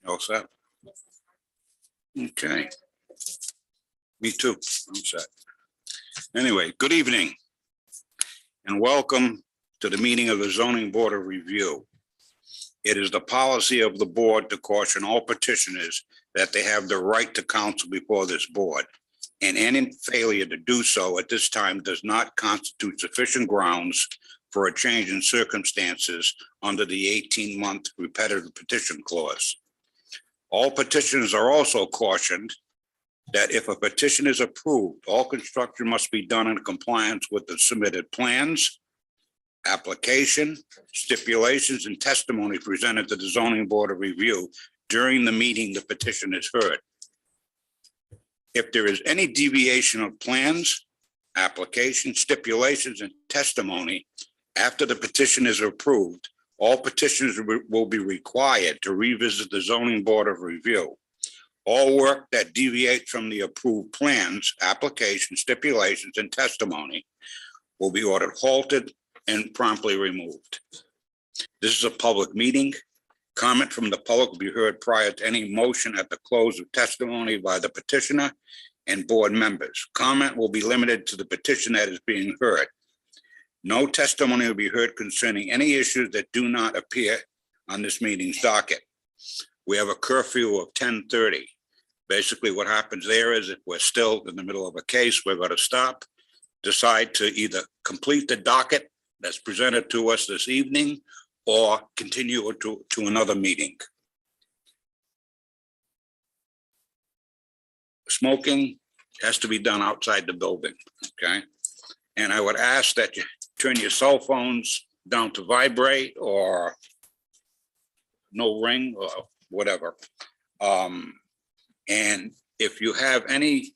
All set? Okay. Me too. I'm set. Anyway, good evening and welcome to the meeting of the Zoning Board of Review. It is the policy of the board to caution all petitioners that they have the right to counsel before this board, and any failure to do so at this time does not constitute sufficient grounds for a change in circumstances under the 18-month repetitive petition clause. All petitioners are also cautioned that if a petition is approved, all construction must be done in compliance with the submitted plans, application, stipulations, and testimony presented to the Zoning Board of Review during the meeting the petition is heard. If there is any deviation of plans, application, stipulations, and testimony after the petition is approved, all petitioners will be required to revisit the Zoning Board of Review. All work that deviates from the approved plans, application, stipulations, and testimony will be ordered halted and promptly removed. This is a public meeting. Comment from the public will be heard prior to any motion at the close of testimony by the petitioner and board members. Comment will be limited to the petition that is being heard. No testimony will be heard concerning any issues that do not appear on this meeting's docket. We have a curfew of 10:30. Basically, what happens there is if we're still in the middle of a case, we're going to stop, decide to either complete the docket that's presented to us this evening or continue to another meeting. Smoking has to be done outside the building, okay? And I would ask that you turn your cell phones down to vibrate or no ring or whatever. And if you have any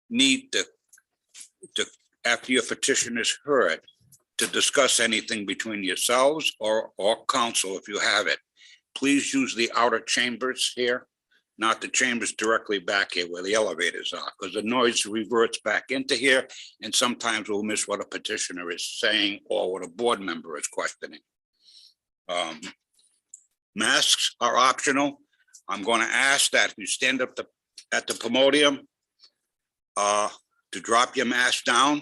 need to after your petition is heard, to discuss anything between yourselves or council, if you have it, please use the outer chambers here, not the chambers directly back here where the elevators are, because the noise reverts back into here, and sometimes we'll miss what a petitioner is saying or what a board member is questioning. Masks are optional. I'm going to ask that you stand up at the podium to drop your mask down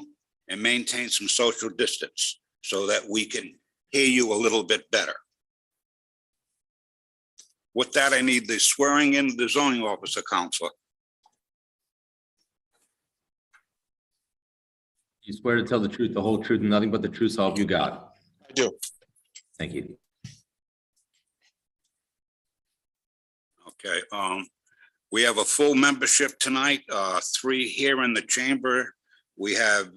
and maintain some social distance so that we can hear you a little bit better. With that, I need the swearing in the zoning officer, Counselor. You swear to tell the truth, the whole truth, and nothing but the truth, so help you God. I do. Thank you. Okay, we have a full membership tonight, 3 here in the chamber. We have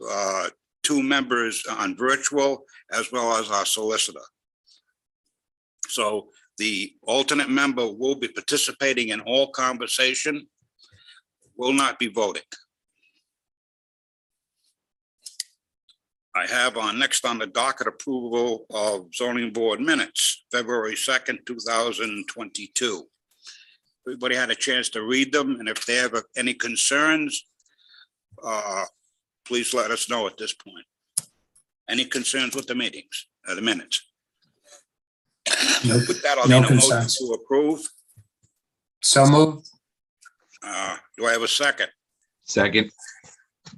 2 members on virtual as well as our solicitor. So the alternate member will be participating in all conversation, will not be voting. I have next on the docket approval of zoning board minutes, February 2nd, 2022. Everybody had a chance to read them, and if they have any concerns, please let us know at this point. Any concerns with the meetings, the minutes? Nope. With that, I'll No need a motion concerns. to approve. So moved. Do I have a second? Second.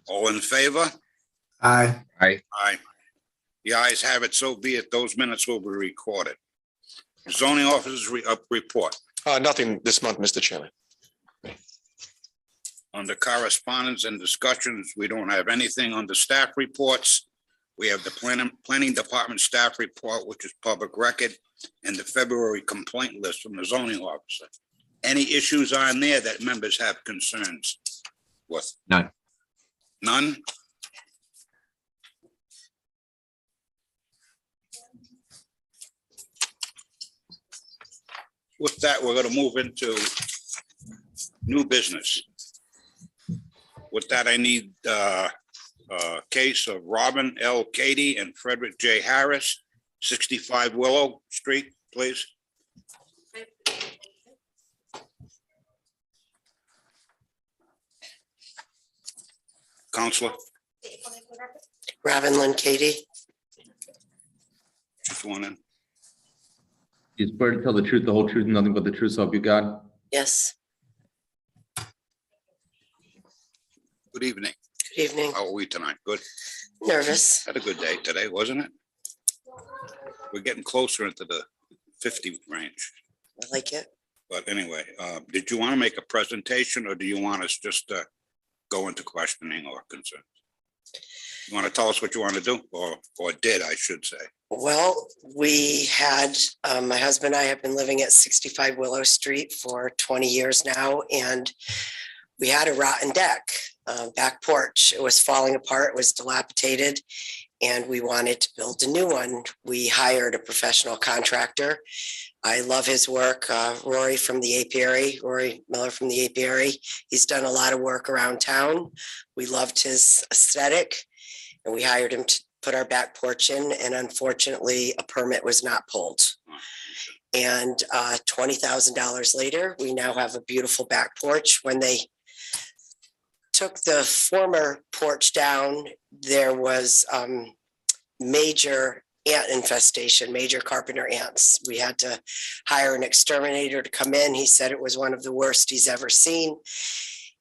All in favor? Aye. Aye. The ayes have it, so be it. Those minutes will be recorded. Zoning officers report. Nothing this month, Mr. Chairman. Under correspondence and discussions, we don't have anything. Under staff reports, we have the planning department staff report, which is public record, and the February complaint list from the zoning officer. Any issues on there that members have concerns with? None. None? With that, we're going to move into new business. With that, I need a case of Robin L. Cady and Frederick J. Harris, 65 Willow Street, please. Counselor. Robin Lynn Katie. Just one in. You swear to tell the truth, the whole truth, and nothing but the truth, so help you God? Yes, Good evening. good evening. How are we tonight? Good. Nervous. Had a good day today, wasn't it? We're getting closer into the 50 range. I like it. But anyway, did you want to make a presentation or do you want us just to go into questioning or concerns? You want to tell us what you want to do or did, I should say? Well, we had, my husband and I have been living at 65 Willow Street for 20 years now, and we had a rotten deck, back porch. It was falling apart, it was dilapidated, and we wanted to build a new one. We hired a professional contractor. I love his work. Rory Miller from the Apiary. He's done a lot of work around town. We loved his aesthetic, and we hired him to put our back porch in, and unfortunately, a permit was not pulled. And $20,000 later, we now have a beautiful back porch. When they took the former porch down, there was major ant infestation, major carpenter ants. We had to hire an exterminator to come in. He said it was one of the worst he's ever seen.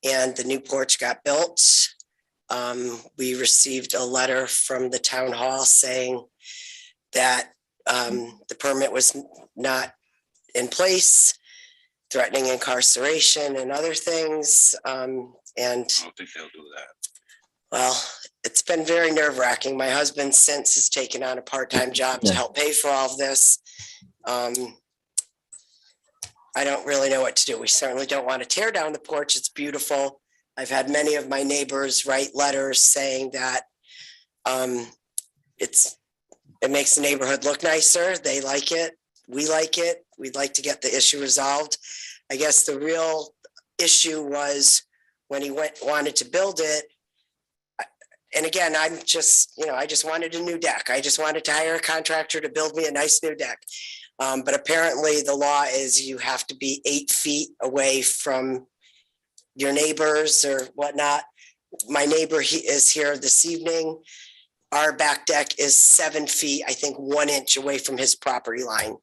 And the new porch got built. We received a letter from the town hall saying that the permit was not in place, threatening incarceration and other things. And I don't think they'll do that. well, it's been very nerve wracking. My husband since has taken on a part-time job to help pay for all of this. I don't really know what to do. We certainly don't want to tear down the porch. It's beautiful. I've had many of my neighbors write letters saying that it makes the neighborhood look nicer. They like it. We like it. We'd like to get the issue resolved. I guess the real issue was when he wanted to build it. And again, I just wanted a new deck. I just wanted to hire a contractor to build me a nice new deck. But apparently the law is you have to be 8 feet away from your neighbors or whatnot. My neighbor is here this evening. Our back deck is 7 feet, I think 1 inch away from his property line.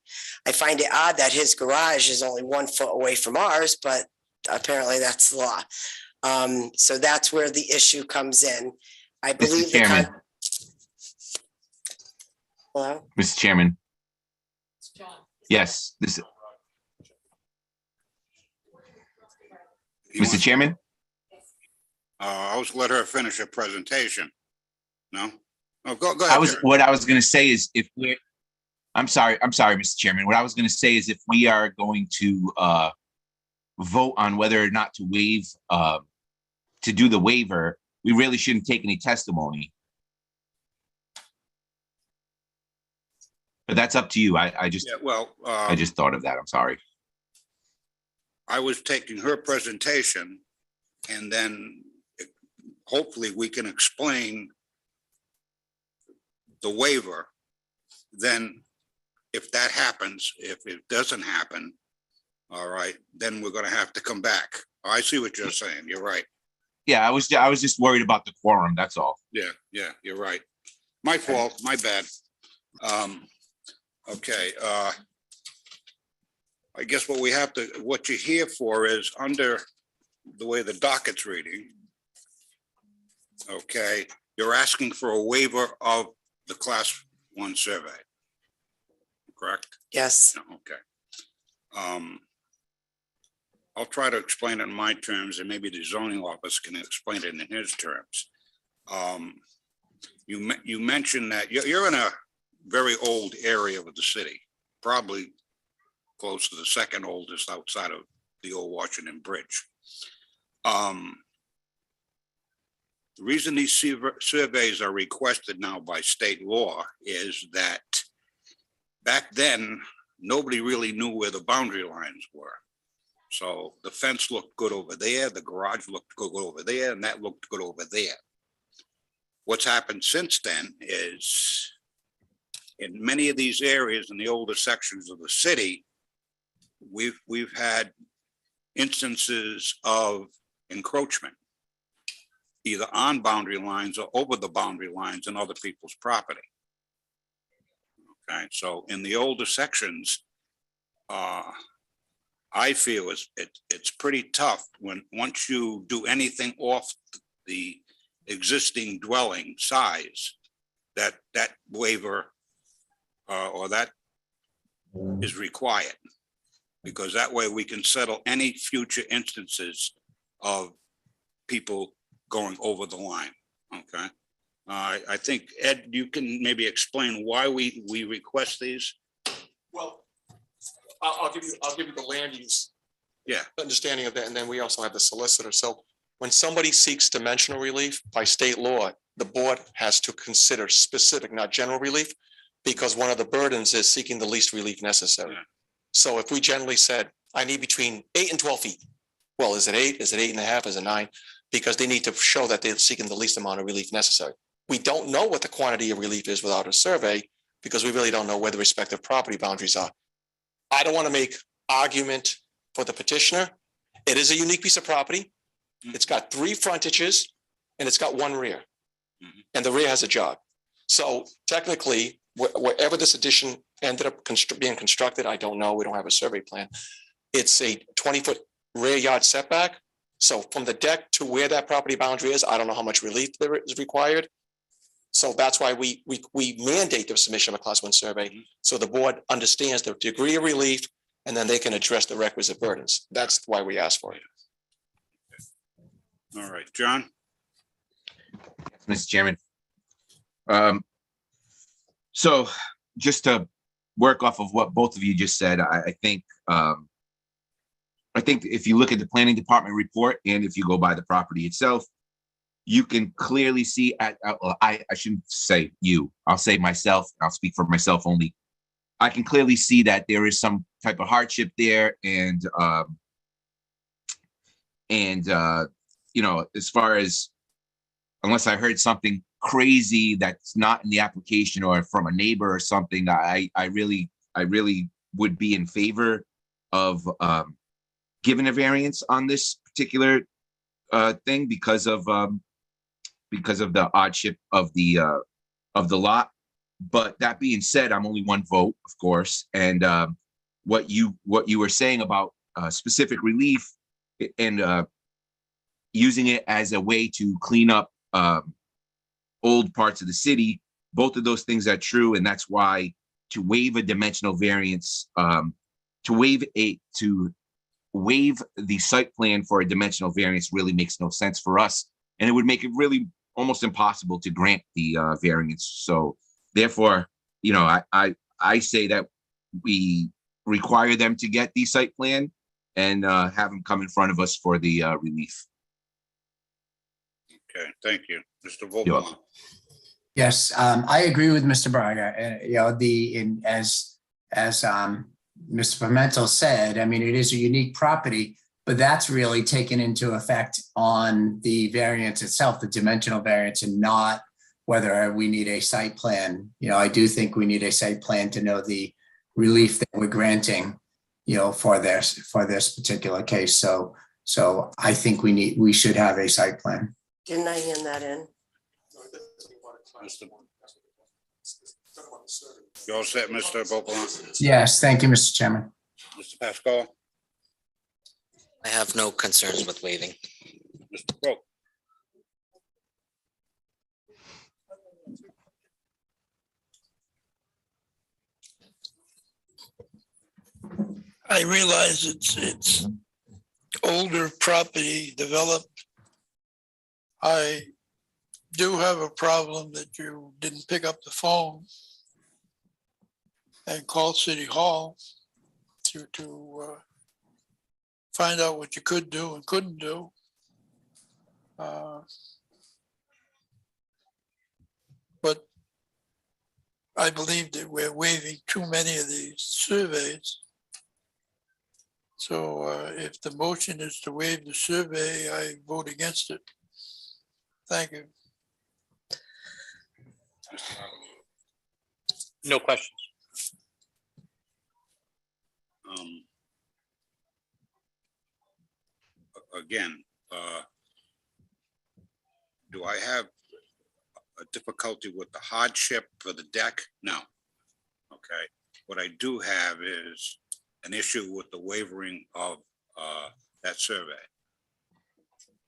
I find it odd that his garage is only 1 foot away from ours, but apparently that's the law. So that's where the issue comes in. I believe Mr. Chairman, Hello? Mr. Chairman. Yes, Mr. Chairman, I was let her finish her presentation. No? Oh, go ahead. Jerry. what I was gonna say is I'm sorry, Mr. Chairman. What I was gonna say is if we are going to vote on whether or not to to do the waiver, we really shouldn't take any testimony. But that's up to you. I just Yeah, well, I just thought of that. I'm sorry. I was taking her presentation and then hopefully we can explain the waiver. Then if that happens, if it doesn't happen, all right, then we're going to have to come back. I see what you're saying. You're right. Yeah, I was just worried about the quorum. That's all. Yeah, you're right. My fault, my bad. Okay, I guess what you're here for is under the way the docket's reading. Okay, you're asking for a waiver of the class 1 survey. Correct? Yes. Okay. I'll try to explain it in my terms and maybe the zoning office can explain it in his terms. You mentioned that you're in a very old area of the city, probably close to the second oldest outside of the old Washington Bridge. The reason these surveys are requested now by state law is that back then, nobody really knew where the boundary lines were. So the fence looked good over there, the garage looked good over there, and that looked good over there. What's happened since then is in many of these areas in the older sections of the city, we've had instances of encroachment, either on boundary lines or over the boundary lines in other people's property. Okay, so in the older sections, I feel it's pretty tough when, once you do anything off the existing dwelling size, that waiver or that is required. Because that way we can settle any future instances of people going over the line, okay? I think, Ed, you can maybe explain why we request these? Well, I'll give you the land use. Yeah. Understanding of that, and then we also have the solicitor. So when somebody seeks dimensional relief by state law, the board has to consider specific, not general relief, because one of the burdens is seeking the least relief necessary. Yeah. So if we generally said, I need between 8 and 12 feet, well, is it 8? Is it 8.5? Is it 9? Because they need to show that they're seeking the least amount of relief necessary. We don't know what the quantity of relief is without a survey, because we really don't know where the respective property boundaries are. I don't want to make argument for the petitioner. It is a unique piece of property. It's got 3 frontages and it's got 1 rear. And the rear has a jog. So technically, wherever this addition ended up being constructed, I don't know. We don't have a survey plan. It's a 20-foot rear yard setback. So from the deck to where that property boundary is, I don't know how much relief there is required. So that's why we mandate the submission of a class 1 survey. So the board understands the degree of relief, and then they can address the requisite burdens. That's why we ask for it. All right, John? Mr. Chairman. So just to work off of what both of you just said, I think if you look at the planning department report and if you go by the property itself, you can clearly see I shouldn't say you, I'll say myself, I'll speak for myself only. I can clearly see that there is some type of hardship there, and you know, as far as, unless I heard something crazy that's not in the application or from a neighbor or something, I really would be in favor of giving a variance on this particular thing because of the hardship of the lot. But that being said, I'm only 1 vote, of course, and what you were saying about specific relief and using it as a way to clean up old parts of the city, both of those things are true, and that's why to waive a dimensional variance, to waive the site plan for a dimensional variance really makes no sense for us, and it would make it really almost impossible to grant the variance. So therefore, you know, I say that we require them to get the site plan and have them come in front of us for the relief. Okay, thank you. Mr. You're Vogel. welcome. Yes, I agree with Mr. Braga. You know, as Mr. Pimentel said, I mean, it is a unique property, but that's really taken into effect on the variance itself, the dimensional variance, and not whether we need a site plan. You know, I do think we need a site plan to know the relief that we're granting, you know, for this particular case. So I think we should have a site plan. Didn't I hand that in? You all set, Mr. Vogel? Yes, thank you, Mr. Chairman. Mr. Pascal? I have no concerns with waiving. Mr. Crowe? I realize it's older property developed. I do have a problem that you didn't pick up the phone and call City Hall to find out what you could do and couldn't do. But I believe that we're waiving too many of these surveys. So if the motion is to waive the survey, I vote against it. Thank you. No questions. Again, do I have a difficulty with the hardship for the deck? No. Okay. What I do have is an issue with the wavering of that survey?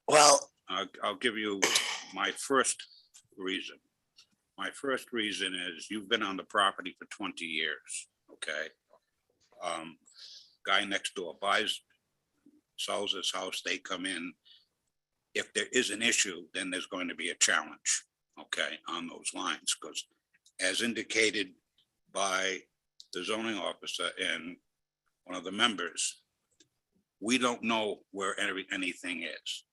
Well, I'll give you my first reason. My first reason is you've been on the property for 20 years, okay? Guy next door buys, sells his house, they come in. If there is an issue, then there's going to be a challenge, okay, on those lines, because as indicated by the zoning officer and one of the members, we don't know where anything is.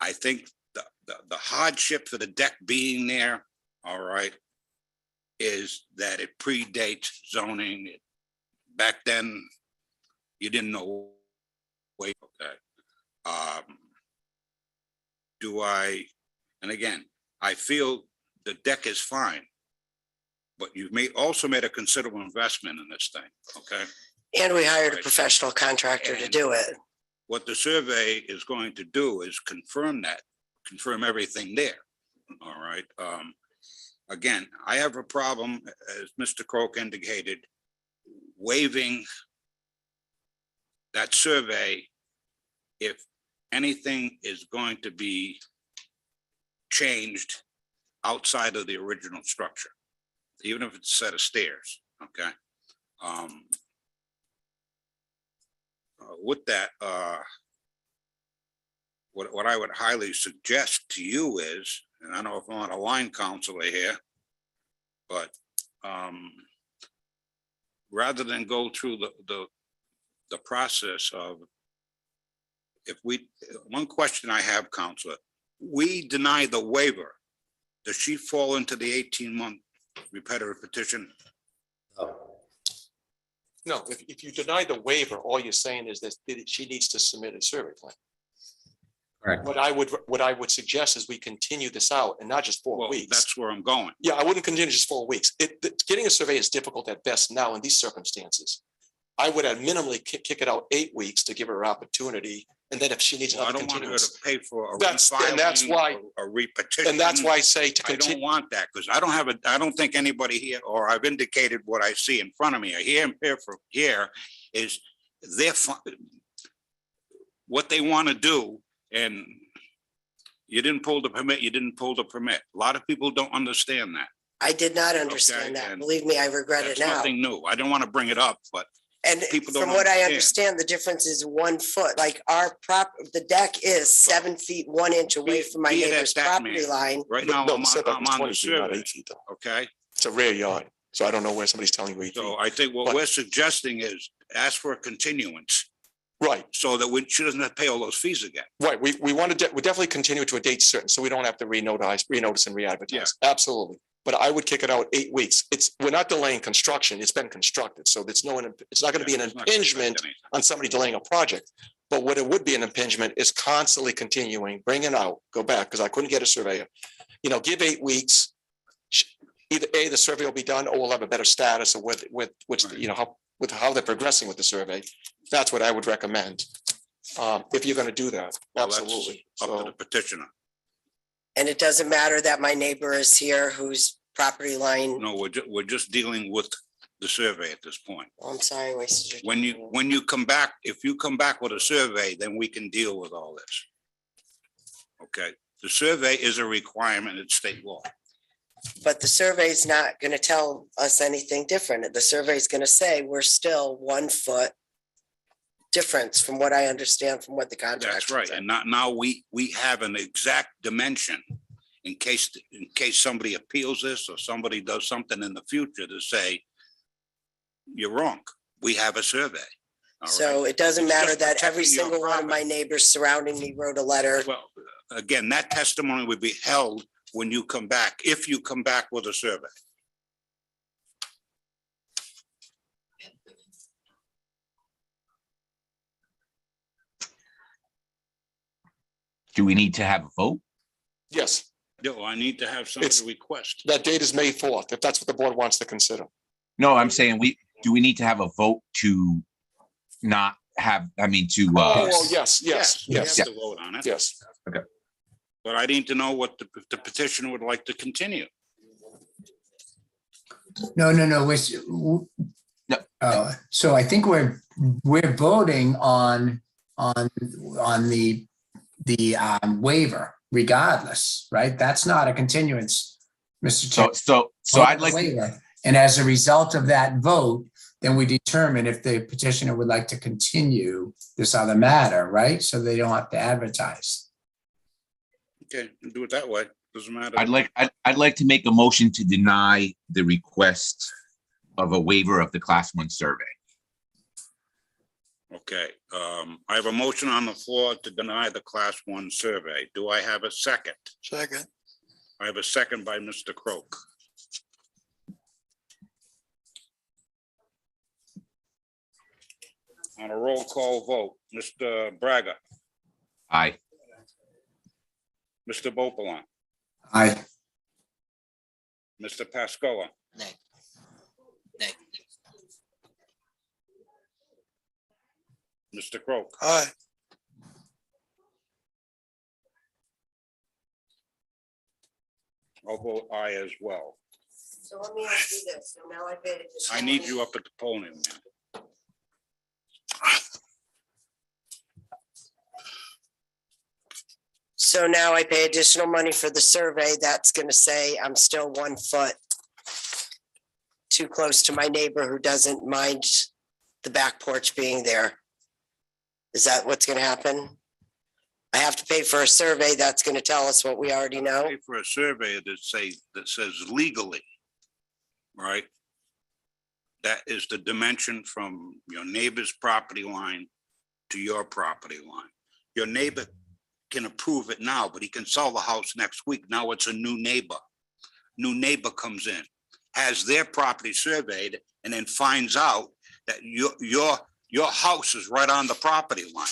I think the hardship for the deck being there, all right, is that it predates zoning. Back then, you didn't know. Wait, okay. And again, I feel the deck is fine, but you've also made a considerable investment in this thing, okay? and we hired a Right. professional contractor to And- do it. What the survey is going to do is confirm everything there. All right. Again, I have a problem, as Mr. Croak indicated, waiving that survey if anything is going to be changed outside of the original structure, even if it's a set of stairs, okay? With that, what I would highly suggest to you is, and I don't know if I'm on a line counselor here, but rather than go through the process of, one question I have, counselor, we deny the waiver. Does she fall into the 18-month repetitive petition? No, if you deny the waiver, all you're saying is that she needs to submit a survey plan. Correct. What I would suggest is we continue this out and not just 4 Well, weeks. that's where I'm going. Yeah, I wouldn't continue just 4 weeks. Getting a survey is difficult at best now in these circumstances. I would at minimally kick it out 8 weeks to give her opportunity. And then if she needs Well, I another don't want her to continuance. pay for a That's refiling why- or a repetition. And that's why I say to I don't continue. want that, because I don't think anybody here, or I've indicated what I see in front of me, here is what they want to do, and you didn't pull the permit, you didn't pull the permit. A lot of people don't understand that. I did not understand Okay, that. and Believe me, I regret it That's now. nothing new. I don't want to bring it up, but And people don't from what I understand. understand, the difference is 1 foot, like the deck is 7 feet, 1 inch away from my be it at neighbor's that, property man. line. right now No, I'm the setback is on 20 the feet, not survey, 8 feet though. okay? It's a rear yard. So I don't know where somebody's telling you 8 feet. So I think what But- we're suggesting is ask for a continuance Right, so that she doesn't have to pay all those fees again. right. We want to, we definitely continue to a date certain, so we don't have to renotice and re-advertise. Absolutely. But I would kick it out 8 weeks. We're not delaying construction. It's been constructed. So it's not going to be an It's not gonna affect impingement anything. on somebody delaying a project. But what it would be an impingement is constantly continuing, bring it out, go back, because I couldn't get a surveyor. Give 8 weeks. Either A, the survey will be done, or we'll have a better status of with which, how they're progressing with the survey. That's what I would recommend. If you're going to do that, Well, that's absolutely. Up to So, the petitioner. And it doesn't matter that my neighbor is here whose property line, No, we're just dealing with the survey at this point. oh, I'm sorry, I wasted your When time. you come back, if you come back with a survey, then we can deal with all this. Okay, the survey is a requirement in state law. But the survey's not gonna tell us anything different. The survey's gonna say we're still 1 foot difference from what I understand from what the contractor That's right, said. and now we have an exact dimension in case somebody appeals this or somebody does something in the future to say, you're wrong, we have a survey. All So right? it doesn't It's matter just that every protecting your single one of my property. neighbors surrounding me wrote a letter. Well, again, that testimony would be held when you come back, if you come back with a survey. Do we need to have a vote? yes, No, I need to have somebody It's- request. that date is May 4th, if that's what the board wants to consider. No, I'm saying do we need to have a vote to not have, to, Oh, yes, yes, We have yes, to vote on it, yes. but I need to know what the petitioner would like to continue. No. So I think we're voting on the waiver regardless, right? That's not a continuance, Mr. Chairman. So I'd like to, Waiver. And as a result of that vote, then we determine if the petitioner would like to continue this other matter, right? So they don't have to advertise. Okay, do it that way. Doesn't matter. I'd like to make a motion to deny the request of a waiver of the Class 1 survey. Okay, I have a motion on the floor to deny the Class 1 survey. Do I have a second? Second, I have a second by Mr. Croak. On a roll call vote, Mr. Braga, Aye. Mr. Bopalan, Aye. Mr. Pascoa, Nay. Nay. Mr. Croak. aye. I'll vote aye as well. So let me ask you this, so now I paid additional. I need money. you up at the podium, man. So now I pay additional money for the survey, that's gonna say I'm still 1 foot too close to my neighbor who doesn't mind the back porch being there. Is that what's gonna happen? I have to pay for a survey that's gonna tell us what we already know? Pay for a survey that says legally, right? That is the dimension from your neighbor's property line to your property line. Your neighbor can approve it now, but he can sell the house next week. Now it's a new neighbor. New neighbor comes in, has their property surveyed, and then finds out that your house is right on the property line.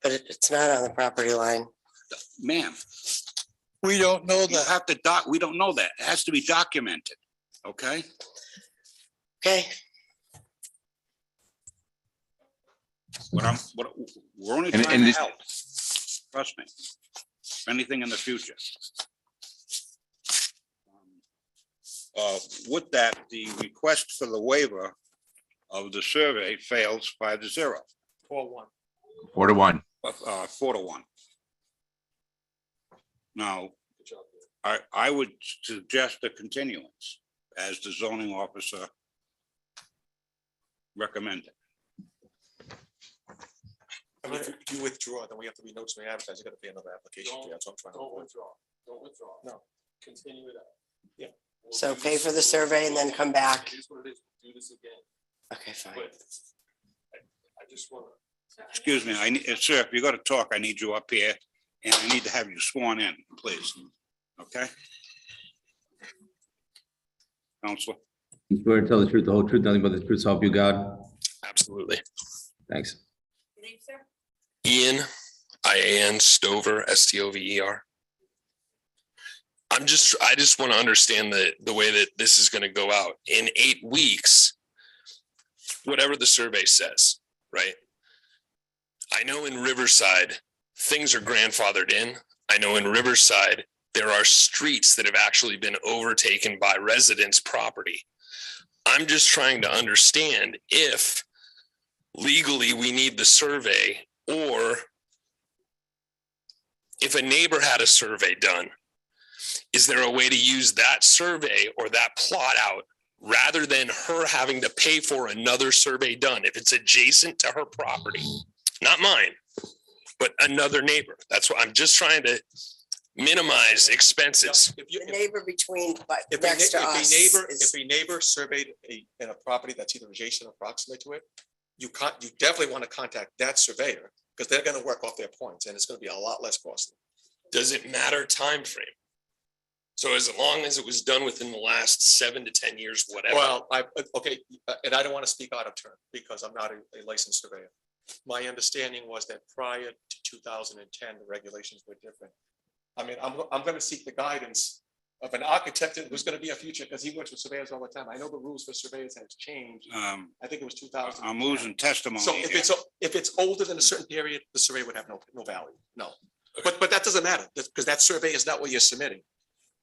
But it's not on the property line. Ma'am, We don't know you that. have to we don't know that. It has to be documented, okay? Okay, We're only And- trying and to this- help. Trust me. Anything in the future. With that, the request for the waiver of the survey fails 5-0, 4-1. 4-1. 4-1. Now, I would suggest a continuance as the zoning officer recommended. If you withdraw, then we have to be notice, we advertise, you gotta pay another application fee, that's what I'm trying to avoid. Don't withdraw. No. Continue it out. Yeah. so pay for the survey and then come back. Here's what it is, do this again, Okay, fine. but I just wanna. Excuse me, sir, if you're gonna talk, I need you up here and I need to have you sworn in, please. Okay? Counselor, You swear to tell the truth, the whole truth, nothing but the truth, so help you God? Absolutely. Thanks. Ian, IAN Stover, STOVER. I just want to understand the way that this is going to go out. In 8 weeks, whatever the survey says, right? I know in Riverside, things are grandfathered in. I know in Riverside, there are streets that have actually been overtaken by residents' property. I'm just trying to understand if legally we need the survey, or if a neighbor had a survey done, is there a way to use that survey or that plot out rather than her having to pay for another survey done if it's adjacent to her property? Not mine, but another neighbor. That's what I'm just trying to minimize expenses. If you, The neighbor between, but if next to us if is, a neighbor surveyed in a property that's either adjacent or proximate to it, you definitely want to contact that surveyor, because they're going to work off their points and it's going to be a lot less costly. Does it matter time frame? So as long as it was done within the last 7 to 10 years, whatever. Well, okay, and I don't want to speak out of turn because I'm not a licensed surveyor. My understanding was that prior to 2010, the regulations were different. I mean, I'm going to seek the guidance of an architect who's going to be a future, because he works with surveyors all the time. I know the rules for surveyors has changed. I think it was 2000. I'm losing testimony. So here. if it's older than a certain period, the survey would have no value. No, but that doesn't matter, because that survey is not what you're submitting.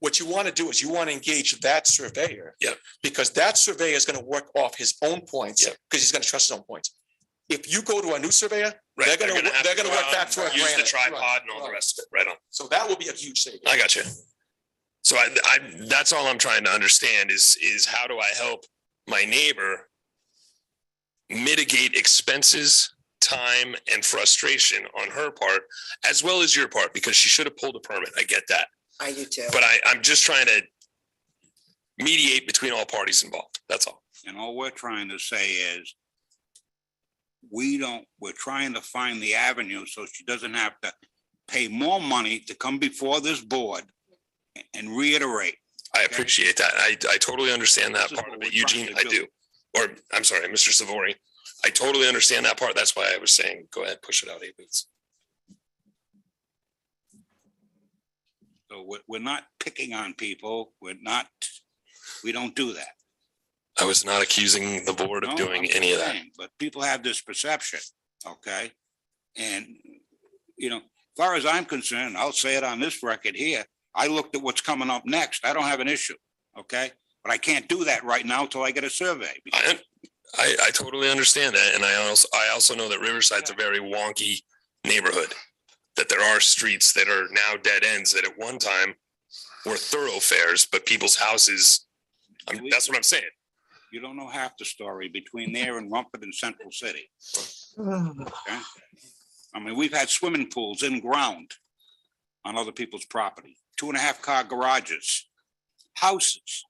What you want to do is you want to engage that surveyor. Yeah. Because that surveyor is going to work off his own points. Yeah. Because he's going to trust his own points. If you go to a new surveyor, Right, they're going to, have they're to going to go work out back and to a Use the granite. tripod and all the Right. rest of it, right on. So that will be a huge savings. I got you. So that's all I'm trying to understand is how do I help my neighbor mitigate expenses, time, and frustration on her part, as well as your part, because she should have pulled a permit. I get that. I do too. But I'm just trying to mediate between all parties involved. That's all. And all we're trying to say is we're trying to find the avenue so she doesn't have to pay more money to come before this board and reiterate. I appreciate that. I totally understand that This is part what of we're it, Eugene. trying I to do. Or I'm sorry, Mr. Savory. I totally understand that part. That's why I was saying, go ahead, push it out 8 weeks. So we're not picking on people. We don't do that. I was not accusing the board of No, doing I'm any of just that. saying, but people have this perception, okay? And, as far as I'm concerned, I'll say it on this record here, I looked at what's coming up next. I don't have an issue, okay? But I can't do that right now till I get a survey. I totally understand that. And I also know that Riverside's a very wonky neighborhood. That there are streets that are now dead ends that at one time were thoroughfares, but people's houses, that's what I'm saying. You don't know half the story between there and Rumford and Central City. Okay? I mean, we've had swimming pools in ground on other people's property, 2.5 car garages, houses.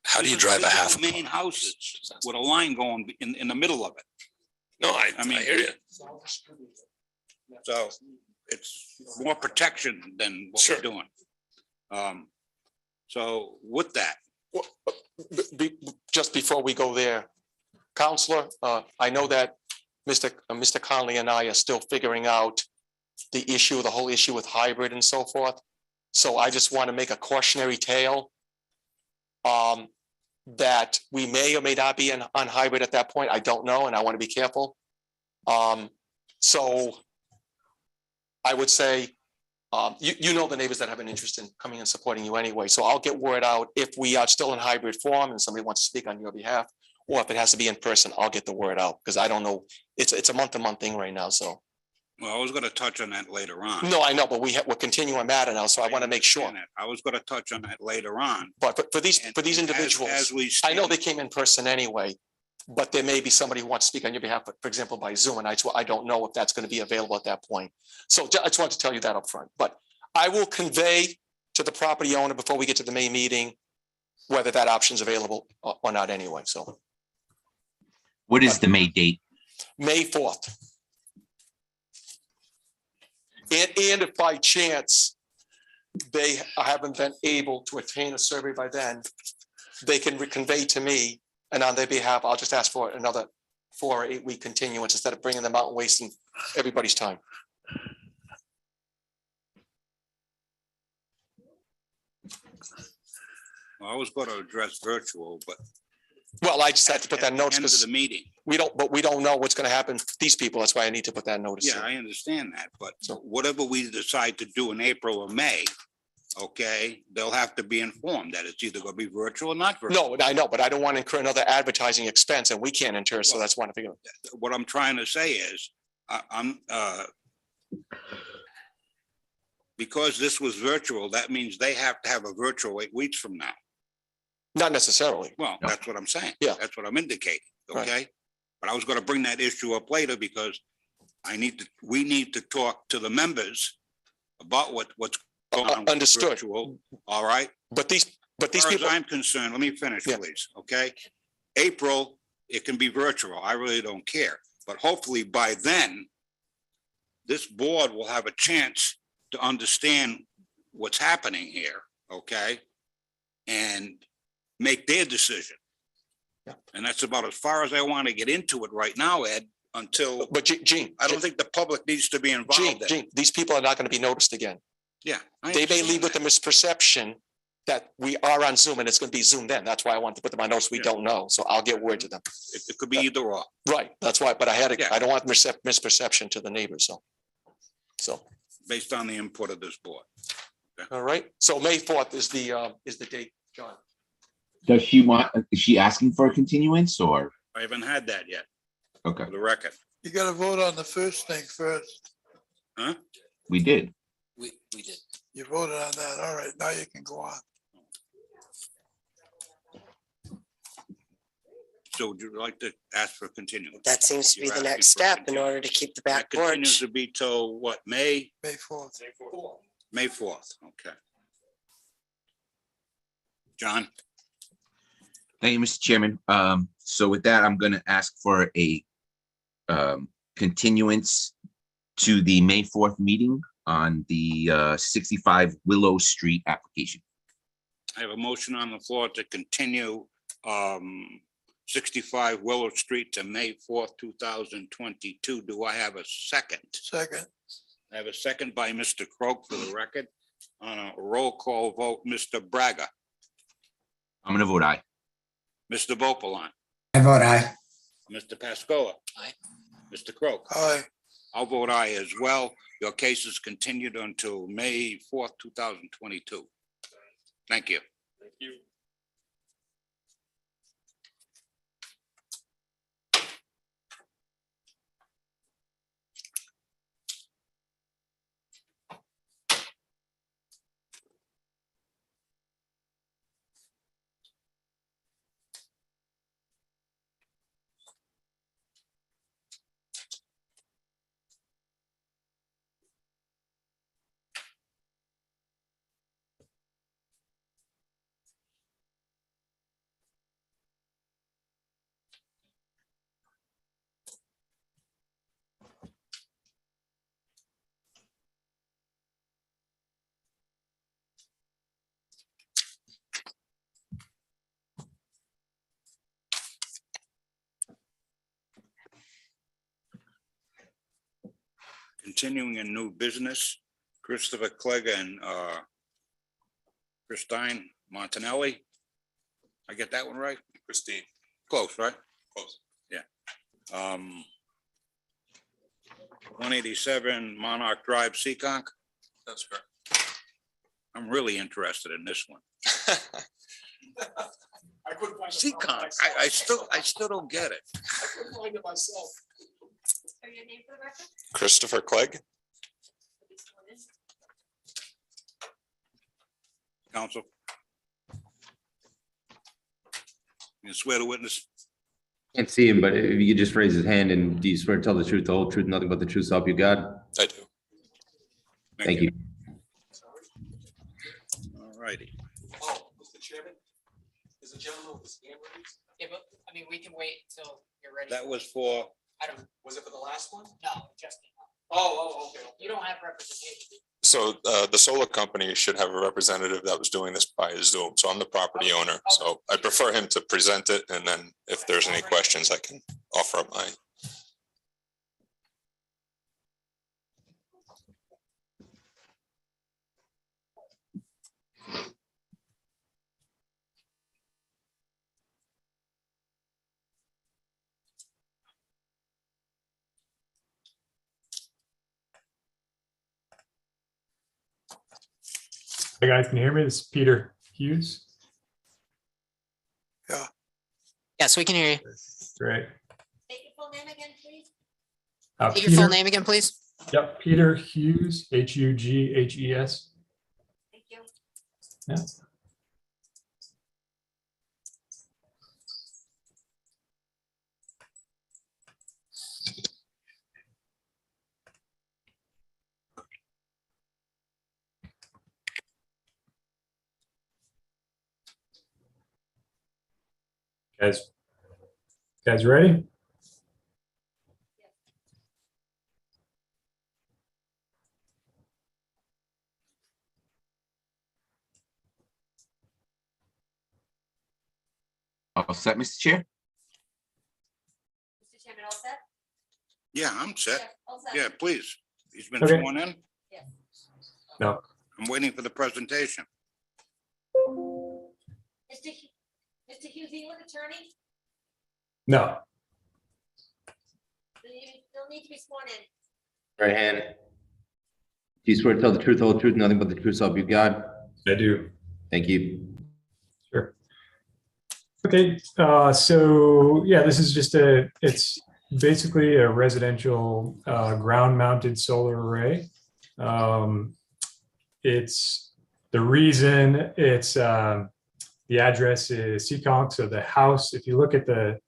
How do you These are drive a half? physical main houses with a line going in the middle of it. No, I mean, hear you. So it's more protection than what Sure. we're doing. So with that, Just before we go there, Counselor, I know that Mr. Conley and I are still figuring out the whole issue with hybrid and so forth. So I just want to make a cautionary tale that we may or may not be on hybrid at that point. I don't know, and I want to be careful. So I would say, you know the neighbors that have an interest in coming and supporting you anyway, so I'll get word out if we are still in hybrid form and somebody wants to speak on your behalf, or if it has to be in person, I'll get the word out, because I don't know, it's a month-to-month thing right now, so. well, I was gonna touch on that later on. No, I know, but we're continuing matter now, so I want to make sure, understand that. I was gonna touch on that later on. but for these And individuals. As we. I know they stand- came in person anyway, but there may be somebody who wants to speak on your behalf, for example, by Zoom, and I don't know if that's going to be available at that point. So I just want to tell you that up front. But I will convey to the property owner before we get to the May meeting whether that option is available or not anyway. So What is the May date? May 4th. And if by chance they haven't been able to attain a survey by then, they can convey to me, and on their behalf, I'll just ask for another 4 or 8 week continuance instead of bringing them out and wasting everybody's time. Well, I was gonna address virtual, but. Well, I just had to put that at the notice end of because the meeting. we don't know what's gonna happen to these people. That's why I need to put that notice. Yeah, in. I understand that, but So- whatever we decide to do in April or May, okay, they'll have to be informed that it's either gonna be virtual or not virtual. No, I know, but I don't want to incur another advertising expense and we can't incur, so that's one to figure. What I'm trying to say is, because this was virtual, that means they have to have a virtual 8 weeks from now. Not necessarily. Well, No. that's what I'm saying. Yeah. That's what I'm indicating, Right. okay? But I was gonna bring that issue up later because we need to talk to the members about what's going on. with Understood. virtual, all right? But these As far as people, I'm concerned, let me finish, Yeah. please, okay? April, it can be virtual. I really don't care. But hopefully by then, this board will have a chance to understand what's happening here, okay? And make their decision. Yeah. And that's about as far as I want to get into it right now, Ed, until, but Gene, I don't think the public needs to be involved in it. Gene, these people are not going to be noticed again. Yeah. I They may understand leave with the that. misperception that we are on Zoom and it's going to be Zoom then. That's why I want to put them on notes. We Yeah. don't know. So I'll get word to them. It could be either or. Right, that's why, but I had, Yeah. I don't want misperception to the neighbors, so. Based on the input of this board. All right, so May 4th is the date, John. Does she want, is she asking for a continuance or? I haven't had that yet, Okay, for the record. You gotta vote on the first thing first. Huh? we did. We did. You voted on that. All right, now you can go on. So would you like to ask for a continuance? That seems to be You're the asking next for a step in continuance. order to keep the That back continues porch. to be till what, May? May 4th. May 4th, okay. John, Thank you, Mr. Chairman. So with that, I'm gonna ask for a continuance to the May 4th meeting on the 65 Willow Street application. I have a motion on the floor to continue 65 Willow Street to May 4th, 2022. Do I have a second? Second, I have a second by Mr. Croak for the record. On a roll call vote, Mr. Braga, I'm gonna vote aye. Mr. Vopalan, I vote aye. Mr. Pascola. Aye. Mr. Croak. aye. I'll vote aye as well. Your case is continued until May 4th, 2022. Thank you. Thank you. Continuing in new business, Christopher Clegg and Christine Montanelli. I get that one right? Christine. Close, right? Close. Yeah. 187 Monarch Drive, Seekonk. That's correct. I'm really interested in this one. I couldn't find Seekonk, I still don't get it. I couldn't find it myself. Your name for the record? Christopher Clegg. Counsel. You swear to witness? Can't see him, but if you could just raise his hand and do you swear to tell the truth, the whole truth, nothing but the truth, so help you God? I do. Thank you. All righty. Oh, Mr. Chairman, is the gentleman with his hand raised? Yeah, but I mean, we can wait until you're ready. That was for, I don't, Was it for the last one? no, just, Okay. you don't have representation. So the solar company should have a representative that was doing this by Zoom. So I'm the property owner. So I prefer him to present it. And then if there's any questions, I can offer up mine. Hey guys, can you hear me? This is Peter Hughes. Yes, we can hear you. Great. Take your full name again, please. Peter, Take your full name again, please. Yep, Peter Hughes, Hughes. Thank you. Yeah. Guys ready? All set, Mr. Chair? Mr. Chairman, all set? yeah, I'm set. Yes, all set. Yeah, please. He's been Okay. sworn in. Yes. No. I'm waiting for the presentation. Mr. Hughes, are you an attorney? No. Then you still need to be sworn in. Right hand. Do you swear to tell the truth, the whole truth, nothing but the truth, so help you God? I do. Thank you. Sure. Okay, so yeah, this is just it's basically a residential ground mounted solar array. It's the reason it's the address is Seekonk. So the house, if you look at the,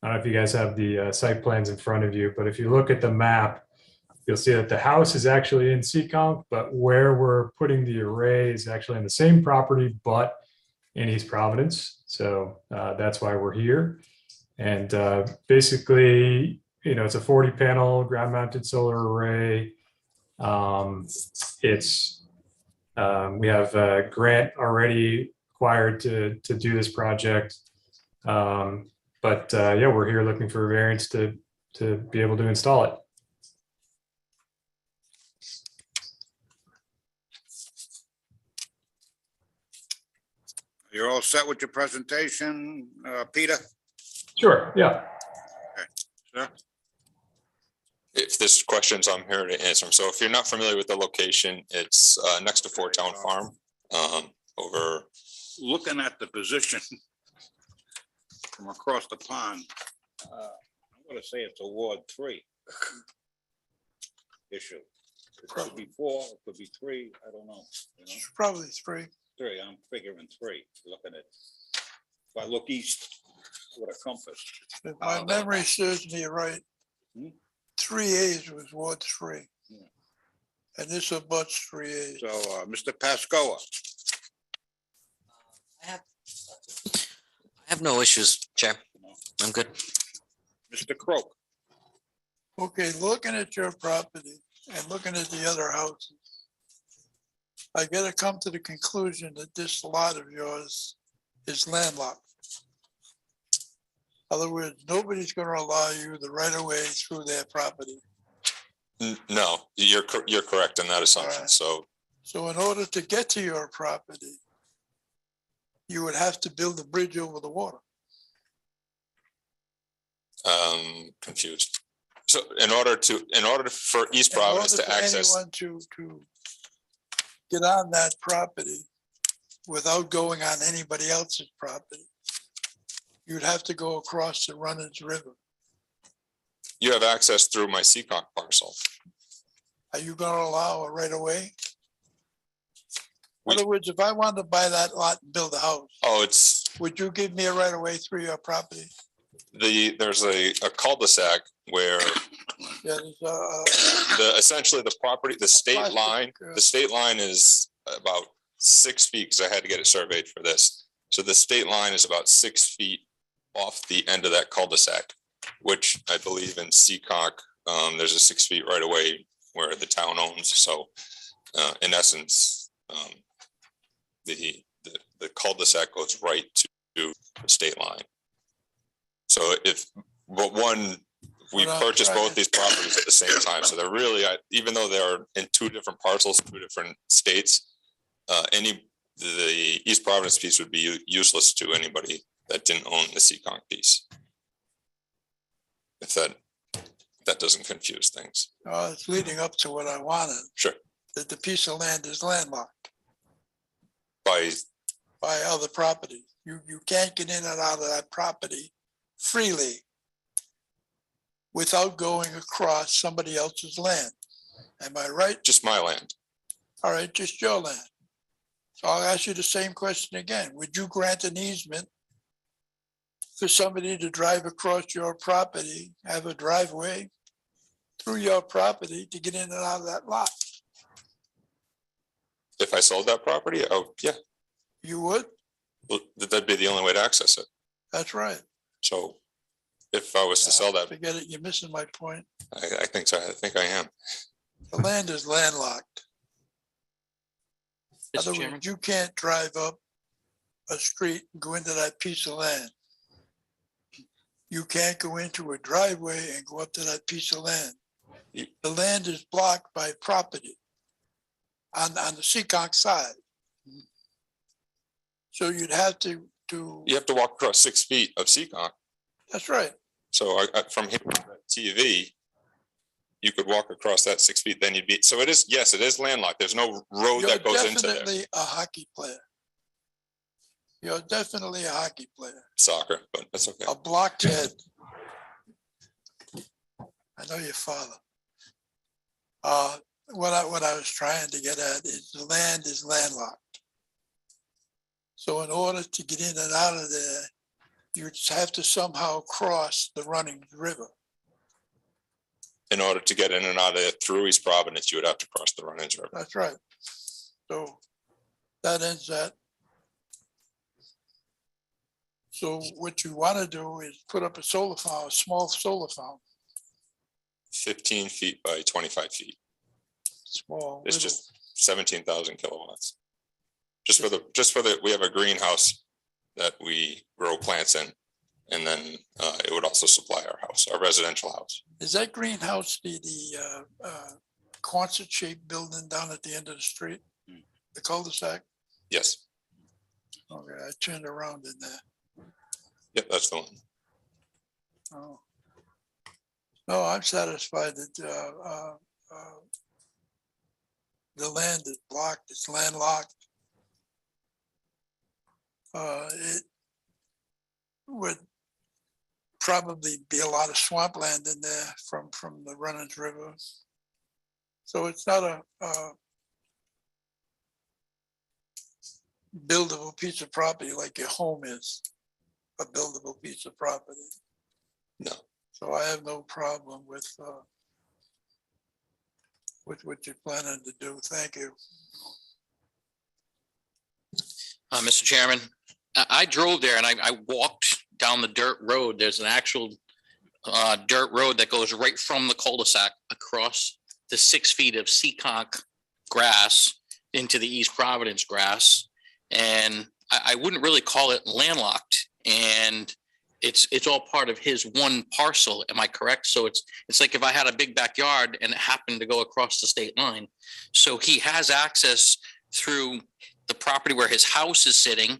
I don't know if you guys have the site plans in front of you, but if you look at the map, you'll see that the house is actually in Seekonk, but where we're putting the array is actually on the same property, but in East Providence. So that's why we're here. And basically, it's a 40 panel ground mounted solar array. We have a grant already required to do this project. But yeah, we're here looking for a variance to be able to install it. You're all set with your presentation, Peter? Sure, yeah. Sir? If there's questions, I'm here to answer them. So if you're not familiar with the location, it's next to Fort Town Farm. Over. Looking at the position from across the pond, I'm gonna say it's a Ward 3 issue. It could be 4, it could be 3, I don't know. It's probably 3. 3, I'm figuring 3, looking at, if I look east with a compass. If my memory serves me right, Hmm? 3A's was Ward 3. Yeah. And this abuts 3A's. So, Mr. Pascoa, I have no issues, Chair. I'm good. Mr. Croak, Okay, looking at your property and looking at the other houses, I gotta come to the conclusion that this lot of yours is landlocked. In other words, nobody's gonna allow you the right of way through their property. No, you're correct in that assumption. Alright. So So in order to get to your property, you would have to build a bridge over the water. confused. So in order for East Providence In order to for access, anyone to get on that property without going on anybody else's property, you'd have to go across the Runners River. you have access through my Seekonk parcel. Are you gonna allow a right of way? In other words, if I wanted to buy that lot and build a house, Oh, it's would you give me a right of way through your property? there's a cul-de-sac where Yeah, there's essentially the property, the state plastic, line, the state line is about 6 feet, because I had to get it surveyed for this. So the state line is about 6 feet off the end of that cul-de-sac, which I believe in Seekonk, there's a 6 feet right away where the town owns. So in essence, the cul-de-sac goes right to the state line. So we purchased both these properties at the same time. So they're really, even though they're in 2 different parcels, 2 different states, the East Providence piece would be useless to anybody that didn't own the Seekonk piece. If that doesn't confuse things. it's leading up to what I wanted, Sure. that the piece of land is landlocked By by other property. You can't get in and out of that property freely without going across somebody else's land. Am I right? just my land. All right, just your land. So I'll ask you the same question again. Would you grant an easement for somebody to drive across your property, have a driveway through your property to get in and out of that lot? If I sold that property, oh, yeah, You would? well, that'd be the only way to access it. That's right. So if I was to sell that, Forget it, you're missing my point. I think so. I think I am. The land is landlocked. In other words, you can't drive up a street and go into that piece of land. You can't go into a driveway and go up to that piece of land. The land is blocked by property on the Seekonk side. So you'd have to, You have to walk across 6 feet of Seekonk. that's right. So from here to TV, You could walk across that 6 feet, then you'd be, so it is, yes, it is landlocked. There's no road You're that goes into there. definitely a hockey player. You're definitely a hockey player, Soccer, but that's okay. a blockhead. I know your father. What I was trying to get at is the land is landlocked. So in order to get in and out of there, you just have to somehow cross the running river. In order to get in and out of it through East Providence, you would have to cross the Runnings River. That's right. So that ends that. So what you want to do is put up a solar farm, a small solar farm, 15 feet by 25 feet. small. It's little. just 17,000 kilowatts. Just for the, we have a greenhouse that we grow plants in. And then it would also supply our house, our residential house. Is that greenhouse the concert shaped building down at the end of the street? The cul-de-sac? Yes. Okay, I turned around in there. Yep, that's the one. Oh. No, I'm satisfied that the land is blocked, it's landlocked. It would probably be a lot of swampland in there from the Runnings River. So it's not a buildable piece of property like your home is, a buildable piece of property. No. So I have no problem with what you're planning to do. Thank you. Mr. Chairman, I drove there and I walked down the dirt road. There's an actual dirt road that goes right from the cul-de-sac across the 6 feet of Seekonk grass into the East Providence grass. And I wouldn't really call it landlocked. And it's all part of his one parcel. Am I correct? So it's like if I had a big backyard and it happened to go across the state line. So he has access through the property where his house is sitting,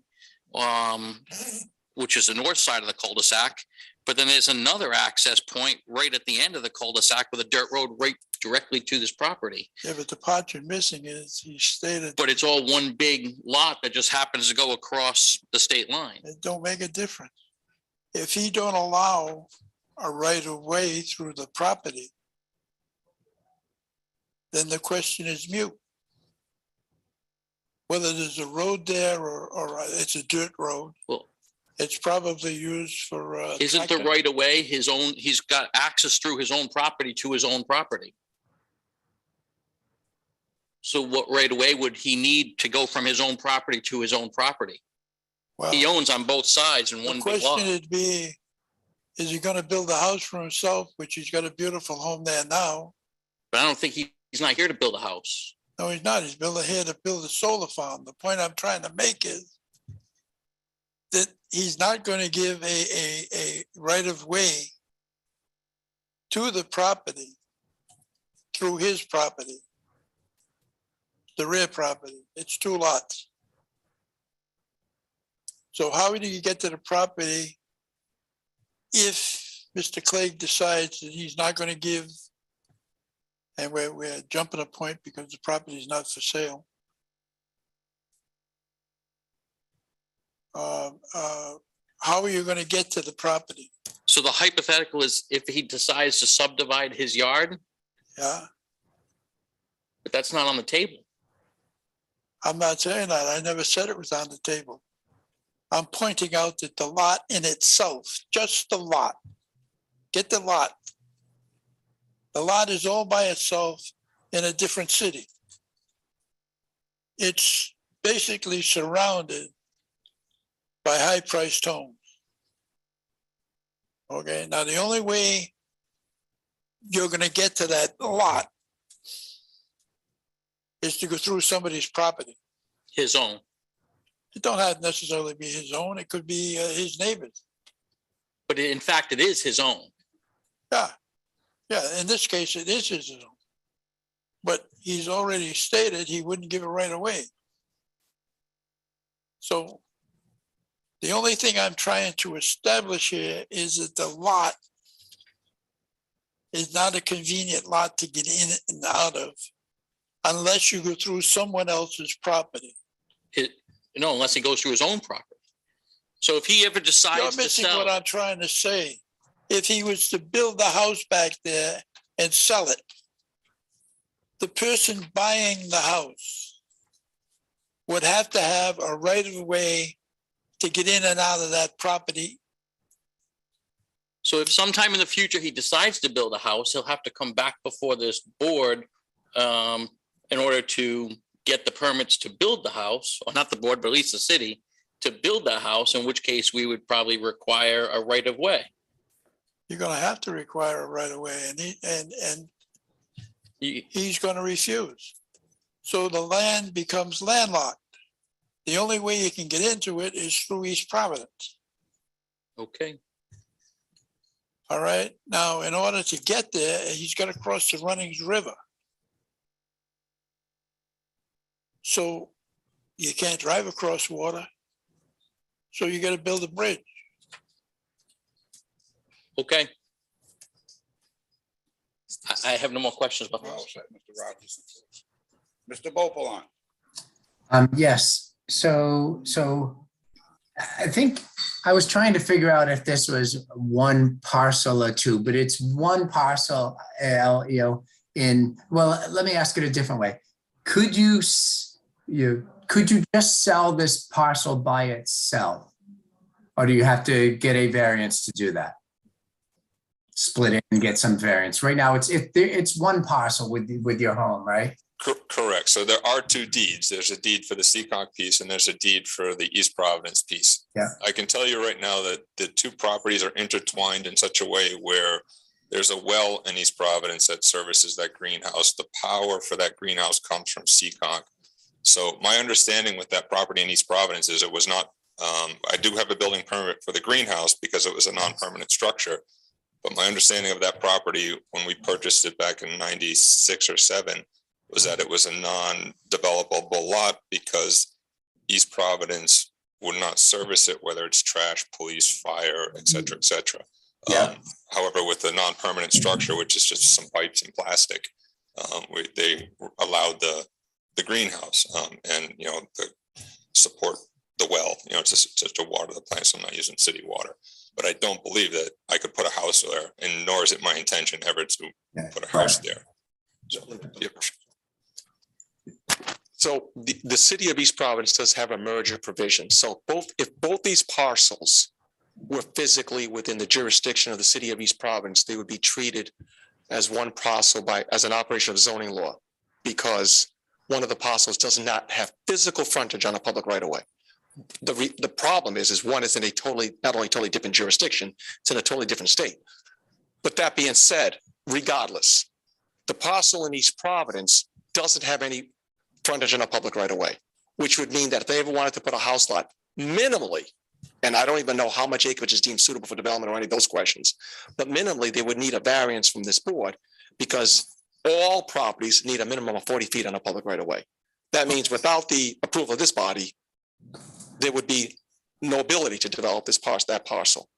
which is the north side of the cul-de-sac. But then there's another access point right at the end of the cul-de-sac with a dirt road right directly to this property. Yeah, but the part you're missing is he stated. But it's all one big lot that just happens to go across the state line. It don't make a difference. If he don't allow a right of way through the property, then the question is mute. Whether there's a road there or it's a dirt road. Well, it's probably used for. Isn't the right of way his own? He's got access through his own property to his own property. So what right of way would he need to go from his own property to his own property? Well, he owns on both sides in one big lot. The question would be, is he going to build a house for himself, which he's got a beautiful home there now? But I don't think he's not here to build a house. No, he's not. He's here to build a solar farm. The point I'm trying to make is that he's not going to give a right of way to the property through his property, the rear property. It's 2 lots. So how do you get to the property if Mr. Clegg decides that he's not going to give, and we're jumping a point because the property is not for sale. How are you going to get to the property? So the hypothetical is if he decides to subdivide his yard. Yeah. But that's not on the table. I'm not saying that. I never said it was on the table. I'm pointing out that the lot in itself, just the lot, get the lot. The lot is all by itself in a different city. It's basically surrounded by high-priced homes. Okay, now the only way you're going to get to that lot is to go through somebody's property. His own. It don't have to necessarily be his own. It could be his neighbor's. But in fact, it is his own. Yeah. Yeah, in this case, it is his own. But he's already stated he wouldn't give it right away. So the only thing I'm trying to establish here is that the lot is not a convenient lot to get in and out of unless you go through someone else's property. No, unless he goes through his own property. So if he ever You're decides to missing what sell, I'm trying to say. If he was to build a house back there and sell it, the person buying the house would have to have a right of way to get in and out of that property. so if sometime in the future he decides to build a house, he'll have to come back before this board in order to get the permits to build the house, or not the board, but at least the city, to build the house, in which case we would probably require a right of way. You're gonna have to require a right of way, and he's gonna refuse. So the land becomes landlocked. The only way you can get into it is through East Providence. Okay, All right, now, in order to get there, he's gotta cross the Runnings River. So you can't drive across water. So you gotta build a bridge. okay. I have no more questions about Well this. said, Mr. Rogers. Mr. Bopalan. Yes, so I think I was trying to figure out if this was one parcel or two, but it's one parcel, well, let me ask it a different way. Could you just sell this parcel by itself? Or do you have to get a variance to do that? Split it and get some variance. Right now, it's one parcel with your home, right? Correct. So there are two deeds. There's a deed for the Seekonk piece and there's a deed for the East Providence piece. Yeah. I can tell you right now that the two properties are intertwined in such a way where there's a well in East Providence that services that greenhouse. The power for that greenhouse comes from Seekonk. So my understanding with that property in East Providence is it was not, I do have a building permit for the greenhouse because it was a non-permanent structure. But my understanding of that property when we purchased it back in 96 or 7 was that it was a non-developable lot because East Providence would not service it, whether it's trash, police, fire, et cetera, et cetera. Yeah. However, with the non-permanent structure, which is just some pipes and plastic, they allowed the greenhouse and, the support the well, to water the plants. I'm not using city water. But I don't believe that I could put a house there, and nor is it my intention ever to put a house there. So, yeah. So the city of East Providence does have a merger provision. So if both these parcels were physically within the jurisdiction of the city of East Providence, they would be treated as one parcel as an operation of zoning law, because one of the parcels does not have physical frontage on a public right of way. The problem is one is in a not only totally different jurisdiction, it's in a totally different state. But that being said, regardless, the parcel in East Providence doesn't have any frontage on a public right of way, which would mean that if they ever wanted to put a house lot minimally, and I don't even know how much acreage is deemed suitable for development or any of those questions, but minimally, they would need a variance from this board because all properties need a minimum of 40 feet on a public right of way. That means without the approval of this body, there would be no ability to develop that parcel.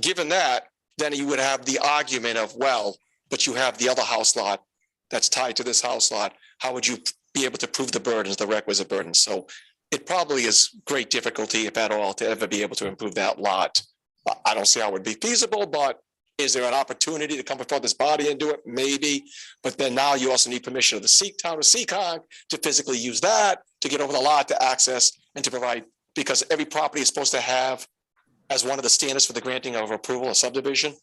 Given that, then you would have the argument of, well, but you have the other house lot that's tied to this house lot. How would you be able to prove the burdens, the requisite burdens? So it probably is great difficulty, if at all, to ever be able to improve that lot. I don't see how it would be feasible, but is there an opportunity to come before this body and do it? Maybe. But then now you also need permission of the town of Seekonk to physically use that, to get over the lot, to access and to provide, because every property is supposed to have, as one of the standards for the granting of approval or subdivision,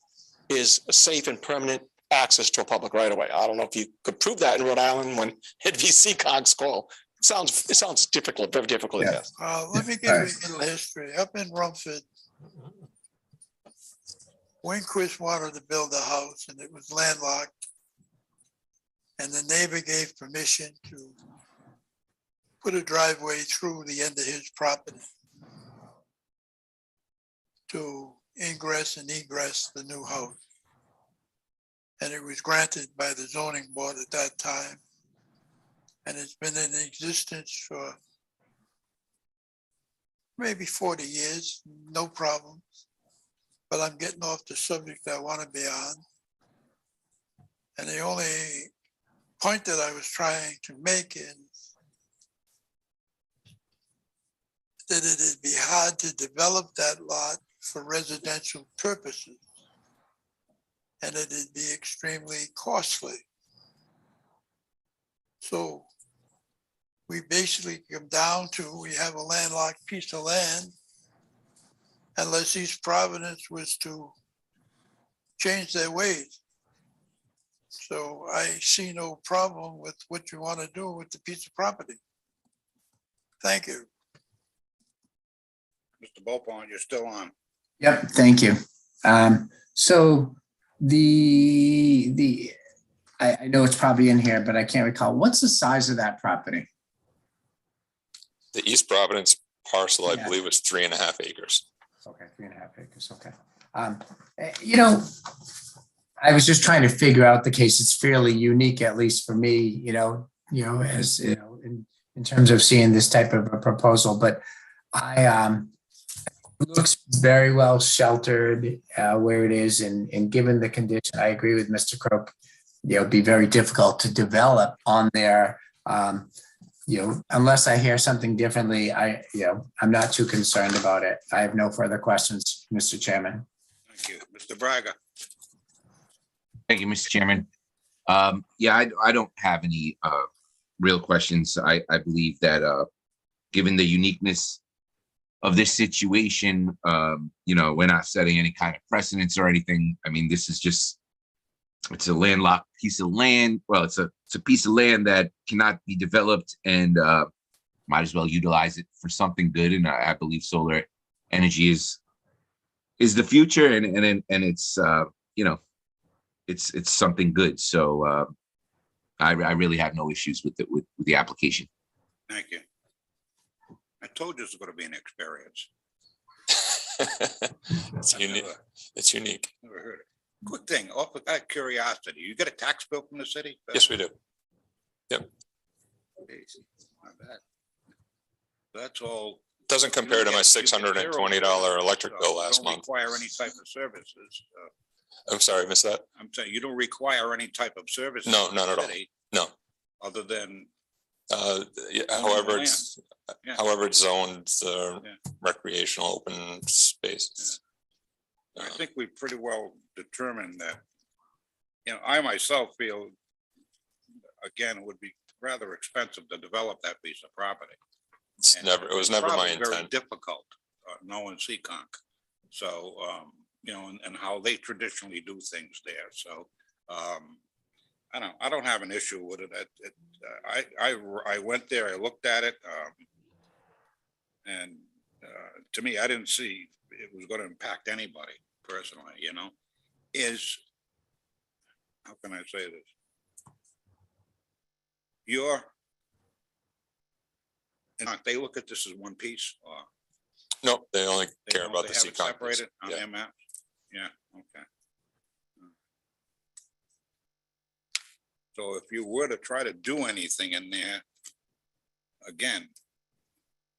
is a safe and permanent access to a public right of way. I don't know if you could prove that in Rhode Island when it'd be Seakonk's call. It sounds difficult, very difficult, I guess. Let me give you a little history. Up in Rumford, Winquist wanted to build a house and it was landlocked. And the neighbor gave permission to put a driveway through the end of his property to ingress and egress the new house. And it was granted by the zoning board at that time. And it's been in existence for maybe 40 years, no problems. But I'm getting off the subject I want to be on. And the only point that I was trying to make in that it'd be hard to develop that lot for residential purposes. And it'd be extremely costly. So we basically come down to, we have a landlocked piece of land. Unless East Providence was to change their ways. So I see no problem with what you want to do with the piece of property. Thank you. Mr. Beaupont, you're still on. Yep, thank you. So I know it's probably in here, but I can't recall. What's the size of that property? The East Providence parcel, I Yeah. believe, was 3.5 acres. Okay, 3.5 acres, okay. You know, I was just trying to figure out the case. It's fairly unique, at least for me, as, in terms of seeing this type of a proposal, but it looks very well sheltered where it is, and given the condition, I agree with Mr. Croak, it'd be very difficult to develop on there. Unless I hear something differently, I'm not too concerned about it. I have no further questions, Mr. Chairman. Thank you. Mr. Braga. Thank you, Mr. Chairman. Yeah, I don't have any real questions. I believe that given the uniqueness of this situation, we're not setting any kind of precedents or anything. I mean, this is just, it's a landlocked piece of land. Well, it's a piece of land that cannot be developed, and might as well utilize it for something good. And I believe solar energy is the future, and it's it's something good. So I really have no issues with the application. Thank you. I told you it's going to be an experience. It's unique. It's unique. Never heard it. Quick thing, off of that curiosity, you get a tax bill from the city? Yes, we do. Yep. Not bad. That's all. Doesn't compare to my $620 electric bill last month. Don't require any type of services. I'm sorry, missed that? I'm saying you don't require any type of service. No, not at all. No. Other than. However, Yeah. however it's zoned, Yeah. recreational open spaces. I think we pretty well determined that, I myself feel, again, it would be rather expensive to develop that piece of property. It was never my Probably very intent. difficult, knowing Seekonk. So, and how they traditionally do things there. So, I don't have an issue with it. I went there, I looked at it, and to me, I didn't see it was going to impact anybody personally, how can I say this? They look at this as one piece, or No, they only they care don't- about they the have it Seekonk. separated on Yeah. their map? Yeah, okay. So if you were to try to do anything in there, again,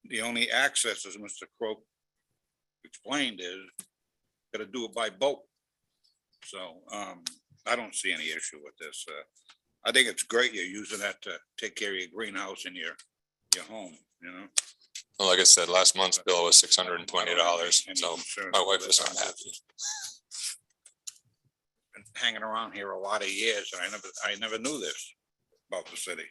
the only access, as Mr. Croak explained, is gotta do it by boat. So I don't see any issue with this. I think it's great you're using that to take care of your greenhouse and your home, Well, like I said, last month's bill was $620, Any so concern my wife with was it? not happy. Been hanging around here a lot of years, and I never knew this about the city,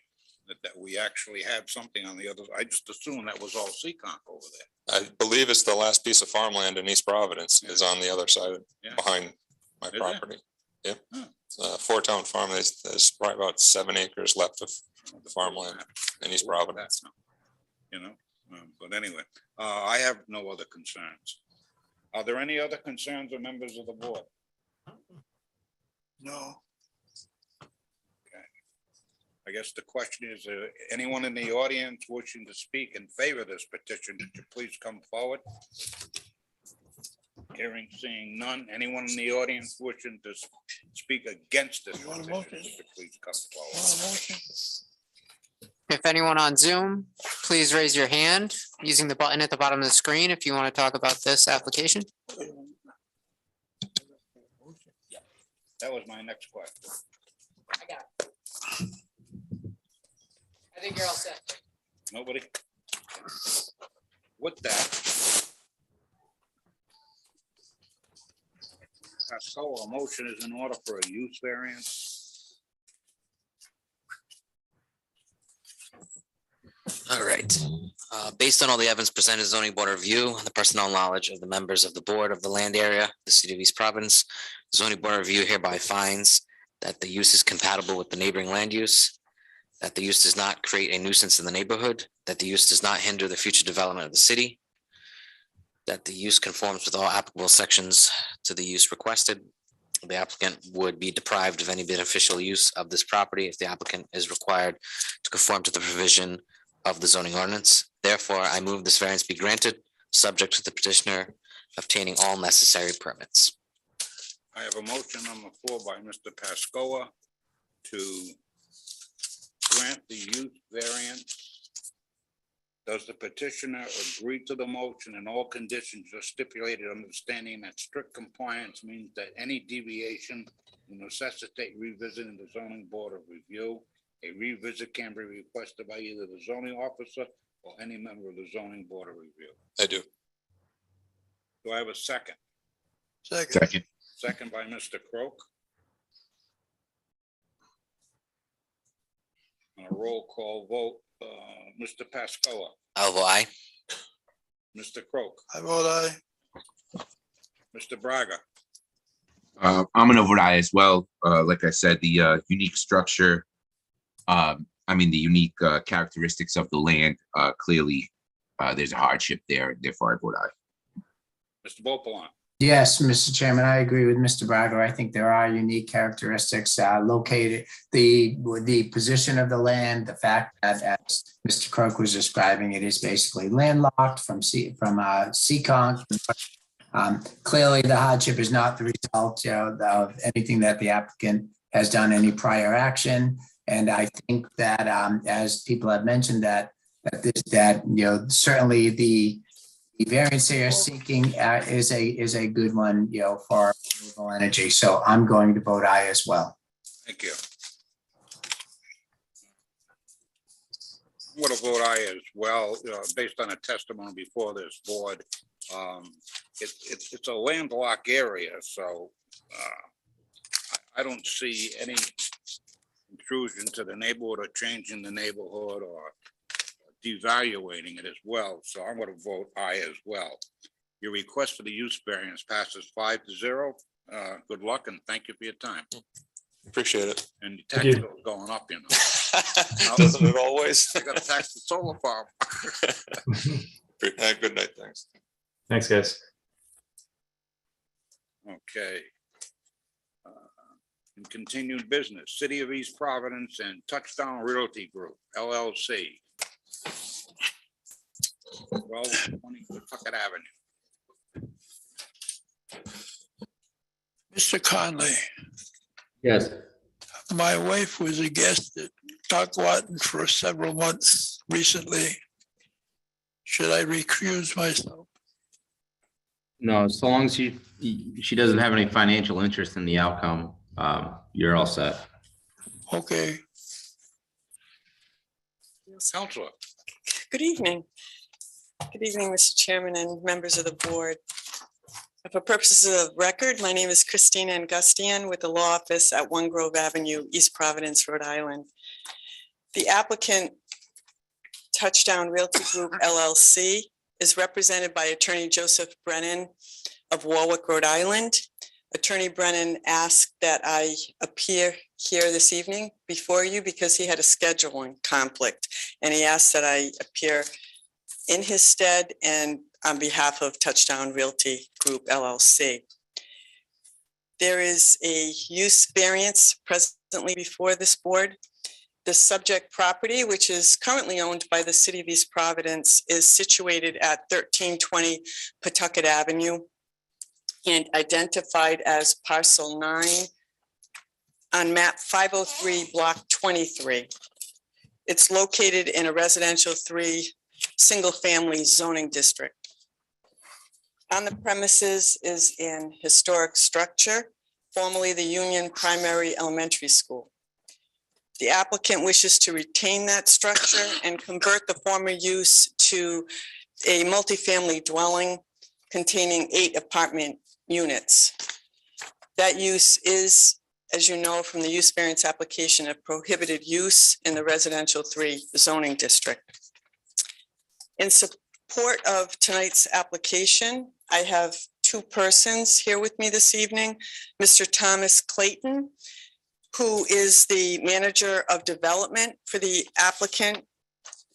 that we actually have something on the other. I just assumed that was all Seekonk over there. I believe it's the last piece of farmland in East Providence is on the other side, Yeah. behind my Is it? property. Yep. Huh. Four Town Farm, there's probably about 7 acres left of the farmland in East Providence. But anyway, I have no other concerns. Are there any other concerns or members of the board? No. I guess the question is, anyone in the audience wishing to speak in favor of this petition, could you please come forward? Hearing, seeing none. Anyone in the audience wishing to speak against this You want a petition, motion? could you please come forward? Want a motion? If anyone on Zoom, please raise your hand using the button at the bottom of the screen if you want to talk about this application. That was my next question. got it. I think you're all set. Nobody? With that. So a motion is in order for a use variance. All right. Based on all the evidence presented, zoning board review, and the personnel knowledge of the members of the board of the land area, the city of East Providence, the zoning board review hereby finds that the use is compatible with the neighboring land use, that the use does not create a nuisance in the neighborhood, that the use does not hinder the future development of the city, that the use conforms with all applicable sections to the use requested. The applicant would be deprived of any beneficial use of this property if the applicant is required to conform to the provision of the zoning ordinance. Therefore, I move this variance be granted, subject to the petitioner obtaining all necessary permits. I have a motion on the floor by Mr. Pascoa to grant the use variance. Does the petitioner agree to the motion and all conditions are stipulated, understanding that strict compliance means that any deviation will necessitate revisiting the zoning board of review? A revisit can be requested by either the zoning officer or any member of the zoning board of review. I do. Do I have a second? Second. Second by Mr. Croak. On a roll call vote, Mr. Pascoa, I'll vote aye. Mr. Croak, I vote aye. Mr. Braga, I'm gonna vote aye as well. Like I said, the unique structure, the unique characteristics of the land, clearly, there's a hardship there, therefore I vote aye. Mr. Beauplan, Yes, Mr. Chairman, I agree with Mr. Braga. I think there are unique characteristics located, the position of the land, the fact that, as Mr. Croak was describing, it is basically landlocked from Seekonk. Clearly, the hardship is not the result of anything that the applicant has done, any prior action. And I think that, as people have mentioned, that certainly the variance they are seeking is a good one, for renewable energy. So I'm going to vote aye as well. thank you. I'm going to vote aye as well, based on a testimony before this board. It's a landlocked area, so I don't see any intrusion to the neighborhood or changing the neighborhood or devaluating it as well. So I'm going to vote aye as well. Your request for the use variance passes 5-0. Good luck and thank you for your time. Appreciate it. And the Thank tax you. bill is going up, Doesn't it always? I got to tax the solar farm. Good night, thanks. Thanks, guys. Okay. In continued business, City of East Providence and Touchdown Realty Group, LLC. 1220 Pawtucket Avenue. Mr. Conley, Yes. my wife was a guest at Dockwatton for several months recently. Should I recuse myself? No, so long as she doesn't have any financial interest in the outcome, you're all set. Okay. Counselor. Good evening. Good evening, Mr. Chairman and members of the board. For purposes of record, my name is Christine Angustian with the law office at One Grove Avenue, East Providence, Rhode Island. The applicant, Touchdown Realty Group LLC, is represented by Attorney Joseph Brennan of Warwick, Rhode Island. Attorney Brennan asked that I appear here this evening before you because he had a scheduling conflict, and he asked that I appear in his stead and on behalf of Touchdown Realty Group LLC. There is a use variance presently before this board. The subject property, which is currently owned by the City of East Providence, is situated at 1320 Pawtucket Avenue and identified as parcel 9 on map 503, block 23. It's located in a residential 3 single-family zoning district. On the premises is an historic structure, formerly the Union Primary Elementary School. The applicant wishes to retain that structure and convert the former use to a multifamily dwelling containing 8 apartment units. That use is, as you know, from the use variance application, a prohibited use in the residential 3 zoning district. In support of tonight's application, I have 2 persons here with me this evening. Mr. Thomas Clayton, who is the manager of development for the applicant,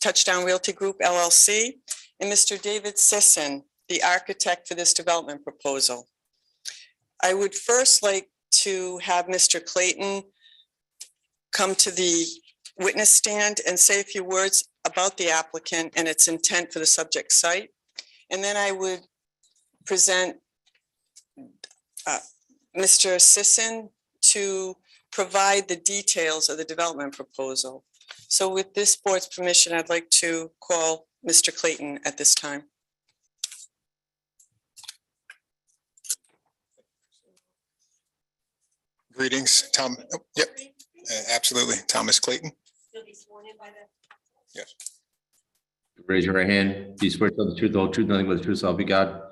Touchdown Realty Group LLC, and Mr. David Sisson, the architect for this development proposal. I would first like to have Mr. Clayton come to the witness stand and say a few words about the applicant and its intent for the subject site. And then I would present Mr. Sisson to provide the details of the development proposal. So with this board's permission, I'd like to call Mr. Clayton at this time. Greetings, Tom. Oh, yep, absolutely. Thomas Clayton. You'll be sworn in by the. Yes, Raise your right hand. Do you swear to tell the truth, the whole truth, nothing but the truth, so help you God?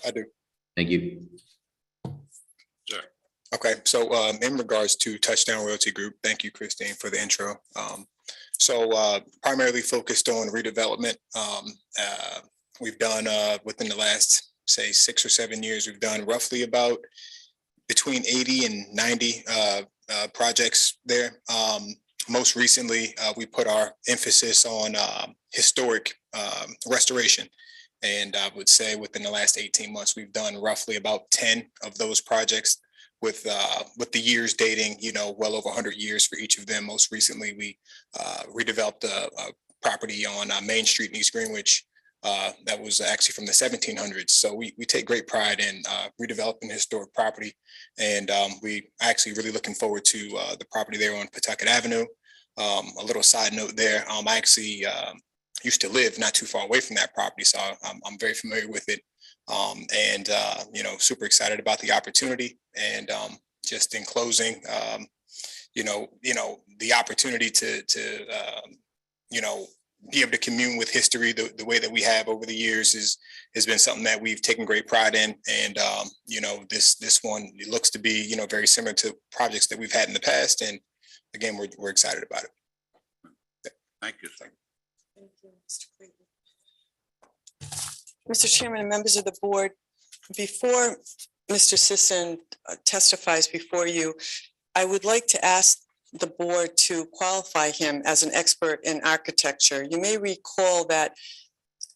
I do. Thank you. Sure. Okay, so in regards to Touchdown Realty Group, thank you, Christine, for the intro. Primarily focused on redevelopment. We've done within the last, say, 6 or 7 years, we've done roughly about between 80 and 90 projects there. Most recently, we put our emphasis on historic restoration. And I would say within the last 18 months, we've done roughly about 10 of those projects with the years dating, well over 100 years for each of them. Most recently, we redeveloped a property on Main Street in East Greenwich that was actually from the 1700s. So we take great pride in redeveloping historic property. And we actually really looking forward to the property there on Pawtucket Avenue. A little side note there, I actually used to live not too far away from that property, so I'm very familiar with it. Super excited about the opportunity. And just in closing, the opportunity to be able to commune with history the way that we have over the years has been something that we've taken great pride in. And this one, it looks to be very similar to projects that we've had in the past. And again, we're excited about it. Thank you. Thank you, Mr. Clayton. Mr. Chairman and members of the board, before Mr. Sisson testifies before you, I would like to ask the board to qualify him as an expert in architecture. You may recall that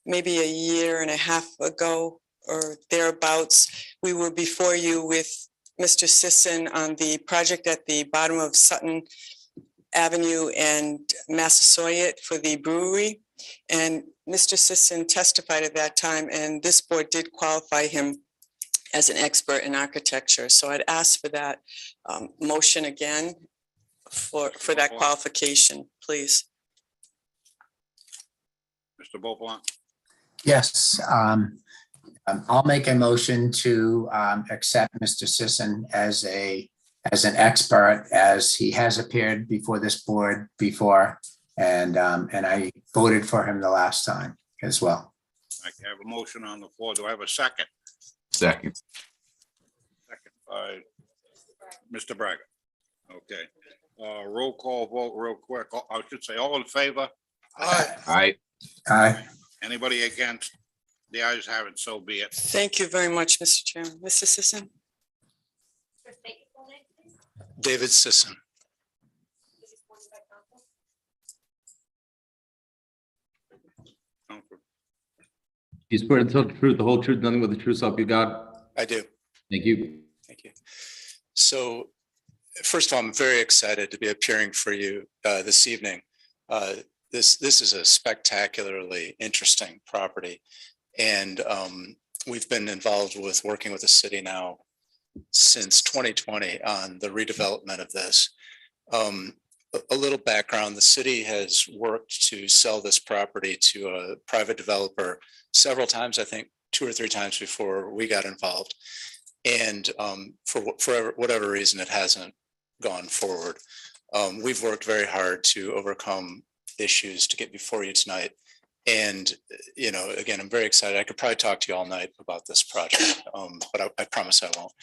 maybe a year and a half ago or thereabouts, we were before you with Mr. Sisson on the project at the bottom of Sutton Avenue and Massasoit for the brewery. And Mr. Sisson testified at that time, and this board did qualify him as an expert in architecture. So I'd ask for that motion again for that qualification, please. Mr. Beaublanc. Yes, I'll make a motion to accept Mr. Sisson as an expert, as he has appeared before this board before, and I voted for him the last time as well. I have a motion on the floor. Do I have a second? Second. Second by Mr. Braga. Okay. Roll call vote real quick. I should say all in favor. Aye. Aye. Anybody against? The ayes have it, so be it. Thank you very much, Mr. Chairman. Mr. Sisson? David Sisson. Do you swear to tell the truth, the whole truth, nothing but the truth, so help you God? I do. Thank you. Thank you. So first of all, I'm very excited to be appearing for you this evening. This is a spectacularly interesting property. And we've been involved with working with the city now since 2020 on the redevelopment of this. A little background, the city has worked to sell this property to a private developer several times, I think 2 or 3 times before we got involved. And for whatever reason, it hasn't gone forward. We've worked very hard to overcome issues to get before you tonight. And, you know, again, I'm very excited. I could probably talk to you all night about this project, but I promise I won't.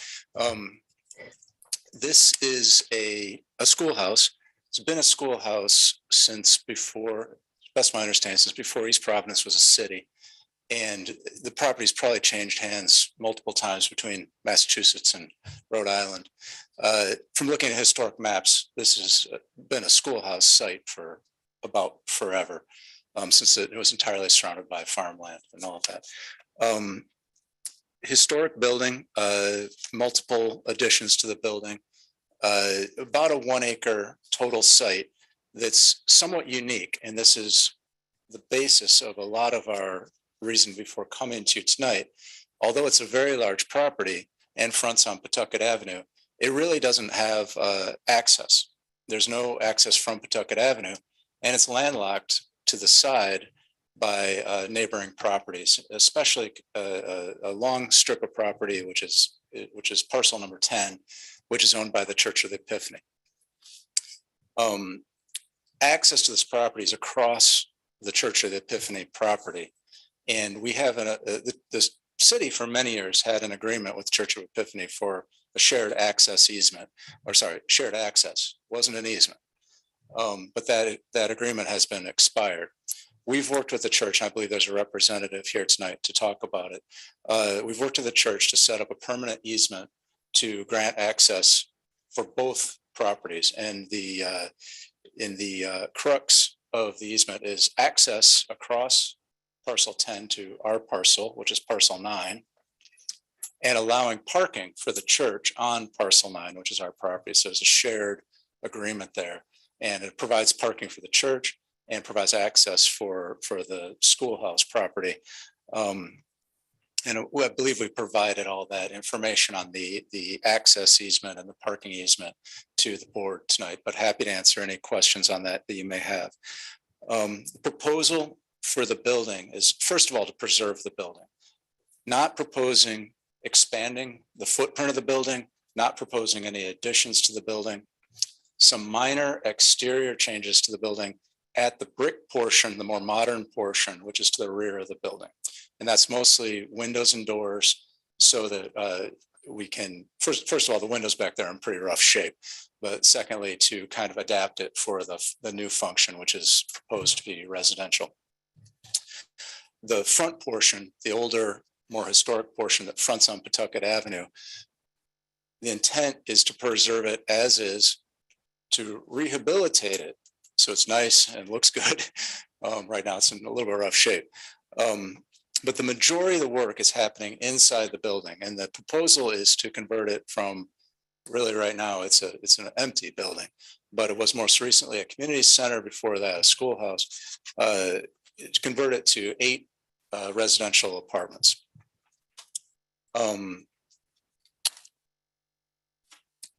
This is a schoolhouse. It's been a schoolhouse since before, best of my understanding, since before East Providence was a city. And the property's probably changed hands multiple times between Massachusetts and Rhode Island. From looking at historic maps, this has been a schoolhouse site for about forever, since it was entirely surrounded by farmland and all of that. Historic building, multiple additions to the building, about a 1 acre total site that's somewhat unique. And this is the basis of a lot of our reason before coming to you tonight. Although it's a very large property and fronts on Pawtucket Avenue, it really doesn't have access. There's no access from Pawtucket Avenue, and it's landlocked to the side by neighboring properties, especially a long strip of property, which is parcel number 10, which is owned by the Church of the Epiphany. Access to this property is across the Church of the Epiphany property. And we have the city for many years had an agreement with the Church of Epiphany for a shared access easement, or sorry, shared access, wasn't an easement. But that agreement has been expired. We've worked with the church, and I believe there's a representative here tonight to talk about it. We've worked with the church to set up a permanent easement to grant access for both properties. And in the crux of the easement is access across parcel 10 to our parcel, which is parcel 9, and allowing parking for the church on parcel 9, which is our property. So there's a shared agreement there, and it provides parking for the church and provides access for the schoolhouse property. And I believe we provided all that information on the access easement and the parking easement to the board tonight, but happy to answer any questions on that you may have. The proposal for the building is, first of all, to preserve the building, not proposing expanding the footprint of the building, not proposing any additions to the building, some minor exterior changes to the building at the brick portion, the more modern portion, which is to the rear of the building. And that's mostly windows and doors, so that we can, first of all, the windows back there are in pretty rough shape, but secondly, to kind of adapt it for the new function, which is proposed to be residential. The front portion, the older, more historic portion that fronts on Pawtucket Avenue, the intent is to preserve it as is, to rehabilitate it so it's nice and looks good. Right now it's in a little bit rough shape. But the majority of the work is happening inside the building, and the proposal is to convert it from, really right now it's an empty building, but it was most recently a community center, before that a schoolhouse, to convert it to 8 residential apartments.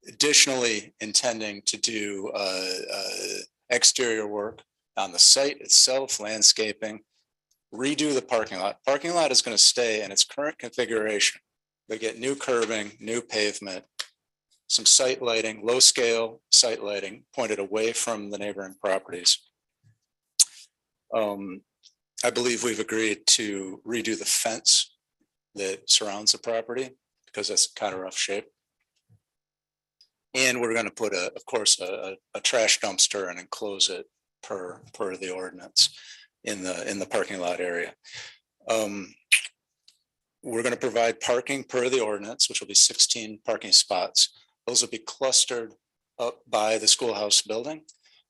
Additionally, intending to do exterior work on the site itself, landscaping, redo the parking lot. Parking lot is going to stay in its current configuration. They get new curbing, new pavement, some site lighting, low scale site lighting pointed away from the neighboring properties. I believe we've agreed to redo the fence that surrounds the property because that's kind of rough shape. And we're going to put of course, a trash dumpster and enclose it per the ordinance in the parking lot area. We're going to provide parking per the ordinance, which will be 16 parking spots. Those will be clustered up by the schoolhouse building.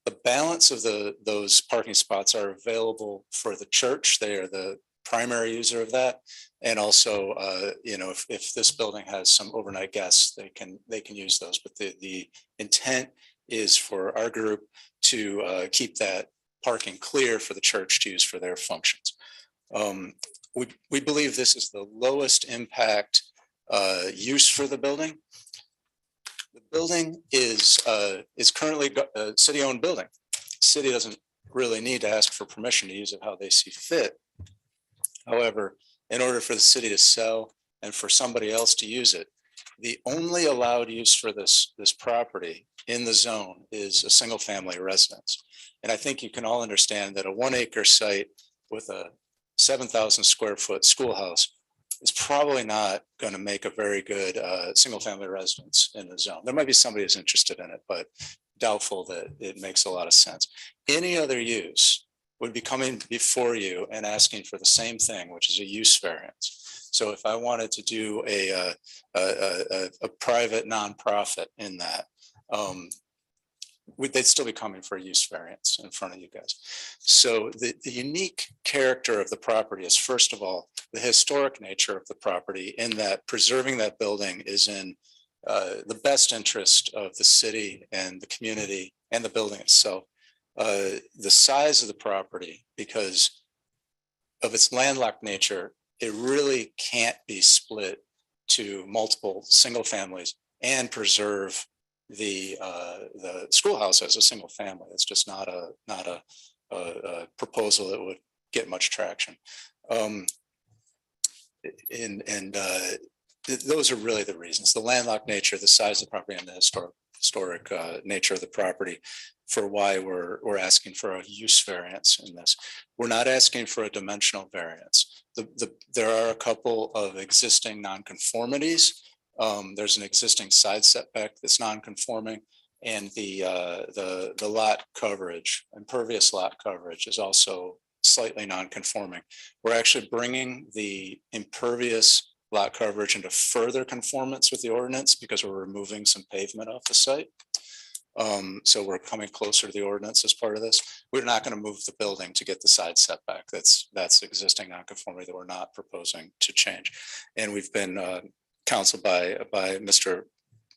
The balance of those parking spots are available for the church. They are the primary user of that. And also, if this building has some overnight guests, they can use those. But the intent is for our group to keep that parking clear for the church to use for their functions. We believe this is the lowest impact use for the building. The building is currently a city-owned building. City doesn't really need to ask for permission to use it how they see fit. However, in order for the city to sell and for somebody else to use it, The only allowed use for this property in the zone is a single family residence. And I think you can all understand that a 1 acre site with a 7,000 square foot schoolhouse is probably not going to make a very good single family residence in the zone. There might be somebody who's interested in it, but doubtful that it makes a lot of sense. Any other use would be coming before you and asking for the same thing, which is a use variance. So if I wanted to do a private nonprofit in that, they'd still be coming for a use variance in front of you guys. So the unique character of the property is, first of all, the historic nature of the property, in that preserving that building is in the best interest of the city and the community and the building itself. The size of the property, because of its landlocked nature, it really can't be split to multiple single families and preserve the schoolhouse as a single family. It's just not a proposal that would get much traction. Those are really the reasons: the landlocked nature, the size of the property, and the historic nature of the property for why we're asking for a use variance in this. We're not asking for a dimensional variance. There are a couple of existing nonconformities. There's an existing side setback that's non-conforming, and the lot coverage, impervious lot coverage, is also slightly non-conforming. We're actually bringing the impervious lot coverage into further conformance with the ordinance because we're removing some pavement off the site. So we're coming closer to the ordinance as part of this. We're not going to move the building to get the side setback. That's existing nonconformity that we're not proposing to change. And we've been counseled by Mr.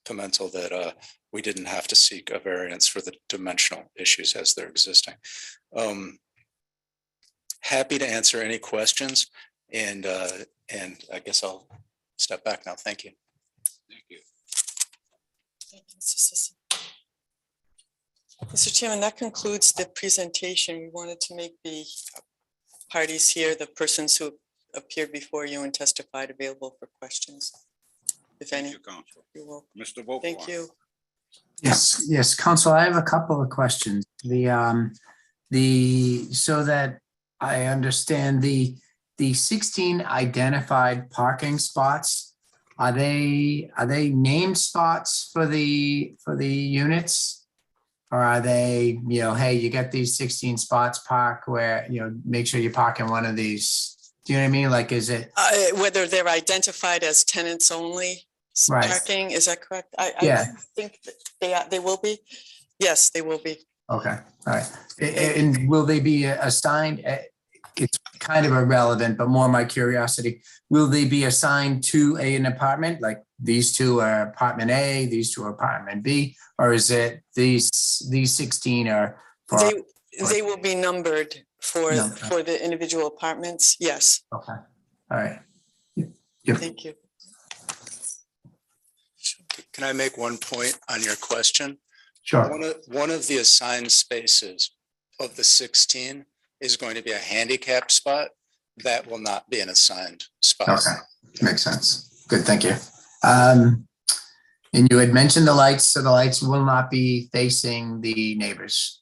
Pimentel that we didn't have to seek a variance for the dimensional issues as they're existing. Happy to answer any questions, and I guess I'll step back now. Thank you. Thank you. Thank you, Mr. Sisson. Mr. Chairman, that concludes the presentation. We wanted to make the parties here, the persons who appeared before you and testified, available for questions, if any. Thank you, Counsel. You're welcome. Mr. Volkman. Thank you. Yes, Counsel, I have a couple of questions. So that I understand, the 16 identified parking spots, are they named spots for the units? Or are they, hey, you got these 16 spots, park where, make sure you park in one of these. Do you know what I mean? Like, is it? Whether they're identified as tenants only Right. parking, is that correct? Yeah. I think that they will be. Yes, they will be. Okay, all right. And will they be assigned? It's kind of irrelevant, but more my curiosity. Will they be assigned to an apartment? Like these two are apartment A, these two are apartment B, or is it these 16 are? They will be numbered for the individual apartments. Yes. Okay. All right. Thank you. Can I make one point on your question? Sure. One of the assigned spaces of the 16 is going to be a handicapped spot. That will not be an assigned spot. Okay, makes sense. Good, thank you. And you had mentioned the lights, so the lights will not be facing the neighbors.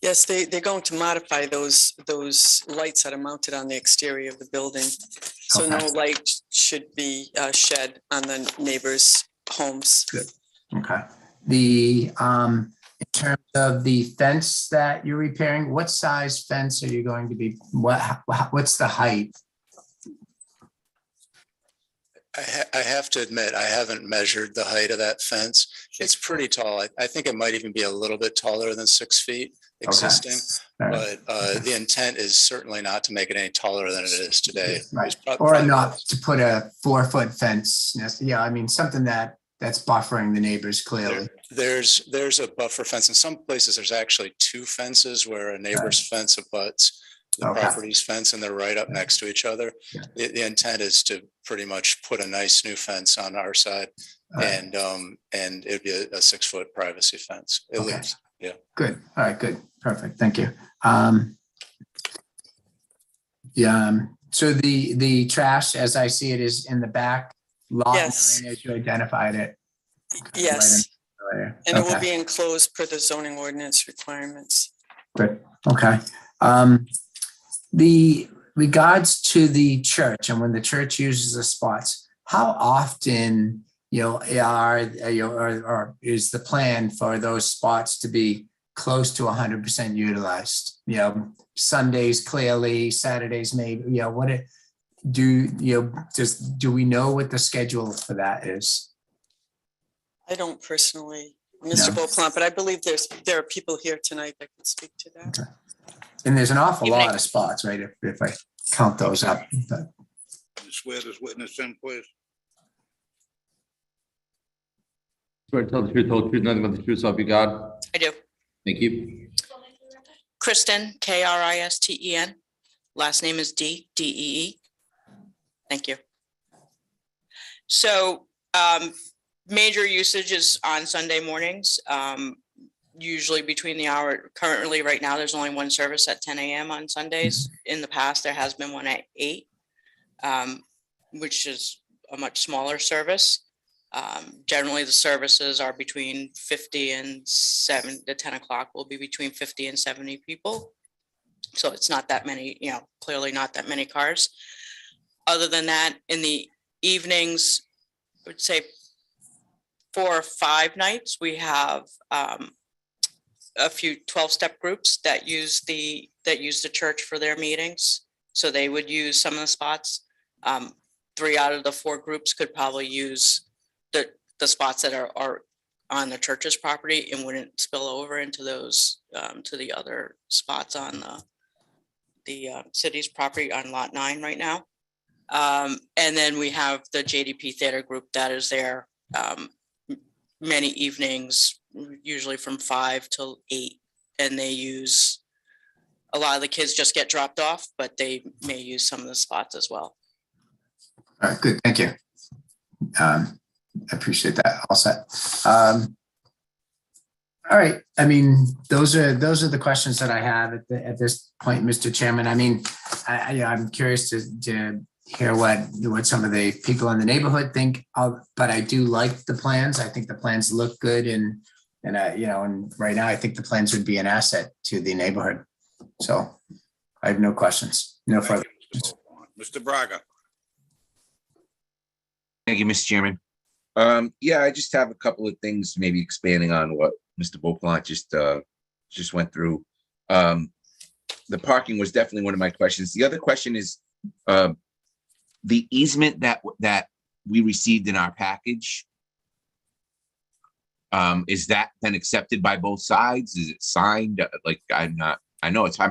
Yes, they're going to modify those lights that are mounted on the exterior of the building. So Okay. no light should be shed on the neighbors' homes. Good. Okay. In terms of the fence that you're repairing, what size fence are you going to be? What's the height? I have to admit, I haven't measured the height of that fence. It's pretty tall. I think it might even be a little bit taller than 6 feet existing. All right. But the intent is certainly not to make it any taller than it is today. Right. Or not to put a 4-foot fence. Yeah, I mean, something that's buffering the neighbors clearly. There's a buffer fence. In some places, there's actually 2 fences where a neighbor's fence abuts the property's fence, and they're right up next to each other. Yeah. The intent is to pretty much put a nice new fence on our side, and it'd be a 6-foot privacy fence at least. Yeah. Good. All right. Good. Perfect. Thank you. So the trash, as I see it, is in the back. lot Yes. 9 as you identified it. Yes, Right and it will Okay. be enclosed per the zoning ordinance requirements. Good, okay. The regards to the church and when the church uses the spots, how often, or is the plan for those spots to be close to 100% utilized? Sundays clearly, Saturdays maybe, do we know what the schedule for that is? I don't personally, Mr. Beauplan, but I believe there are people here tonight that can speak to that. Okay. And there's an awful lot of spots, right? If I count those up. But You swear this witness in, please? Swear to tell the truth, nothing but the truth, so help you God. I do. Thank you. Kristen, Kristen. Last name is Dee. Thank you. So, major usage is on Sunday mornings, usually between the hour, currently right now, there's only one service at 10 a.m. on Sundays. In the past, there has been one at 8, which is a much smaller service. Generally, the services are between 50 and 7 to 10 o'clock will be between 50 and 70 people. So it's not that many, clearly not that many cars. Other than that, in the evenings, I would say 4 or 5 nights, we have a few 12-step groups that use the church for their meetings. So they would use some of the spots. 3 out of the 4 groups could probably use the spots that are on the church's property and wouldn't spill over into those to the other spots on the city's property on lot 9 right now. And then we have the JDP theater group that is there many evenings, usually from 5 till 8, and they use, a lot of the kids just get dropped off, but they may use some of the spots as well. all right, good, thank you. I appreciate that. All set. All right. I mean, those are the questions that I have at this point, Mr. Chairman. I mean, I'm curious to hear what some of the people in the neighborhood think of, but I do like the plans. I think the plans look good, and right now I think the plans would be an asset to the neighborhood. So I have no questions. No further questions. Mr. Braga. Thank you, Mr. Chairman. Yeah, I just have a couple of things, maybe expanding on what Mr. Beauplan just went through. The parking was definitely one of my questions. The other question is the easement that we received in our package. Is that then accepted by both sides? Is it signed? Like I'm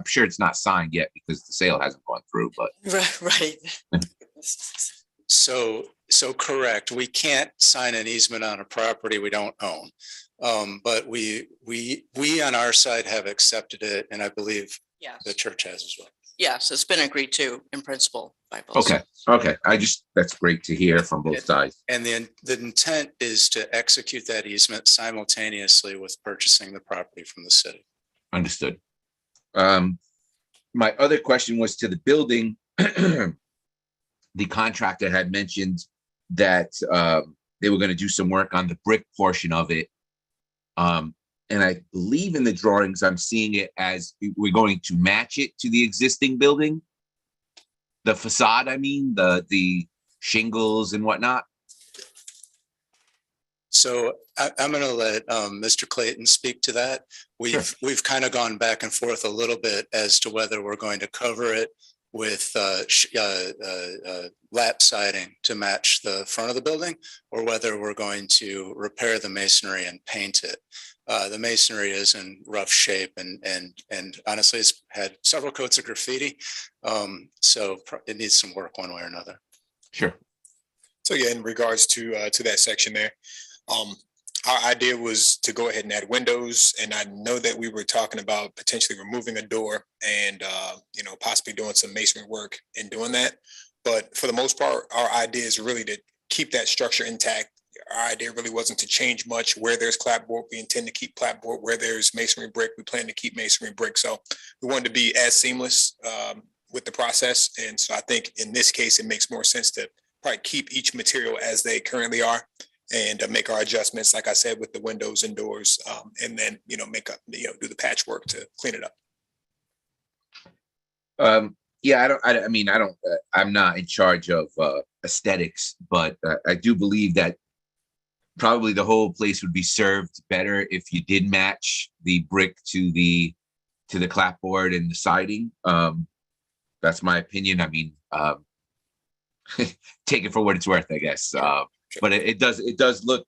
sure it's not signed yet because the sale hasn't gone through, but Right. So correct. We can't sign an easement on a property we don't own. But we on our side have accepted it, and I believe Yes. the church has as well. Yes, it's been agreed to in principle by both. Okay. That's great to hear from both sides. And the intent is to execute that easement simultaneously with purchasing the property from the city. Understood. My other question was to the building. The contractor had mentioned that they were going to do some work on the brick portion of it. And I believe in the drawings, I'm seeing it as we're going to match it to the existing building. The facade, I mean, the shingles and whatnot. So I'm going to let Mr. Clayton speak to that. We've kind of gone back and forth a little bit as to whether we're going to cover it with lap siding to match the front of the building, or whether we're going to repair the masonry and paint it. The masonry is in rough shape, and honestly, it's had several coats of graffiti, so it needs some work one way or another. Sure. So yeah, in regards to that section there, our idea was to go ahead and add windows, and I know that we were talking about potentially removing a door and possibly doing some masonry work in doing that. But for the most part, our idea is really to keep that structure intact. Our idea really wasn't to change much. Where there's clapboard, we intend to keep clapboard. Where there's masonry brick, we plan to keep masonry brick. So we wanted to be as seamless with the process. And so I think in this case, it makes more sense to probably keep each material as they currently are and make our adjustments, like I said, with the windows and doors, and then, make up, do the patchwork to clean it up. Yeah, I'm not in charge of aesthetics, but I do believe that probably the whole place would be served better if you did match the brick to the clapboard and the siding. That's my opinion. I mean, take it for what it's worth, I guess. But it does look,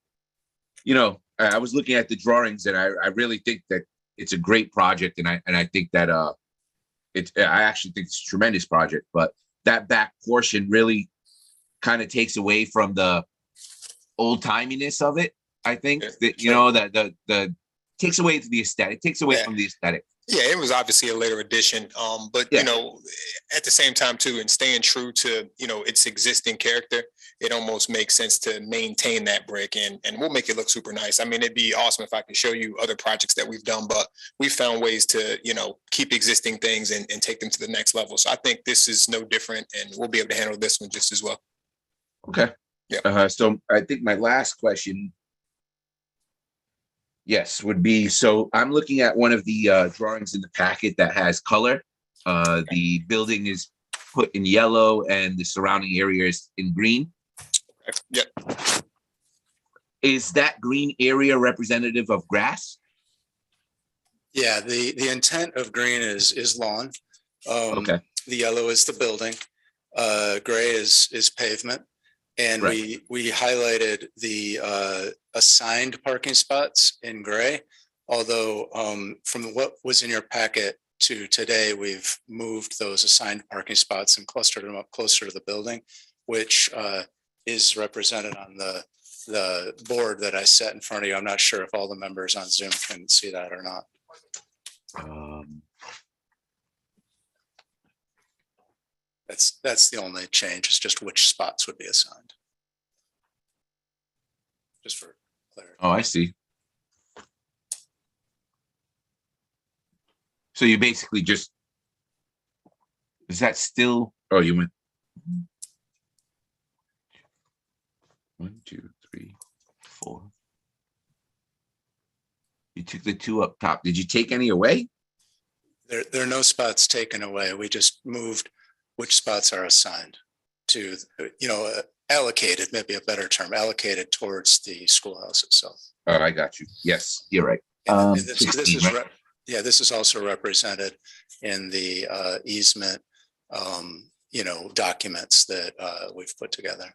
I was looking at the drawings and I really think that it's a great project, and I think that I actually think it's a tremendous project, but that back portion really kind of takes away from the old timiness of it. I think that, the takes away to the aesthetic, takes away from the aesthetic. Yeah, it was obviously a later addition, but at the same time too, and staying true to its existing character, it almost makes sense to maintain that brick, and we'll make it look super nice. I mean, it'd be awesome if I could show you other projects that we've done, but we found ways to keep existing things and take them to the next level. So I think this is no different, and we'll be able to handle this one just as well. Okay. Yeah. So I think my last question, yes, would be, so I'm looking at one of the drawings in the packet that has color. The building is put in yellow and the surrounding area is in green. Yep. Is that green area representative of grass? Yeah, the intent of green is lawn. Okay. The yellow is the building. Gray is pavement. And Right. we highlighted the assigned parking spots in gray. Although from what was in your packet to today, we've moved those assigned parking spots and clustered them up closer to the building, which is represented on the board that I set in front of you. I'm not sure if all the members on Zoom can see that or not. That's the only change. It's just which spots would be assigned. Just for clarity. Oh, I see. So you basically just, is that still, oh, you went 1, 2, 3, 4. You took the 2 up top. Did you take any away? There are no spots taken away. We just moved which spots are assigned to, allocated, maybe a better term, allocated towards the schoolhouse itself. Oh, I got you. Yes, you're right. And this 16, is, right? this is also represented in the easement, documents that we've put together.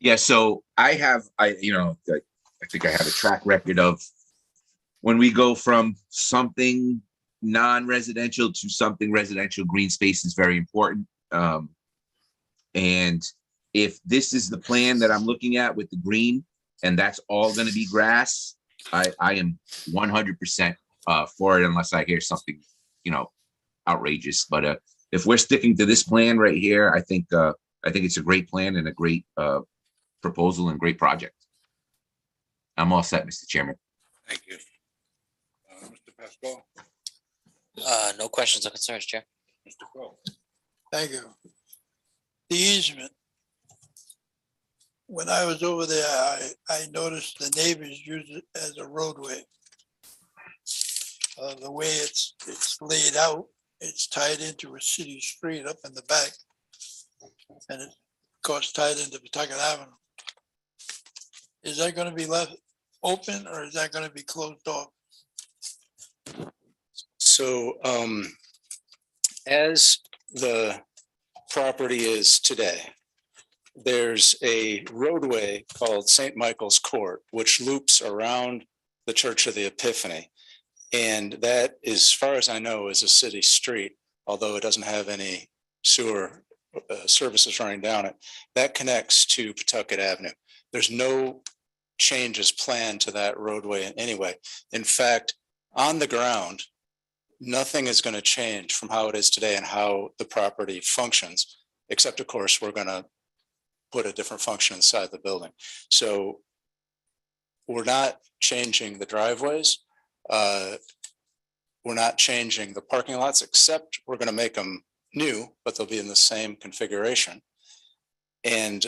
Yeah, so I think I have a track record of when we go from something non-residential to something residential, green space is very important. And if this is the plan that I'm looking at with the green, and that's all going to be grass, I am 100% for it, unless I hear something, outrageous. But if we're sticking to this plan right here, I think it's a great plan and a great proposal and great project. I'm all set, Mr. Chairman. Thank you. Mr. Pascal? No questions or concerns, Chair. Mr. Crowe? Thank you. The easement. When I was over there, I noticed the neighbors use it as a roadway. The way it's laid out, it's tied into a city street up in the back. And it, of course, tied into Pawtucket Avenue. Is that going to be left open or is that going to be closed off? So as the property is today, there's a roadway called St. Michael's Court, which loops around the Church of the Epiphany. And that, as far as I know, is a city street, although it doesn't have any sewer services running down it. That connects to Pawtucket Avenue. There's no changes planned to that roadway in any way. In fact, on the ground, nothing is going to change from how it is today and how the property functions, except of course, we're going to put a different function inside the building. So we're not changing the driveways. We're not changing the parking lots, except we're going to make them new, but they'll be in the same configuration. And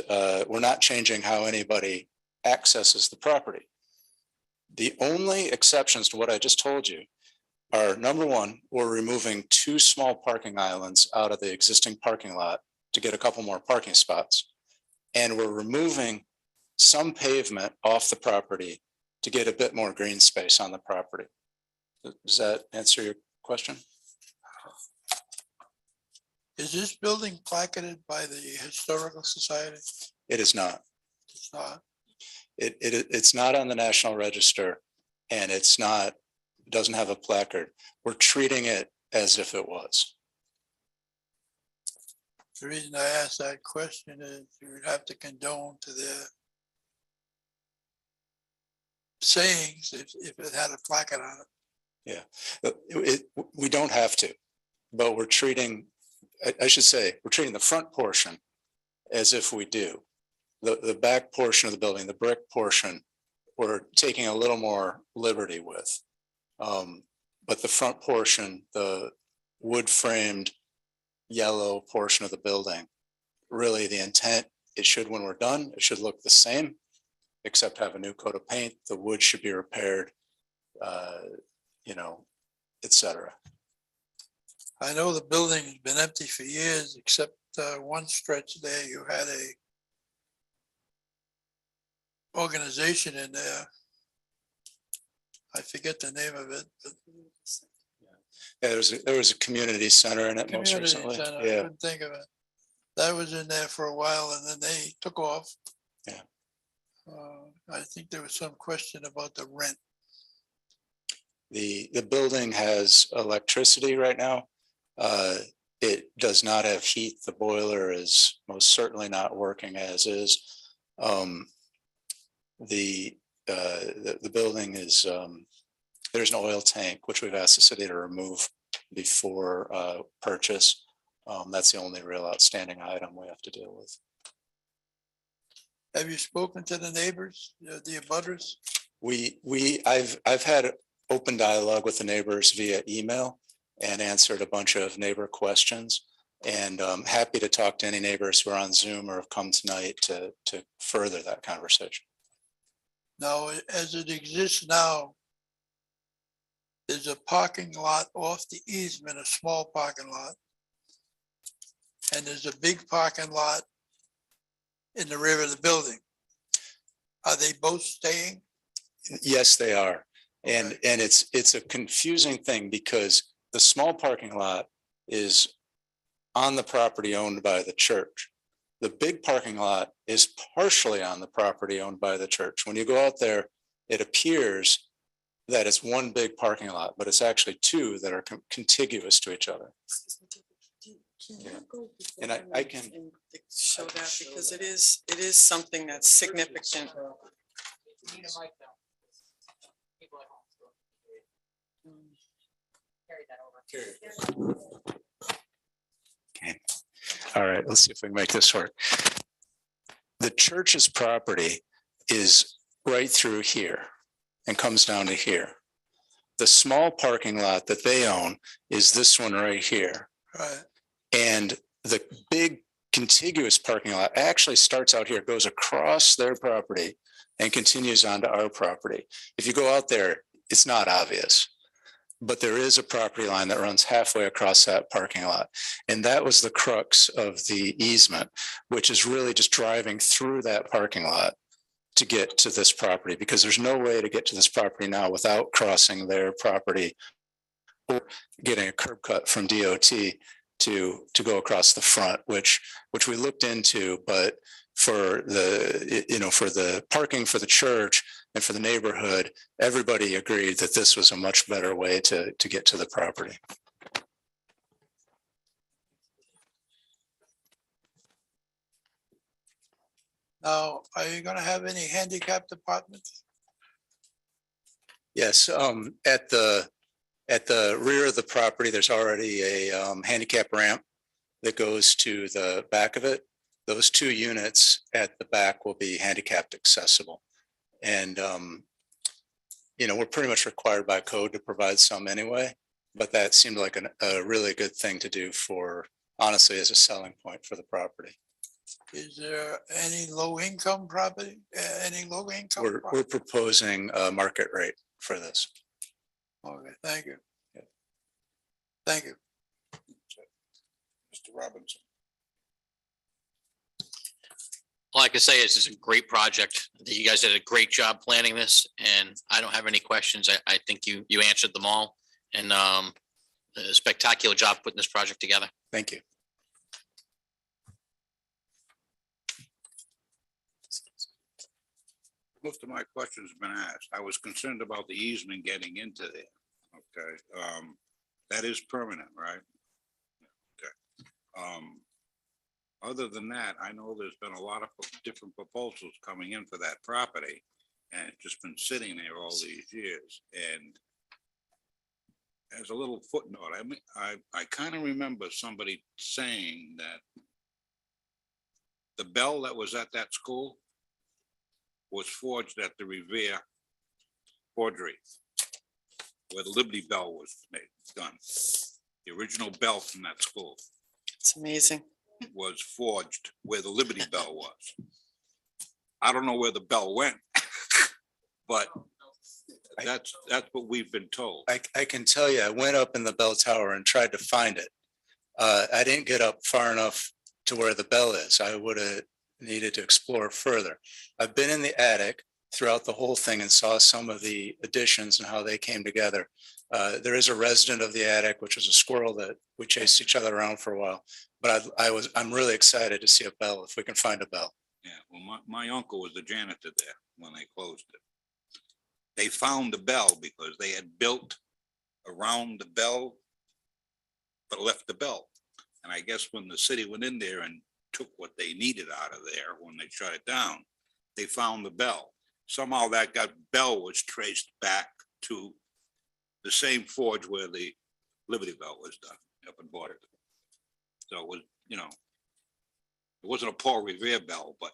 we're not changing how anybody accesses the property. The only exceptions to what I just told you are, number one, we're removing 2 small parking islands out of the existing parking lot to get a couple more parking spots. And we're removing some pavement off the property to get a bit more green space on the property. Does that answer your question? Is this building placarded by the Historical Society? It is not. It's not. It's not on the National Register, and it's not, doesn't have a placard. We're treating it as if it was. The reason I asked that question is you would have to condone to their sayings if it had a placard on it. Yeah, we don't have to, but we're treating, I should say, we're treating the front portion as if we do. The back portion of the building, the brick portion, we're taking a little more liberty with. But the front portion, the wood framed yellow portion of the building, really the intent, it should, when we're done, it should look the same, except have a new coat of paint. The wood should be repaired, you know, et cetera. I know the building has been empty for years, except one stretch there, you had a organization in there. I forget the name of it, but Yeah, there was a community center in it most community recently. center, I Yeah, couldn't think of it. That was in there for a while and then they took off. Yeah. I think there was some question about the rent. the building has electricity right now. It does not have heat. The boiler is most certainly not working as is. The building is, there's an oil tank, which we've asked the city to remove before purchase. That's the only real outstanding item we have to deal with. Have you spoken to the neighbors, the abutters? I've had open dialogue with the neighbors via email and answered a bunch of neighbor questions. And I'm happy to talk to any neighbors who are on Zoom or have come tonight to further that conversation. Now, as it exists now, there's a parking lot off the easement, a small parking lot. And there's a big parking lot in the rear of the building. Are they both staying? Yes, they are. And it's a confusing thing because the small parking lot is on the property owned by the church. The big parking lot is partially on the property owned by the church. When you go out there, it appears that it's one big parking lot, but it's actually 2 that are contiguous to each other. Yeah. And I can show that because it is something that's significant. Okay. All right, let's see if we can make this work. The church's property is right through here and comes down to here. The small parking lot that they own is this one right here. Right. And the big contiguous parking lot actually starts out here, goes across their property and continues onto our property. If you go out there, it's not obvious, but there is a property line that runs halfway across that parking lot. And that was the crux of the easement, which is really just driving through that parking lot to get to this property, because there's no way to get to this property now without crossing their property or getting a curb cut from DOT to go across the front, which we looked into, but for the parking for the church and for the neighborhood, everybody agreed that this was a much better way to get to the property. Now, are you gonna have any handicap departments? Yes, at the rear of the property, there's already a handicap ramp that goes to the back of it. Those 2 units at the back will be handicapped accessible. And, we're pretty much required by code to provide some anyway, but that seemed like a really good thing to do for, honestly, as a selling point for the property. Is there any low income property, any low income? We're proposing a market rate for this. Okay, thank you. Thank you. Mr. Robinson. All I can say is it's a great project. I think you guys did a great job planning this, and I don't have any questions. I think you answered them all, and a spectacular job putting this project together. Thank you. Most of my questions have been asked. I was concerned about the easement getting into there. Okay, that is permanent, right? Okay. Other than that, I know there's been a lot of different proposals coming in for that property, and it's just been sitting there all these years. And as a little footnote, I mean, I kind of remember somebody saying that the bell that was at that school was forged at the Revere forgery, where the Liberty Bell was done. The original bell from that school It's amazing. was forged where the Liberty Bell was. I don't know where the bell went, but that's what we've been told. I can tell you, I went up in the bell tower and tried to find it. I didn't get up far enough to where the bell is. I would have needed to explore further. I've been in the attic throughout the whole thing and saw some of the additions and how they came together. There is a resident of the attic, which was a squirrel that we chased each other around for a while. But I'm really excited to see a bell, if we can find a bell. Yeah, well, my uncle was the janitor there when they closed it. They found the bell because they had built around the bell, but left the bell. And I guess when the city went in there and took what they needed out of there, when they shut it down, they found the bell. Somehow that bell was traced back to the same forge where the Liberty Bell was done up in Border. So it was, you know, it wasn't a Paul Revere bell, but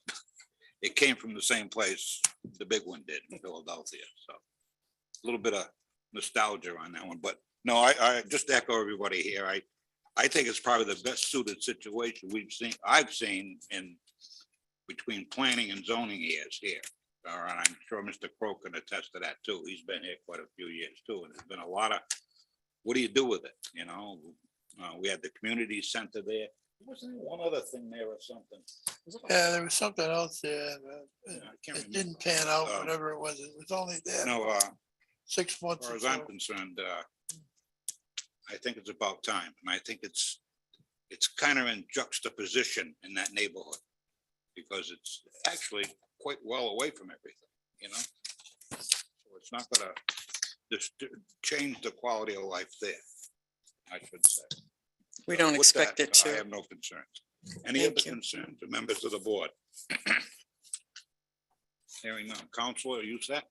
it came from the same place the big one did in Philadelphia. So a little bit of nostalgia on that one, but no, I just echo everybody here. I think it's probably the best suited situation I've seen in between planning and zoning years here. And I'm sure Mr. Crow can attest to that too. He's been here quite a few years too, and there's been a lot of, what do you do with it? You know, we had the community center there. Wasn't there one other thing there or something? Yeah, there was something else there, but it didn't pan out, whatever it was. It was only there. No, 6 months. as far as I'm concerned, I think it's about time, and I think it's kind of in juxtaposition in that neighborhood because it's actually quite well away from everything, you know. So it's not gonna just change the quality of life there, I should say. We don't With expect that, it to. I have no concerns. Any Thank other you. concerns, the members of the board? Hearing none. Counselor, are you set?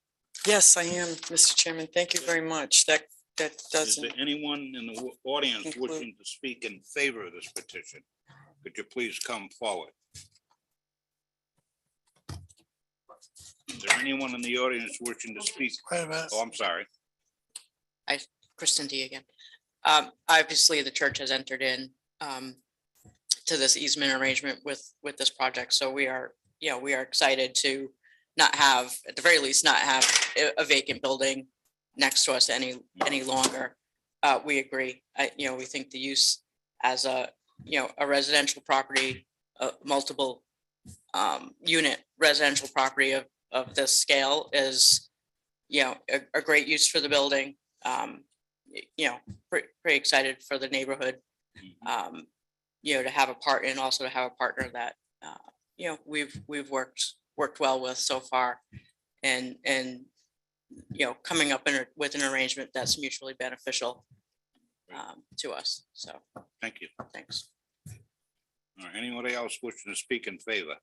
Yes, I am, Mr. Chairman. Thank you very much. That Is doesn't. there anyone in the audience Conclude. wishing to speak in favor of this petition? Could you please come forward? Is there anyone in the audience wishing to speak? Wait a minute. Oh, I'm sorry. Kristen D again. Obviously, the church has entered in to this easement arrangement with this project. So we are excited to not have, at the very least, not have a vacant building next to us any longer. We agree. We think the use as a residential property, multiple unit residential property of this scale is, a great use for the building. Pretty excited for the neighborhood, to have a part and also to have a partner that, we've worked well with so far and coming up with an arrangement that's mutually beneficial to us. So. Thank you. Thanks. All right, anybody else wishing to speak in favor?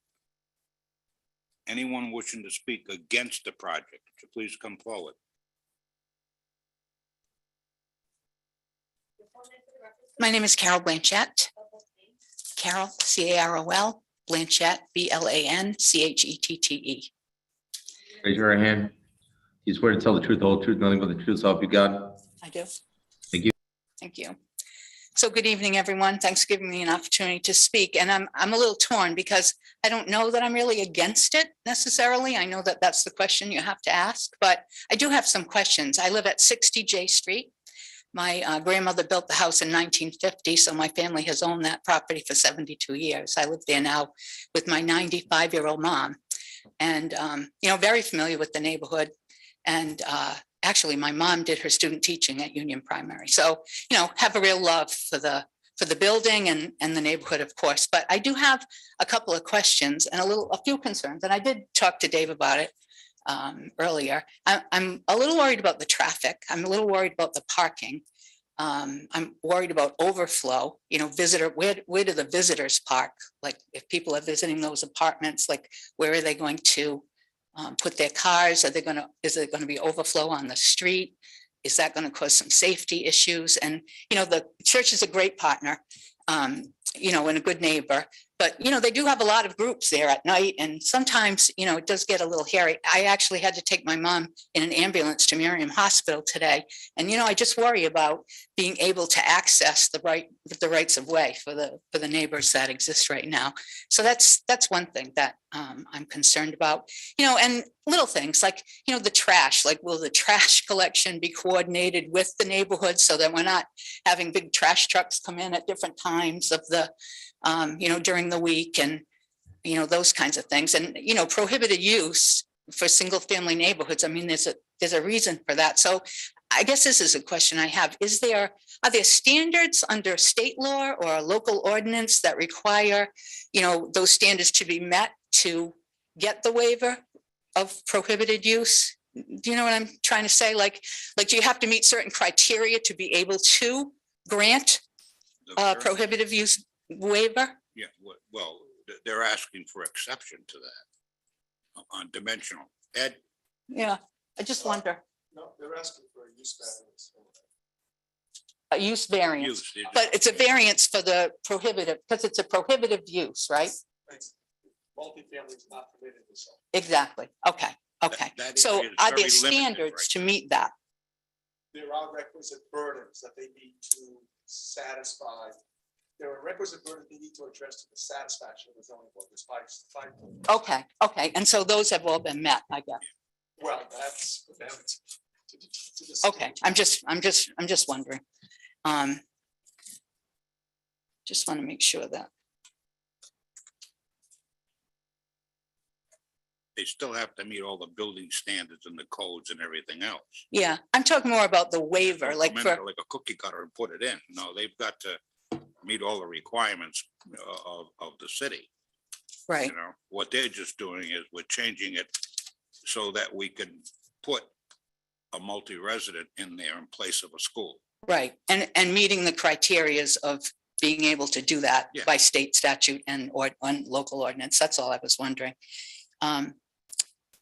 Anyone wishing to speak against the project, could you please come forward? My name is Carol Blanchette. Carol, C-A-R-O-L, Blanchette, B-L-A-N-C-H-E-T-T-E. Raise your right hand. You swear to tell the truth, the whole truth, nothing but the truth, so help you God. I do. Thank you. Thank you. So good evening, everyone. Thanks for giving me an opportunity to speak. And I'm a little torn because I don't know that I'm really against it necessarily. I know that that's the question you have to ask, but I do have some questions. I live at 60 J Street. My grandmother built the house in 1950, so my family has owned that property for 72 years. I live there now with my 95-year-old mom, and very familiar with the neighborhood. And actually, my mom did her student teaching at Union Primary, so have a real love for the building and the neighborhood, of course. But I do have a couple of questions and a few concerns, and I did talk to Dave about it earlier. I'm a little worried about the traffic. I'm a little worried about the parking. I'm worried about overflow, where do the visitors park? Like if people are visiting those apartments, like where are they going to put their cars? Is there going to be overflow on the street? Is that going to cause some safety issues? And, the church is a great partner, and a good neighbor, but, they do have a lot of groups there at night. And sometimes, it does get a little hairy. I actually had to take my mom in an ambulance to Miriam Hospital today. And, I just worry about being able to access the rights of way for the neighbors that exist right now. So that's one thing that I'm concerned about, and little things like, the trash, like will the trash collection be coordinated with the neighborhood so that we're not having big trash trucks come in at different times of the, during the week and, those kinds of things. And, prohibited use for single family neighborhoods. I mean, there's a reason for that. So I guess this is a question I have. Are there standards under state law or a local ordinance that require, those standards to be met to get the waiver of prohibited use? Do you know what I'm trying to say? Like, do you have to meet certain criteria to be able to grant prohibitive use waiver? Yeah, well, they're asking for exception to that on dimensional. Ed? Yeah, I just wonder. No, they're asking for a use variance. A use variance, but it's a variance for the prohibitive, because it's a prohibitive use, right? Multifamily is not permitted in zone. Exactly. Okay. That So area is are very there limited standards to meet that? There are requisite burdens that they need to satisfy. There are requisite burdens they need to address to the satisfaction of the zoning board. There's five. Okay. And so those have all been met, I guess. Well, that's. Okay, I'm just wondering. Just want to make sure that. They still have to meet all the building standards and the codes and everything else. Yeah, I'm talking more about the waiver, Don't like come in for, like a cookie cutter and put it in. No, they've got to meet all the requirements of the city. right, What they're just doing is we're changing it so that we can put a multi-resident in there in place of a school. right. And meeting the criterias of being able to do that Yeah. by state statute and on local ordinance. That's all I was wondering.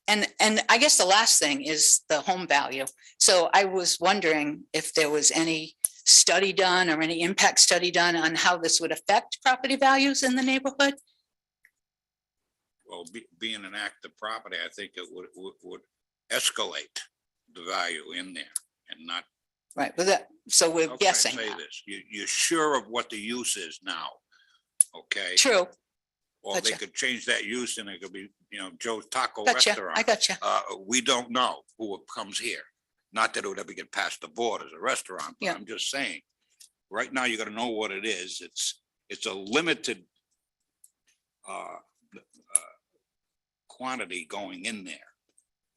And I guess the last thing is the home value. So I was wondering if there was any study done or any impact study done on how this would affect property values in the neighborhood? Well, being an active property, I think it would escalate the value in there and not. Right, but so we're How can I guessing. say that. this? You're sure of what the use is now, okay? True, Or they Gotcha. could change that use and it could be, Joe's Taco Gotcha. Restaurant. I gotcha. We don't know who comes here. Not that it would ever get past the board as a restaurant, but Yeah. I'm just saying. Right now, you gotta know what it is. It's a limited quantity going in there.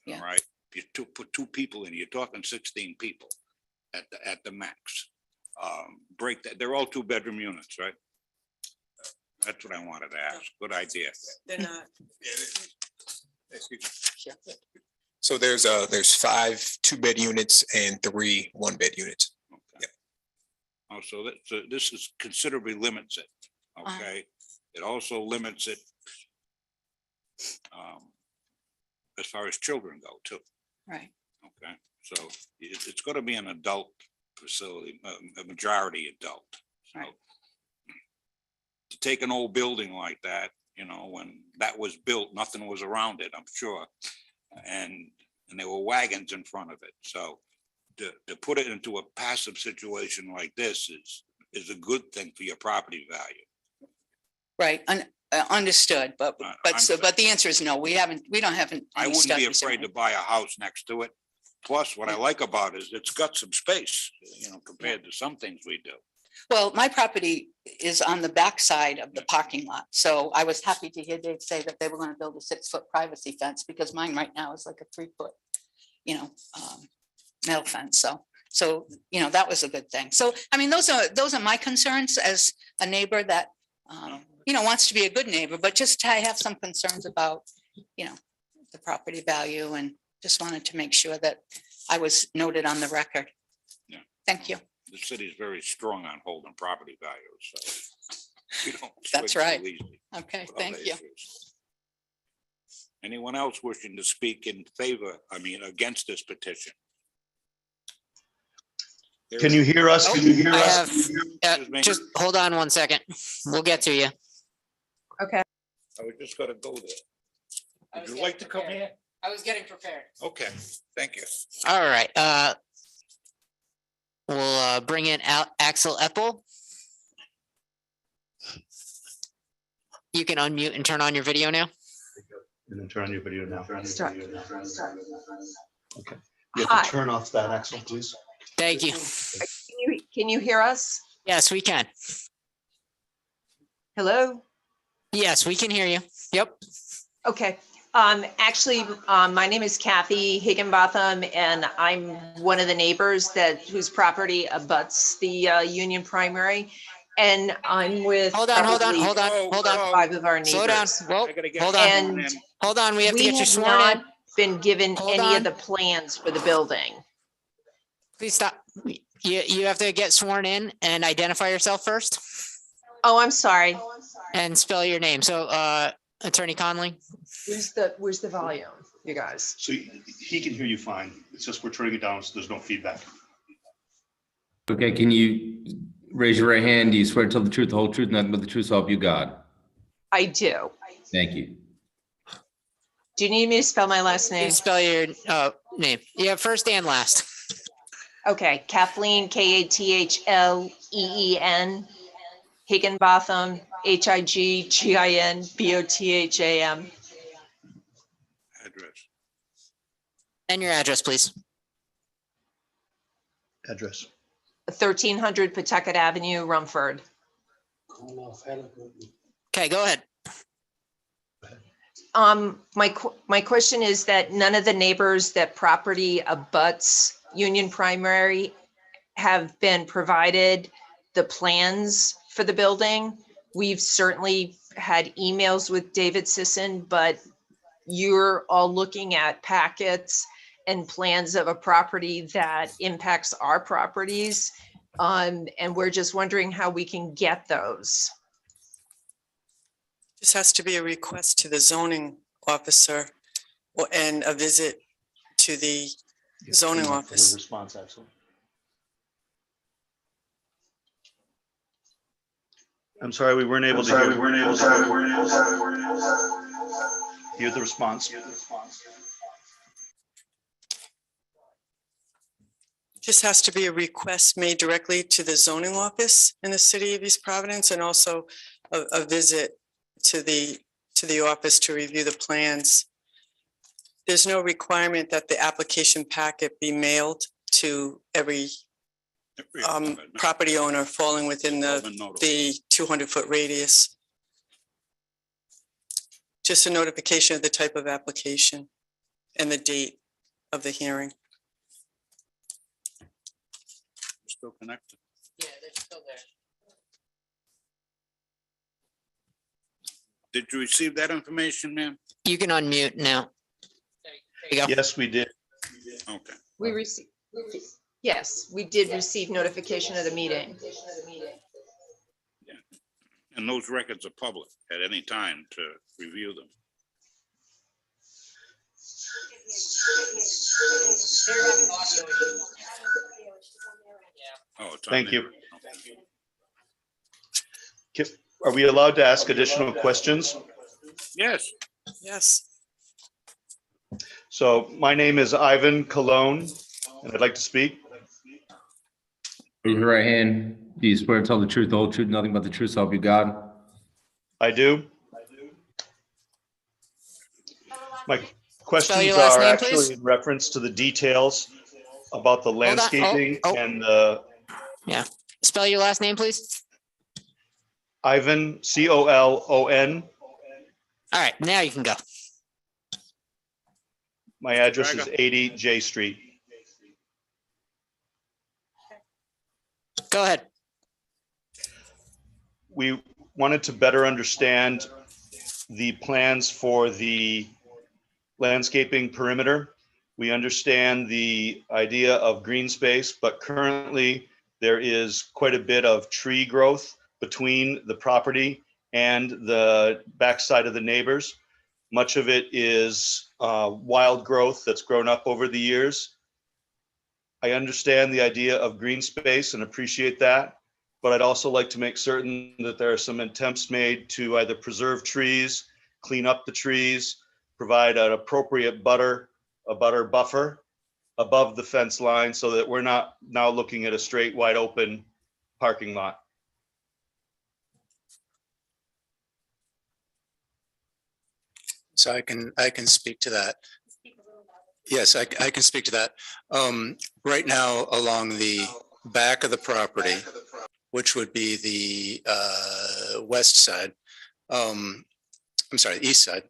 Yeah. All right, if you put two people in, you're talking 16 people at the max. Break that, they're all 2-bedroom units, right? That's what I wanted to ask. Good idea. They're not. So there's 5 2-bed units and 3 1-bed units. Oh, so this is considerably limits it, okay? It also limits it as far as children go too, right. okay? So it's gonna be an adult facility, a majority adult. So Right. to take an old building like that, when that was built, nothing was around it, I'm sure. And there were wagons in front of it, so to put it into a passive situation like this is a good thing for your property value. Right, understood, but the answer is no, we don't have any I wouldn't be studies or afraid to buy a house next to it. Plus, what I like about it is it's got some space, compared to some things we do. Well, my property is on the backside of the parking lot, so I was happy to hear Dave say that they were gonna build a 6-foot privacy fence, because mine right now is like a 3-foot, metal fence, so, that was a good thing. So, I mean, those are my concerns as a neighbor that, wants to be a good neighbor, but just I have some concerns about, the property value, and just wanted to make sure that I was noted on the record. Yeah. Thank you. The city is very strong on holding property values, so. we don't That's swing so right. easily Okay, with thank other you. issues. Anyone else wishing to speak against this petition? Can you hear us? Can you hear I us? have, just hold on one second. We'll get to you. Okay. I was just gonna go there. Would you like to come here? I was getting prepared. Okay, thank you. All right, we'll bring in Axel Eppel. You can unmute and turn on your video now. And then turn on your video now. Start. Okay. You have Hi. to turn off that, Axel, please. Thank you. Can you hear us? Yes, we can. Hello? Yes, we can hear you. Yep. Okay. Actually, my name is Kathy Higginbotham, and I'm one of the neighbors whose property abuts the Union Primary. And I'm with. Hold on. 5 of our neighbors. Slow down. Whoa, hold on. And Hold on, we have to get you have sworn in. not been given Hold any on. of the plans for the building. Please stop. You have to get sworn in and identify yourself first Oh, I'm sorry. and spell your name. So, Attorney Conley. Where's the volume, you guys? So he can hear you fine. It's just we're turning it down so there's no feedback. Okay, can you raise your right hand? Do you swear to tell the truth, the whole truth, nothing but the truth, so help you God? I do. Thank you. Do you need me to spell my last name? Please spell your name. Yeah, first and last. Okay, Kathleen, Kathleen, Higginbotham, Higginbotham. Address. And your address, please. Address. 1300 Pawtucket Avenue, Rumford. Okay, go ahead. My question is that none of the neighbors that property abuts Union Primary have been provided the plans for the building. We've certainly had emails with David Sisson, but you're all looking at packets and plans of a property that impacts our properties. And we're just wondering how we can get those. This has to be a request to the zoning officer and a visit to the zoning office. Response, Axel. I'm sorry, we weren't able to hear. Hear the response. Just has to be a request made directly to the zoning office in the city of East Providence, and also a visit to the office to review the plans. There's no requirement that the application packet be mailed to every property owner falling within the 200-foot radius. Just a notification of the type of application and the date of the hearing. Still connected. Yeah, they're still there. Did you receive that information, ma'am? You can unmute now. There you go. Yes, we did. Okay. We received, yes, we did receive notification of the meeting. And those records are public at any time to review them. Oh, it's on Thank there. you. Are we allowed to ask additional questions? Yes. Yes. So my name is Ivan Cologne, and I'd like to speak. Raise your right hand. Do you swear to tell the truth, the whole truth, nothing but the truth, so help you God? I do. My Spell questions your last are name, actually please. in reference to the details about the on. landscaping Oh. and the Yeah. Spell your last name, please. Ivan, Colon. All right, now you can go. My address is 80 J Street. Go ahead. We wanted to better understand the plans for the landscaping perimeter. We understand the idea of green space, but currently there is quite a bit of tree growth between the property and the backside of the neighbors. Much of it is wild growth that's grown up over the years. I understand the idea of green space and appreciate that, but I'd also like to make certain that there are some attempts made to either preserve trees, clean up the trees, provide an appropriate a butter buffer above the fence line so that we're not now looking at a straight wide open parking lot. So I can speak to that. Yes, I can speak to that. Right now, along the back of the property, which would be the west side, I'm sorry, the east side,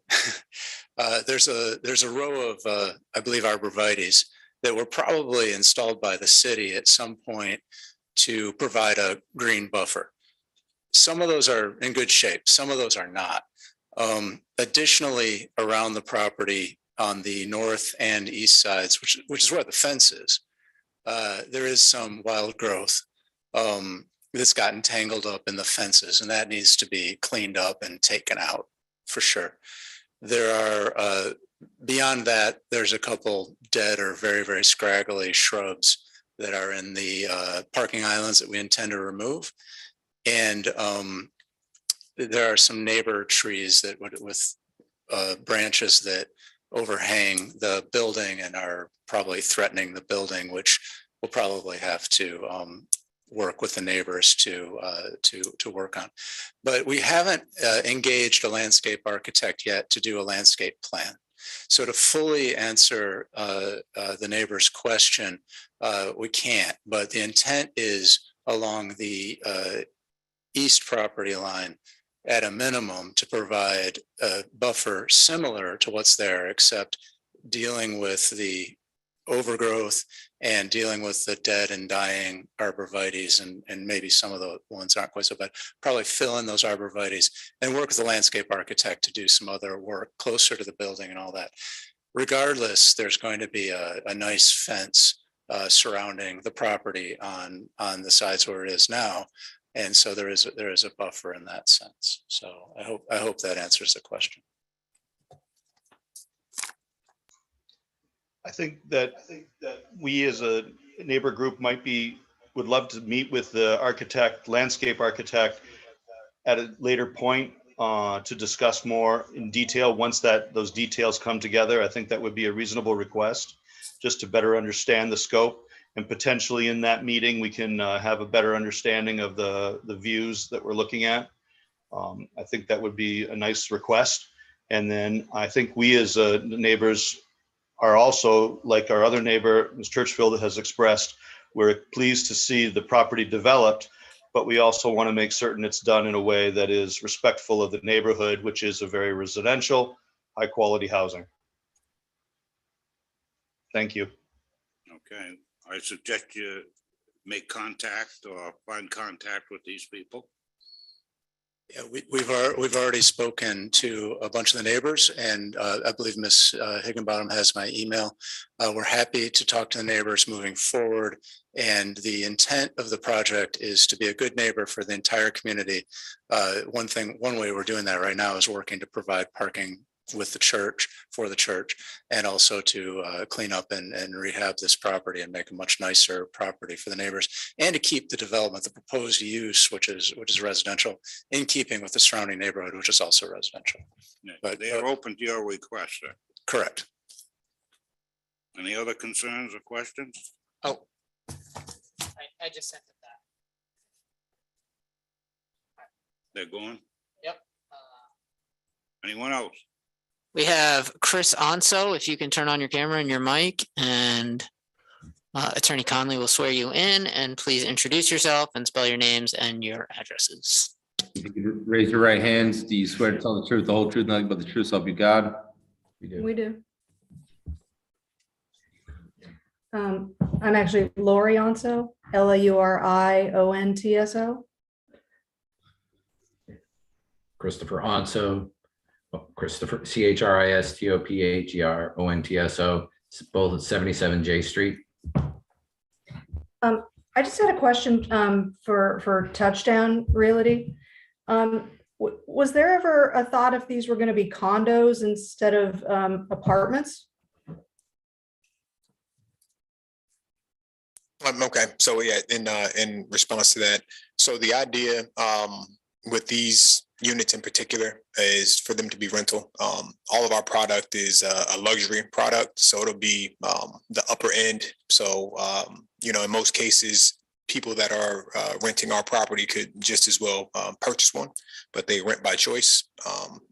there's a row of, I believe, arborvitaes that were probably installed by the city at some point to provide a green buffer. Some of those are in good shape, some of those are not. Additionally, around the property on the north and east sides, which is where the fence is, there is some wild growth that's gotten tangled up in the fences, and that needs to be cleaned up and taken out for sure. There are, beyond that, there's a couple dead or very, very scraggly shrubs that are in the parking islands that we intend to remove. And there are some neighbor trees that would, with branches that overhang the building and are probably threatening the building, which we'll probably have to work with the neighbors to work on. But we haven't engaged a landscape architect yet to do a landscape plan. So to fully answer the neighbor's question, we can't, but the intent is along the east property line at a minimum to provide a buffer similar to what's there, except dealing with the overgrowth and dealing with the dead and dying arborvitaes, and maybe some of the ones aren't quite so bad, probably fill in those arborvitaes and work with the landscape architect to do some other work closer to the building and all that. Regardless, there's going to be a nice fence surrounding the property on the sides where it is now. And so there is a buffer in that sense. So I hope that answers the question. I think that we as a neighbor group would love to meet with the architect, landscape architect at a later point to discuss more in detail. Once those details come together, I think that would be a reasonable request, just to better understand the scope. And potentially in that meeting, we can have a better understanding of the views that we're looking at. I think that would be a nice request. And then I think we as neighbors are also, like our other neighbor, Ms. Churchfield has expressed, we're pleased to see the property developed, but we also want to make certain it's done in a way that is respectful of the neighborhood, which is a very residential, high quality housing. Thank you. Okay, I suggest you make contact or find contact with these people. Yeah, we've already spoken to a bunch of the neighbors, and I believe Ms. Higginbottom has my email. We're happy to talk to the neighbors moving forward, and the intent of the project is to be a good neighbor for the entire community. One way we're doing that right now is working to provide parking with the church, for the church, and also to clean up and rehab this property and make a much nicer property for the neighbors, and to keep the development, the proposed use, which is residential, in keeping with the surrounding neighborhood, which is also residential. Yeah, but they are open to your request, sir. Correct. Any other concerns or questions? Oh. I just sent it back. They're going? Yep. Anyone else? We have Chris Onso, if you can turn on your camera and your mic, and Attorney Conley will swear you in, and please introduce yourself and spell your names and your addresses. If you could raise your right hands, do you swear to tell the truth, the whole truth, nothing but the truth, so help you God? We do. We do. I'm actually Lori Onso, LaurionTso. Christopher Onso, Christopher, CHRISTOPHERONTSO, both at 77 J Street. I just had a question for Touchdown Realty. Was there ever a thought if these were going to be condos instead of apartments? Okay, so yeah, in response to that, so the idea with these units in particular is for them to be rental. All of our product is a luxury product, so it'll be the upper end. So you know, in most cases, people that are renting our property could just as well purchase one, but they rent by choice,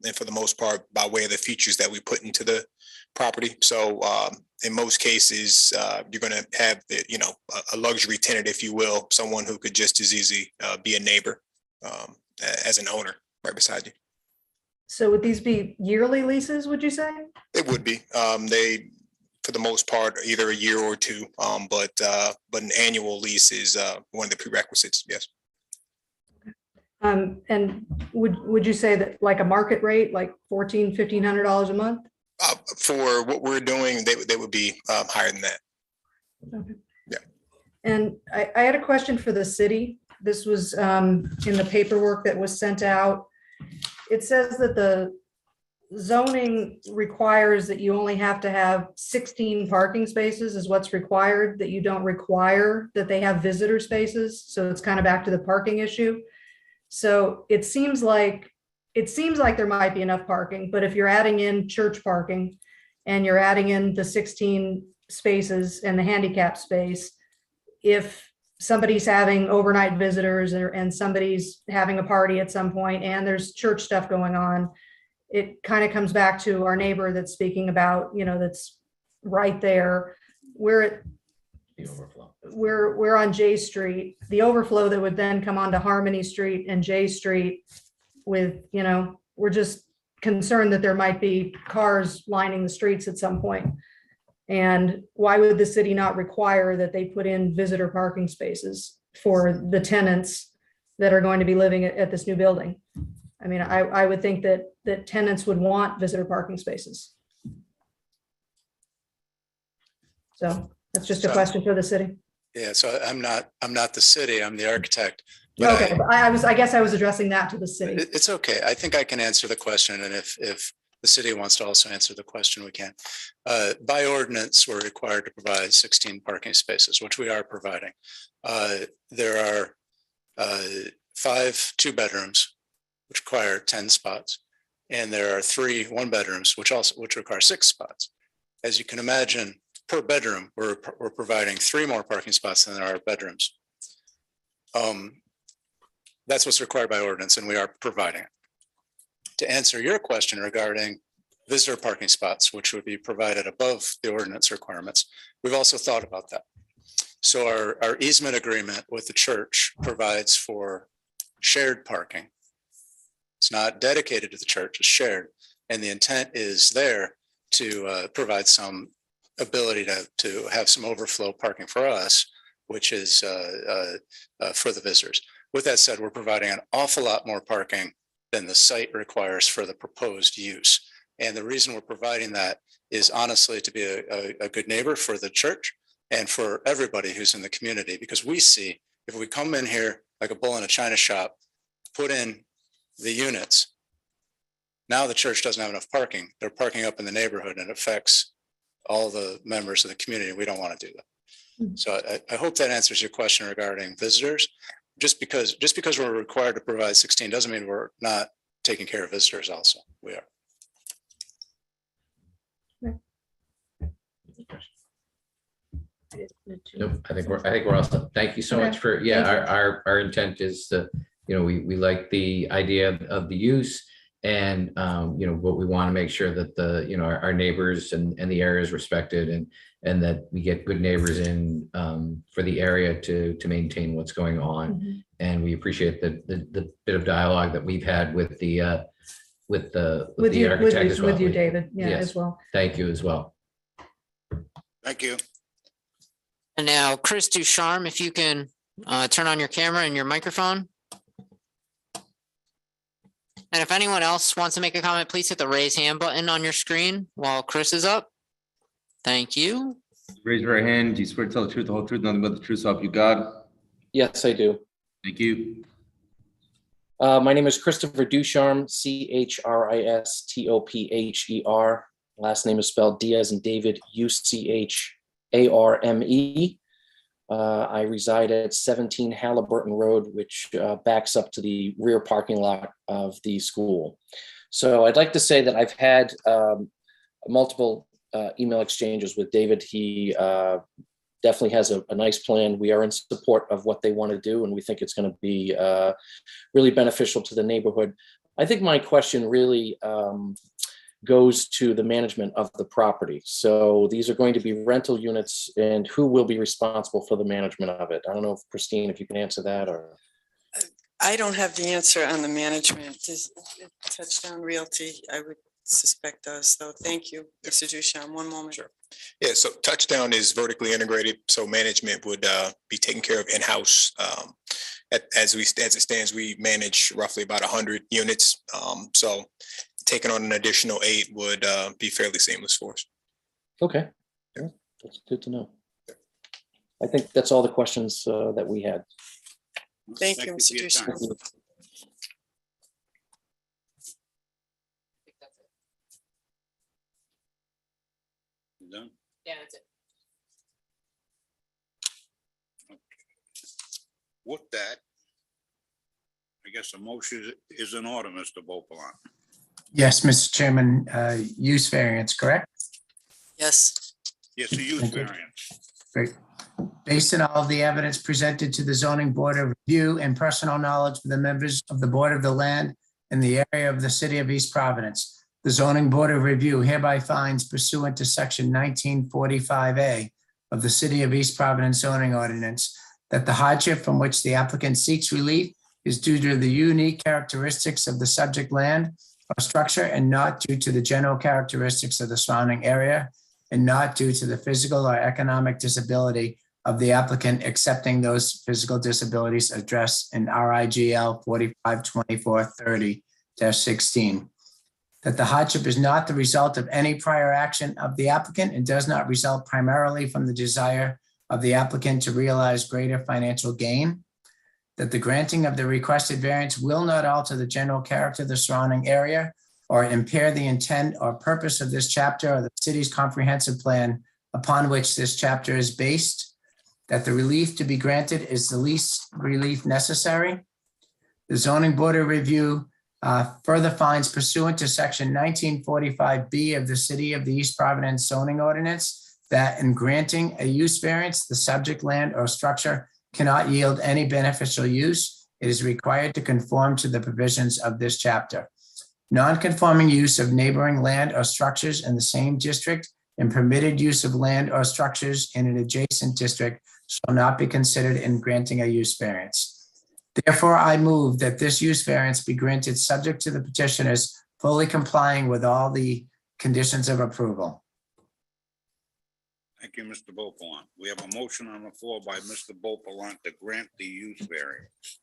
and for the most part, by way of the features that we put into the property. So in most cases, you're going to have, you know, a luxury tenant, if you will, someone who could just as easy be a neighbor as an owner right beside you. So would these be yearly leases, would you say? It would be. They, for the most part, either a year or two, but an annual lease is one of the prerequisites. Yes. And would you say that like a market rate, like $1,400-1,500 a month? For what we're doing, they would be higher than that. Okay. Yeah. And I had a question for the city. This was in the paperwork that was sent out. It says that the zoning requires that you only have to have 16 parking spaces is what's required, that you don't require that they have visitor spaces. So it's kind of back to the parking issue. So it seems like there might be enough parking, but if you're adding in church parking and you're adding in the 16 spaces and the handicap space, if somebody's having overnight visitors and somebody's having a party at some point and there's church stuff going on, it kind of comes back to our neighbor that's speaking about, you know, that's right there. We're on J Street, the overflow that would then come onto Harmony Street and J Street with, you know, we're just concerned that there might be cars lining the streets at some point. And why would the city not require that they put in visitor parking spaces for the tenants that are going to be living at this new building? I mean, I would think that tenants would want visitor parking spaces. So that's just a question for the city. Yeah, so I'm not the city, I'm the architect. Okay, I guess I was addressing that to the city. It's okay. I think I can answer the question, and if the city wants to also answer the question, we can. By ordinance, we're required to provide 16 parking spaces, which we are providing. There are 5 2-bedrooms, which require 10 spots, and there are 3 1-bedrooms, which require 6 spots. As you can imagine, per bedroom, we're providing 3 more parking spots than there are bedrooms. That's what's required by ordinance, and we are providing it. To answer your question regarding visitor parking spots, which would be provided above the ordinance requirements, we've also thought about that. So our easement agreement with the church provides for shared parking. It's not dedicated to the church, it's shared. And the intent is there to provide some ability to have some overflow parking for us, which is for the visitors. With that said, we're providing an awful lot more parking than the site requires for the proposed use. And the reason we're providing that is honestly to be a good neighbor for the church and for everybody who's in the community, because we see if we come in here like a bull in a china shop, put in the units, now the church doesn't have enough parking. They're parking up in the neighborhood and it affects all the members of the community. We don't want to do that. So I hope that answers your question regarding visitors. Just because we're required to provide 16 doesn't mean we're not taking care of visitors also. We are. Nope, I think we're awesome. Thank you so much for, yeah, our intent is to we like the idea of the use. And, but we want to make sure that our neighbors and the area is respected, and that we get good neighbors in for the area to maintain what's going on. Mhm. And we appreciate the bit of dialogue that we've had with the architect as well. With you, David, yeah, Yes. as well. Thank you as well. Thank you. And now Chris Ducharme, if you can turn on your camera and your microphone. And if anyone else wants to make a comment, please hit the raise hand button on your screen while Chris is up. Thank you. Raise your right hand. Do you swear to tell the truth, the whole truth, nothing but the truth, so help you God? Yes, I do. Thank you. My name is Christopher Ducharme, Christopher. Last name is spelled D as in David, Ucharme. I reside at 17 Halliburton Road, which backs up to the rear parking lot of the school. So I'd like to say that I've had multiple email exchanges with David. He definitely has a nice plan. We are in support of what they want to do, and we think it's going to be really beneficial to the neighborhood. I think my question really goes to the management of the property. So these are going to be rental units, and who will be responsible for the management of it? I don't know if Christine, if you can answer that, or. I don't have the answer on the management. Is Touchdown Realty, I would suspect us, though. Thank you, Mr. Ducharme. One moment. Sure. Yeah, so Touchdown is vertically integrated, so management would be taken care of in-house. As it stands, we manage roughly about 100 units. So taking on an additional 8 would be fairly seamless for us. Okay, that's good to know. I think that's all the questions that we had. Thank you, Mr. Ducharme. Done? Yeah, that's it. With that, I guess a motion is in order, Mr. Beauplan. Yes, Mr. Chairman, use variance, correct? Yes. Yes, a use Thank you. variance. Great. Based on all of the evidence presented to the zoning board of review and personal knowledge of the members of the Board of the Land in the area of the city of East Providence, the zoning board of review hereby finds pursuant to section 1945A of the city of East Providence zoning ordinance that the hardship from which the applicant seeks relief is due to the unique characteristics of the subject land or structure and not due to the general characteristics of the surrounding area and not due to the physical or economic disability of the applicant, accepting those physical disabilities addressed in RIGL 452430-16. That the hardship is not the result of any prior action of the applicant and does not result primarily from the desire of the applicant to realize greater financial gain. That the granting of the requested variance will not alter the general character of the surrounding area or impair the intent or purpose of this chapter or the city's comprehensive plan upon which this chapter is based. That the relief to be granted is the least relief necessary. The zoning board of review further finds pursuant to section 1945B of the city of the East Providence zoning ordinance that in granting a use variance, the subject land or structure cannot yield any beneficial use. It is required to conform to the provisions of this chapter. Non-conforming use of neighboring land or structures in the same district and permitted use of land or structures in an adjacent district shall not be considered in granting a use variance. Therefore, I move that this use variance be granted subject to the petitioners fully complying with all the conditions of approval. Thank you, Mr. Beauplan. We have a motion on the floor by Mr. Beauplan to grant the use variance.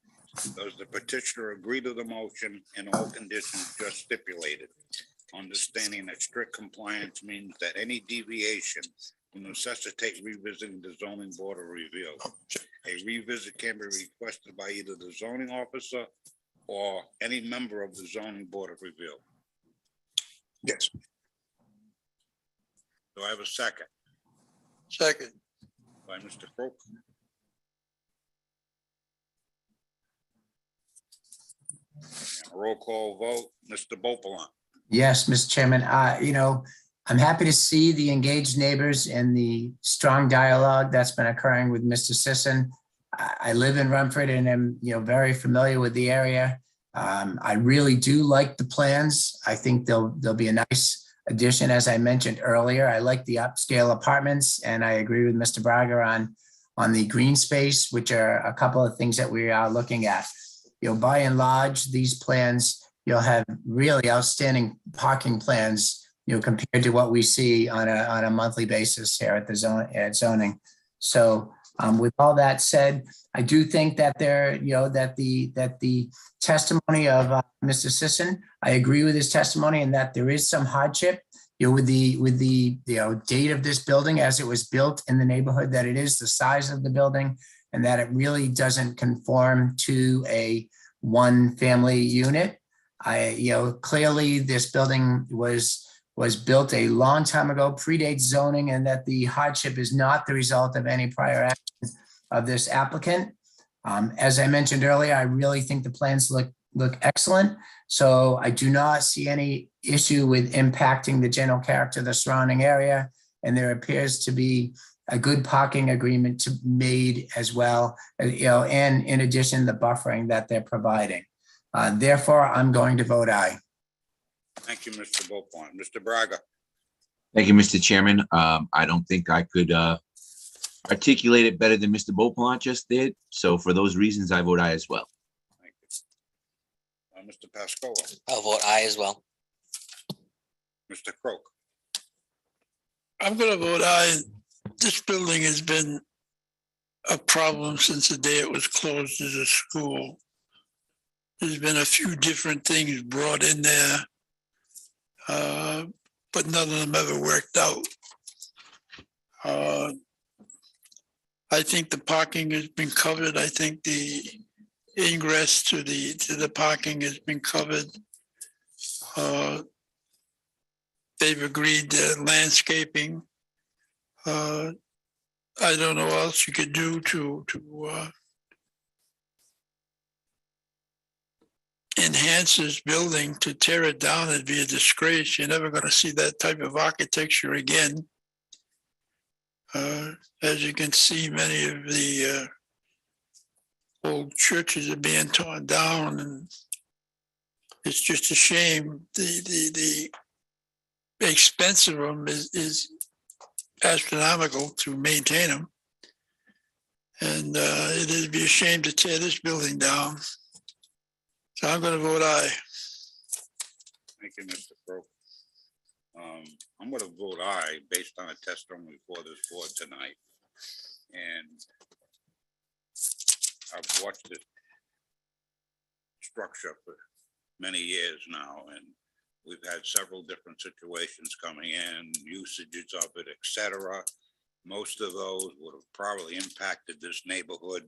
Does the petitioner agree to the motion and all conditions just stipulated? Understanding that strict compliance means that any deviation will necessitate revisiting the zoning board of review. A revisit can be requested by either the zoning officer or any member of the zoning board of review. Yes. Do I have a second? Second. By Mr. Crook. And a roll call vote, Mr. Beauplan. Yes, Mr. Chairman, I'm happy to see the engaged neighbors and the strong dialogue that's been occurring with Mr. Sisson. I live in Rumford and am, very familiar with the area. I really do like the plans. I think they'll be a nice addition, as I mentioned earlier. I like the upscale apartments, and I agree with Mr. Braga on the green space, which are a couple of things that we are looking at. By and large, these plans, you'll have really outstanding parking plans, compared to what we see on a monthly basis here at zoning. So with all that said, I do think that that the testimony of Mr. Sisson, I agree with his testimony, and that there is some hardship, with the date of this building as it was built in the neighborhood that it is, the size of the building, and that it really doesn't conform to a one-family unit. Clearly this building was built a long time ago, predates zoning, and that the hardship is not the result of any prior action of this applicant. As I mentioned earlier, I really think the plans look excellent. So I do not see any issue with impacting the general character of the surrounding area. And there appears to be a good parking agreement made as well, and in addition, the buffering that they're providing. Therefore, I'm going to vote aye. Thank you, Mr. Beaupont. Mr. Braga. Thank you, Mr. Chairman. I don't think I could articulate it better than Mr. Beaupont just did. So for those reasons, I vote aye as well. Thank you. Mr. Pascola. I'll vote aye as well. Mr. Croak. I'm gonna vote aye. This building has been a problem since the day it was closed as a school. There's been a few different things brought in there, but none of them ever worked out. I think the parking has been covered. I think the ingress to the parking has been covered. They've agreed to landscaping. I don't know what else you could do to enhance this building. To tear it down, it'd be a disgrace. You're never going to see that type of architecture again. As you can see, many of the old churches are being torn down, and it's just a shame. The expense of them is astronomical to maintain them, and it'd be a shame to tear this building down. So I'm going to vote aye. Thank you, Mr. Croak. I'm going to vote aye based on a testimony before this board tonight. And I've watched this structure for many years now, and we've had several different situations coming in, usages of it, etc. Most of those would have probably impacted this neighborhood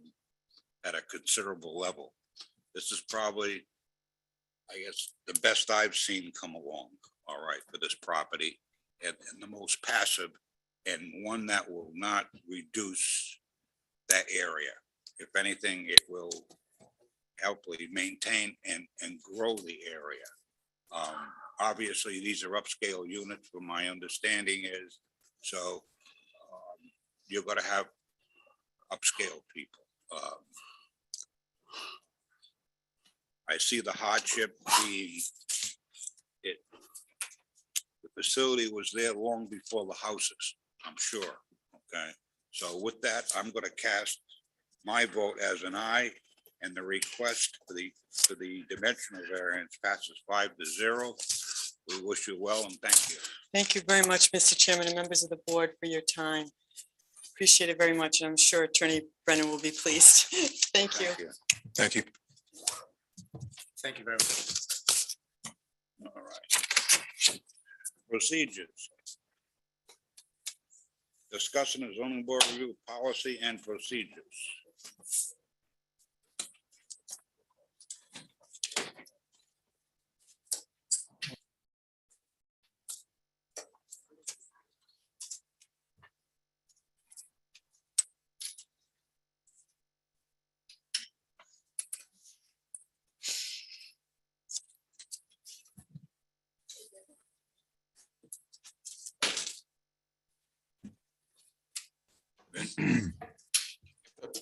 at a considerable level. This is probably, I guess, the best I've seen come along, all right, for this property, and the most passive, and one that will not reduce that area. If anything, it will helpfully maintain and grow the area. Obviously, these are upscale units, from my understanding is, so you're going to have upscale people. I see the hardship being it. The facility was there long before the houses, I'm sure. Okay, so with that, I'm going to cast my vote as an aye, and the request for the dimensional variance passes 5-0. We wish you well and thank you. Thank you very much, Mr. Chairman and members of the board, for your time. Appreciate it very much, and I'm sure Attorney Brennan will be pleased. Thank you. Thank you. Thank you very much. All right. Procedures. Discussing the zoning board review policy and procedures.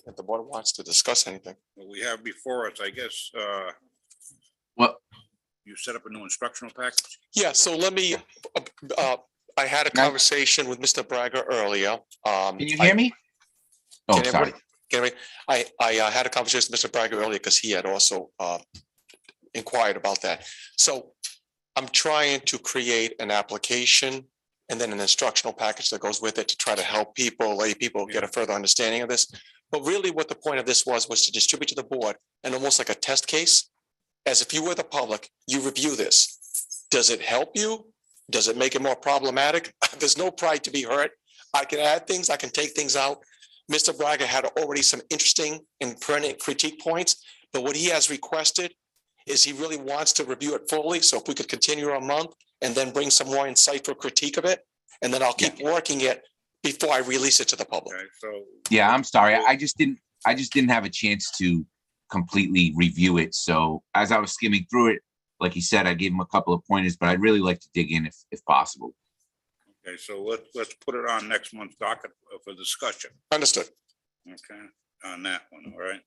If the board board wants to discuss anything. What we have before us, I guess, Well, you set up a new instructional package? Yeah, so let me, I had a conversation with Mr. Braga earlier. Can you hear me? Oh, Can sorry. everybody, I had a conversation with Mr. Braga earlier because he had also inquired about that. So I'm trying to create an application and then an instructional package that goes with it to try to help people, lay people get a further understanding of this. But really what the point of this was to distribute to the board and almost like a test case. As if you were the public, you review this. Does it help you? Does it make it more problematic? There's no pride to be hurt. I can add things, I can take things out. Mr. Braga had already some interesting and pertinent critique points, but what he has requested is he really wants to review it fully. So if we could continue a month and then bring some more insightful critique of it, and then I'll keep working it before I release it to the public. Okay, so. Yeah, I'm sorry. I just didn't have a chance to completely review it. So as I was skimming through it, like you said, I gave him a couple of pointers, but I'd really like to dig in if possible. Okay, so let's put it on next month's docket for discussion. Understood. Okay, on that one, all right.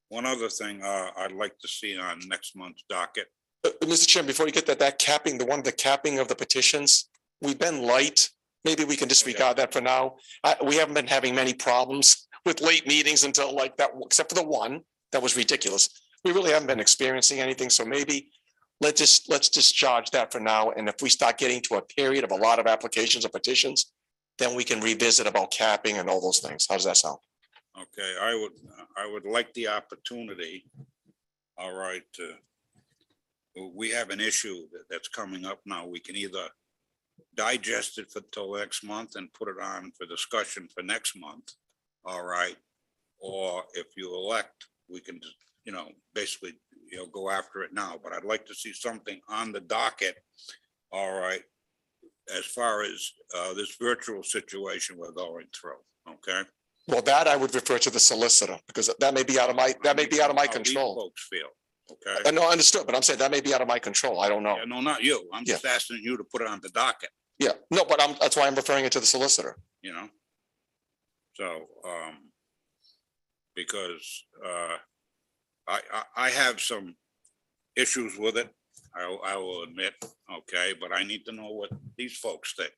One other thing I'd like to see on next month's docket. Mr. Chairman, before you get that capping, the capping of the petitions, we've been light. Maybe we can disregard that for now. We haven't been having many problems with late meetings until like that, except for the one that was ridiculous. We really haven't been experiencing anything. So maybe let's discharge that for now. And if we start getting to a period of a lot of applications or petitions, then we can revisit about capping and all those things. How does that sound? Okay, I would like the opportunity. All right, we have an issue that's coming up now. We can either digest it for till next month and put it on for discussion for next month. All right, or if you elect, we can, basically, go after it now. But I'd like to see something on the docket. All right, as far as this virtual situation we're going through. Okay. Well, that I would refer to the solicitor because that may be out of my control. Folks feel. Okay. No, understood, but I'm saying that may be out of my control. I don't know. Yeah, no, not you. I'm just asking you to put it on the docket. Yeah, no, but that's why I'm referring it to the solicitor. So, because I have some issues with it, I will admit, okay, but I need to know what these folks think,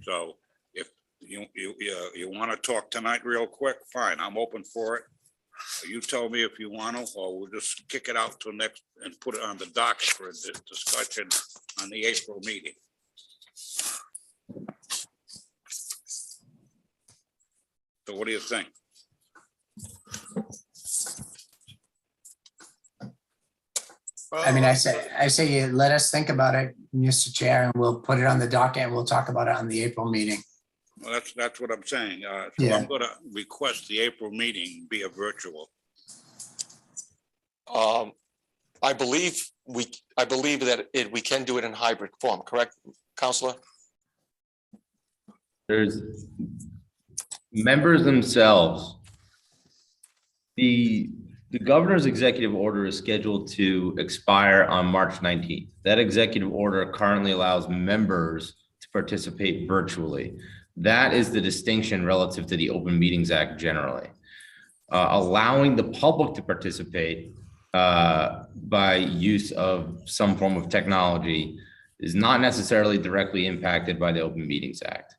So if you want to talk tonight real quick, fine, I'm open for it. You tell me if you want to, or we'll just kick it out till next and put it on the docket for a discussion on the April meeting. So what do you think? I mean, I say, let us think about it, Mr. Chair, and we'll put it on the docket and we'll talk about it on the April meeting. Well, that's what I'm saying. So Yeah. I'm gonna request the April meeting be a virtual. I believe that we can do it in hybrid form, correct, Counselor? There's members themselves. The governor's executive order is scheduled to expire on March 19th. That executive order currently allows members to participate virtually. That is the distinction relative to the Open Meetings Act generally. Allowing the public to participate by use of some form of technology is not necessarily directly impacted by the Open Meetings Act.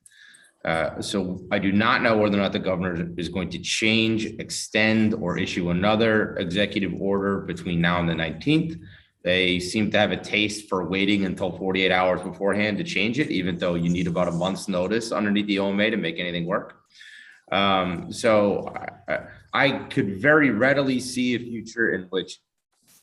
So I do not know whether or not the governor is going to change, extend, or issue another executive order between now and the 19th. They seem to have a taste for waiting until 48 hours beforehand to change it, even though you need about a month's notice underneath the OMA to make anything work. So I could very readily see a future in which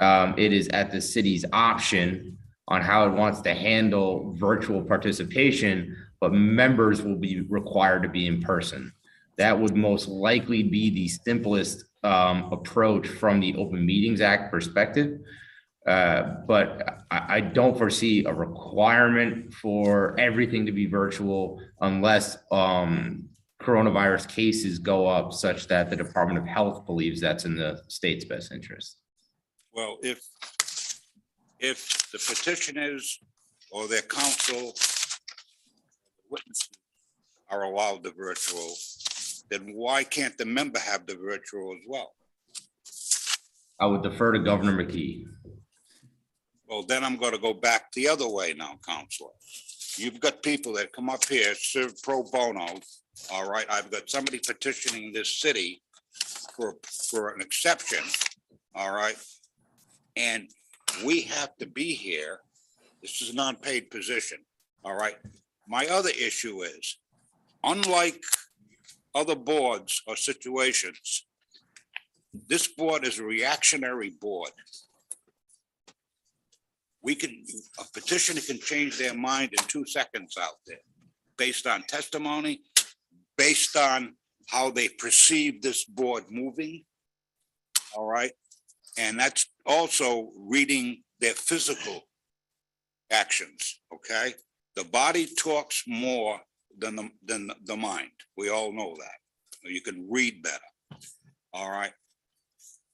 it is at the city's option on how it wants to handle virtual participation, but members will be required to be in person. That would most likely be the simplest approach from the Open Meetings Act perspective. But I don't foresee a requirement for everything to be virtual unless coronavirus cases go up such that the Department of Health believes that's in the state's best interest. Well, if the petitioners or their counsel witnesses are allowed the virtual, then why can't the member have the virtual as well? I would defer to Governor McKee. Well, then I'm gonna go back the other way now, Counselor. You've got people that come up here, serve pro bono, all right? I've got somebody petitioning this city for an exception, all right? And we have to be here. This is a non-paid position, all right? My other issue is, unlike other boards or situations, this board is a reactionary board. A petitioner can change their mind in 2 seconds out there, based on testimony, based on how they perceive this board moving. All right. And that's also reading their physical actions. Okay. The body talks more than the mind. We all know that. You can read better. All right.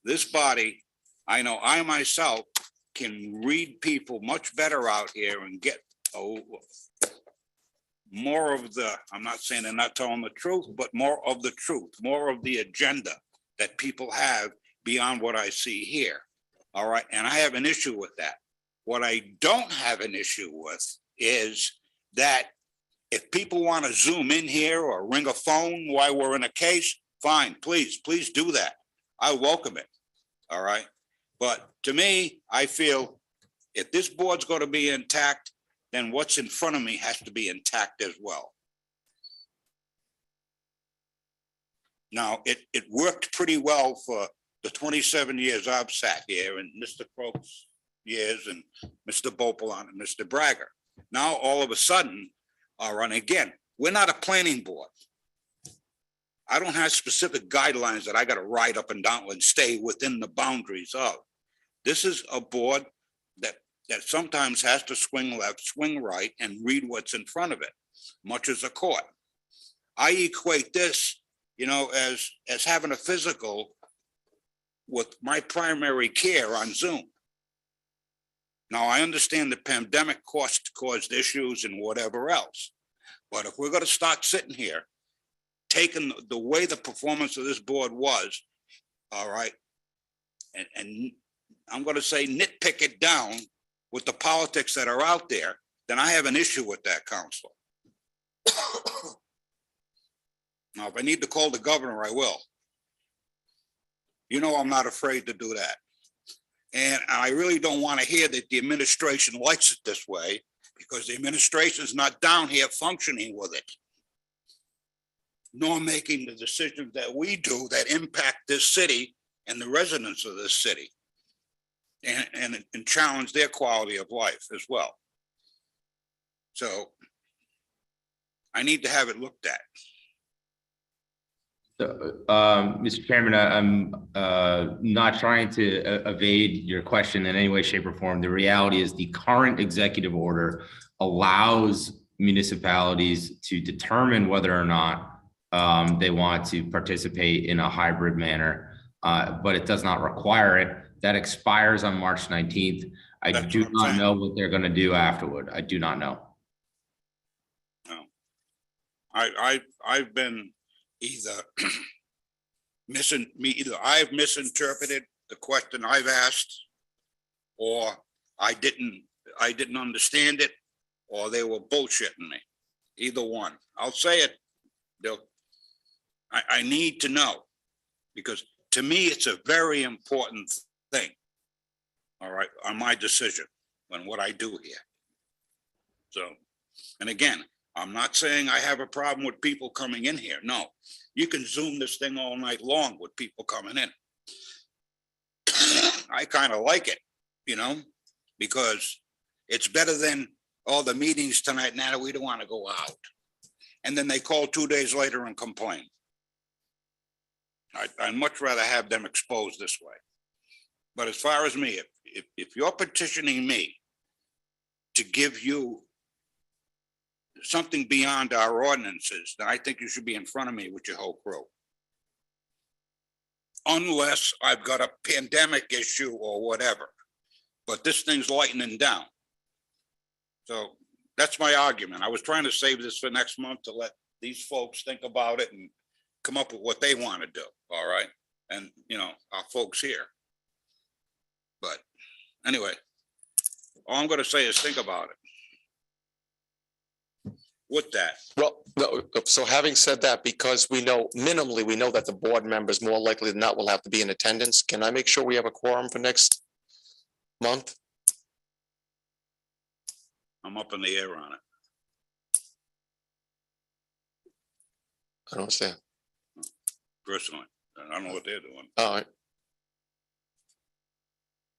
This body, I know I myself can read people much better out here and get more of the, I'm not saying they're not telling the truth, but more of the truth, more of the agenda that people have beyond what I see here. All right. And I have an issue with that. What I don't have an issue with is that if people want to zoom in here or ring a phone while we're in a case, fine, please do that. I welcome it. All right. But to me, I feel if this board's going to be intact, then what's in front of me has to be intact as well. Now, it worked pretty well for the 27 years I've sat here, and Mr. Croak's years, and Mr. Bopalon and Mr. Bragger. Now, all of a sudden, all right, again, we're not a planning board. I don't have specific guidelines that I got to ride up and down and stay within the boundaries of. This is a board that sometimes has to swing left, swing right, and read what's in front of it, much as a court. I equate this, as having a physical with my primary care on Zoom. Now, I understand the pandemic caused issues and whatever else, but if we're going to start sitting here, taking the way the performance of this board was, all right, and I'm going to say nitpick it down with the politics that are out there, then I have an issue with that, Counselor. Now, if I need to call the governor, I will. I'm not afraid to do that. And I really don't want to hear that the administration likes it this way, because the administration is not down here functioning with it, nor making the decisions that we do that impact this city and the residents of this city, and challenge their quality of life as well. So I need to have it looked at. So, Mr. Chairman, I'm not trying to evade your question in any way, shape, or form. The reality is the current executive order allows municipalities to determine whether or not they want to participate in a hybrid manner, but it does not require it. That expires on March 19th. I do not know what they're going to do afterward. I do not know. No, I've been either I've misinterpreted the question I've asked, or I didn't understand it, or they were bullshitting me. Either one. I'll say it. I need to know, because to me it's a very important thing. All right, on my decision on what I do here. So, and again, I'm not saying I have a problem with people coming in here. No, you can Zoom this thing all night long with people coming in. I kind of like it, because it's better than all the meetings tonight. Now we don't want to go out. And then they call 2 days later and complain. I'd much rather have them exposed this way. But as far as me, if you're petitioning me to give you something beyond our ordinances, then I think you should be in front of me with your whole crew. Unless I've got a pandemic issue or whatever, but this thing's lightening down. So that's my argument. I was trying to save this for next month to let these folks think about it and come up with what they want to do, all right? And, you know, our folks here. But anyway, all I'm gonna say is think about it. With that, Well, no, so having said that, because we know minimally, we know that the board members more likely than not will have to be in attendance. Can I make sure we have a quorum for next month? I'm up in the air on it. I don't understand. Personally, and I don't know what they're doing. All right.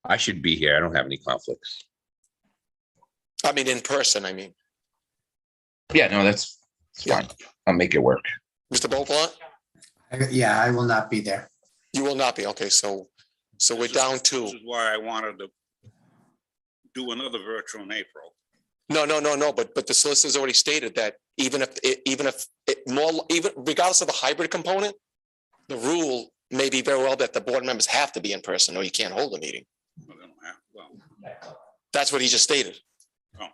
I should be here. I don't have any conflicts. I mean, in person, I mean. Yeah, no, that's fine. I'll make it work. Mr. Beauplan, Yeah, I will not be there. you will not be. Okay, so we're down to, This is why I wanted to do another virtual in April. no, but the solicitor's already stated that even regardless of the hybrid component, the rule may be very well that the board members have to be in person or you can't hold a meeting. Well, they don't have- well, That's what he just stated. Oh.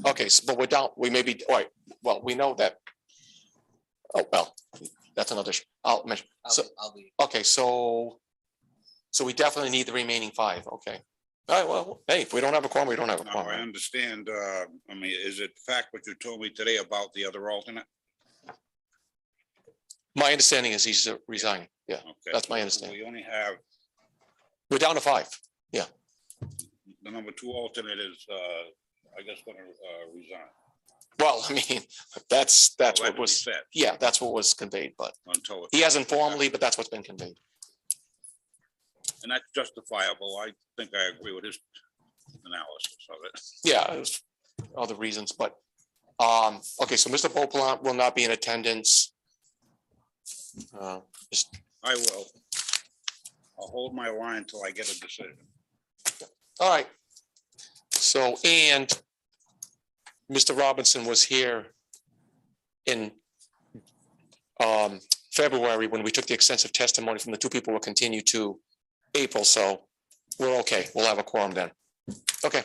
Okay, so, but we're down, we may be, all right, well, we know that. Oh, well, that's another, I'll mention, so, okay, so we definitely need the remaining 5, okay. All right, well, hey, if we don't have a quorum, we don't have a Now, quorum. I right? understand, I mean, is it fact what you told me today about the other alternate? My understanding is he's resigning, yeah, Okay. that's my understanding. We only have, We're down to 5, yeah. the number 2 alternate is, I guess, gonna resign. Well, I mean, that's Well, what was, said yeah, that's what was conveyed, but until. he hasn't formally, but that's what's been conveyed. And that's justifiable. I think I agree with his analysis of it. Yeah, it was other reasons, but, okay, so Mr. Beauplan will not be in attendance. Just, I will. I'll hold my line until I get a decision. all right. So, and Mr. Robinson was here in February when we took the extensive testimony from the 2 people will continue to April, so we're okay. We'll have a quorum then. Okay.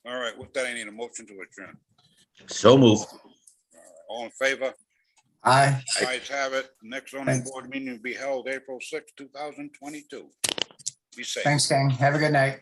All right, with that, I need a motion to adjourn. So move. All in favor? Aye. Ayes have it. Next zoning board meeting will be held April 6, 2022. Be safe. Thanks, gang. Have a good night.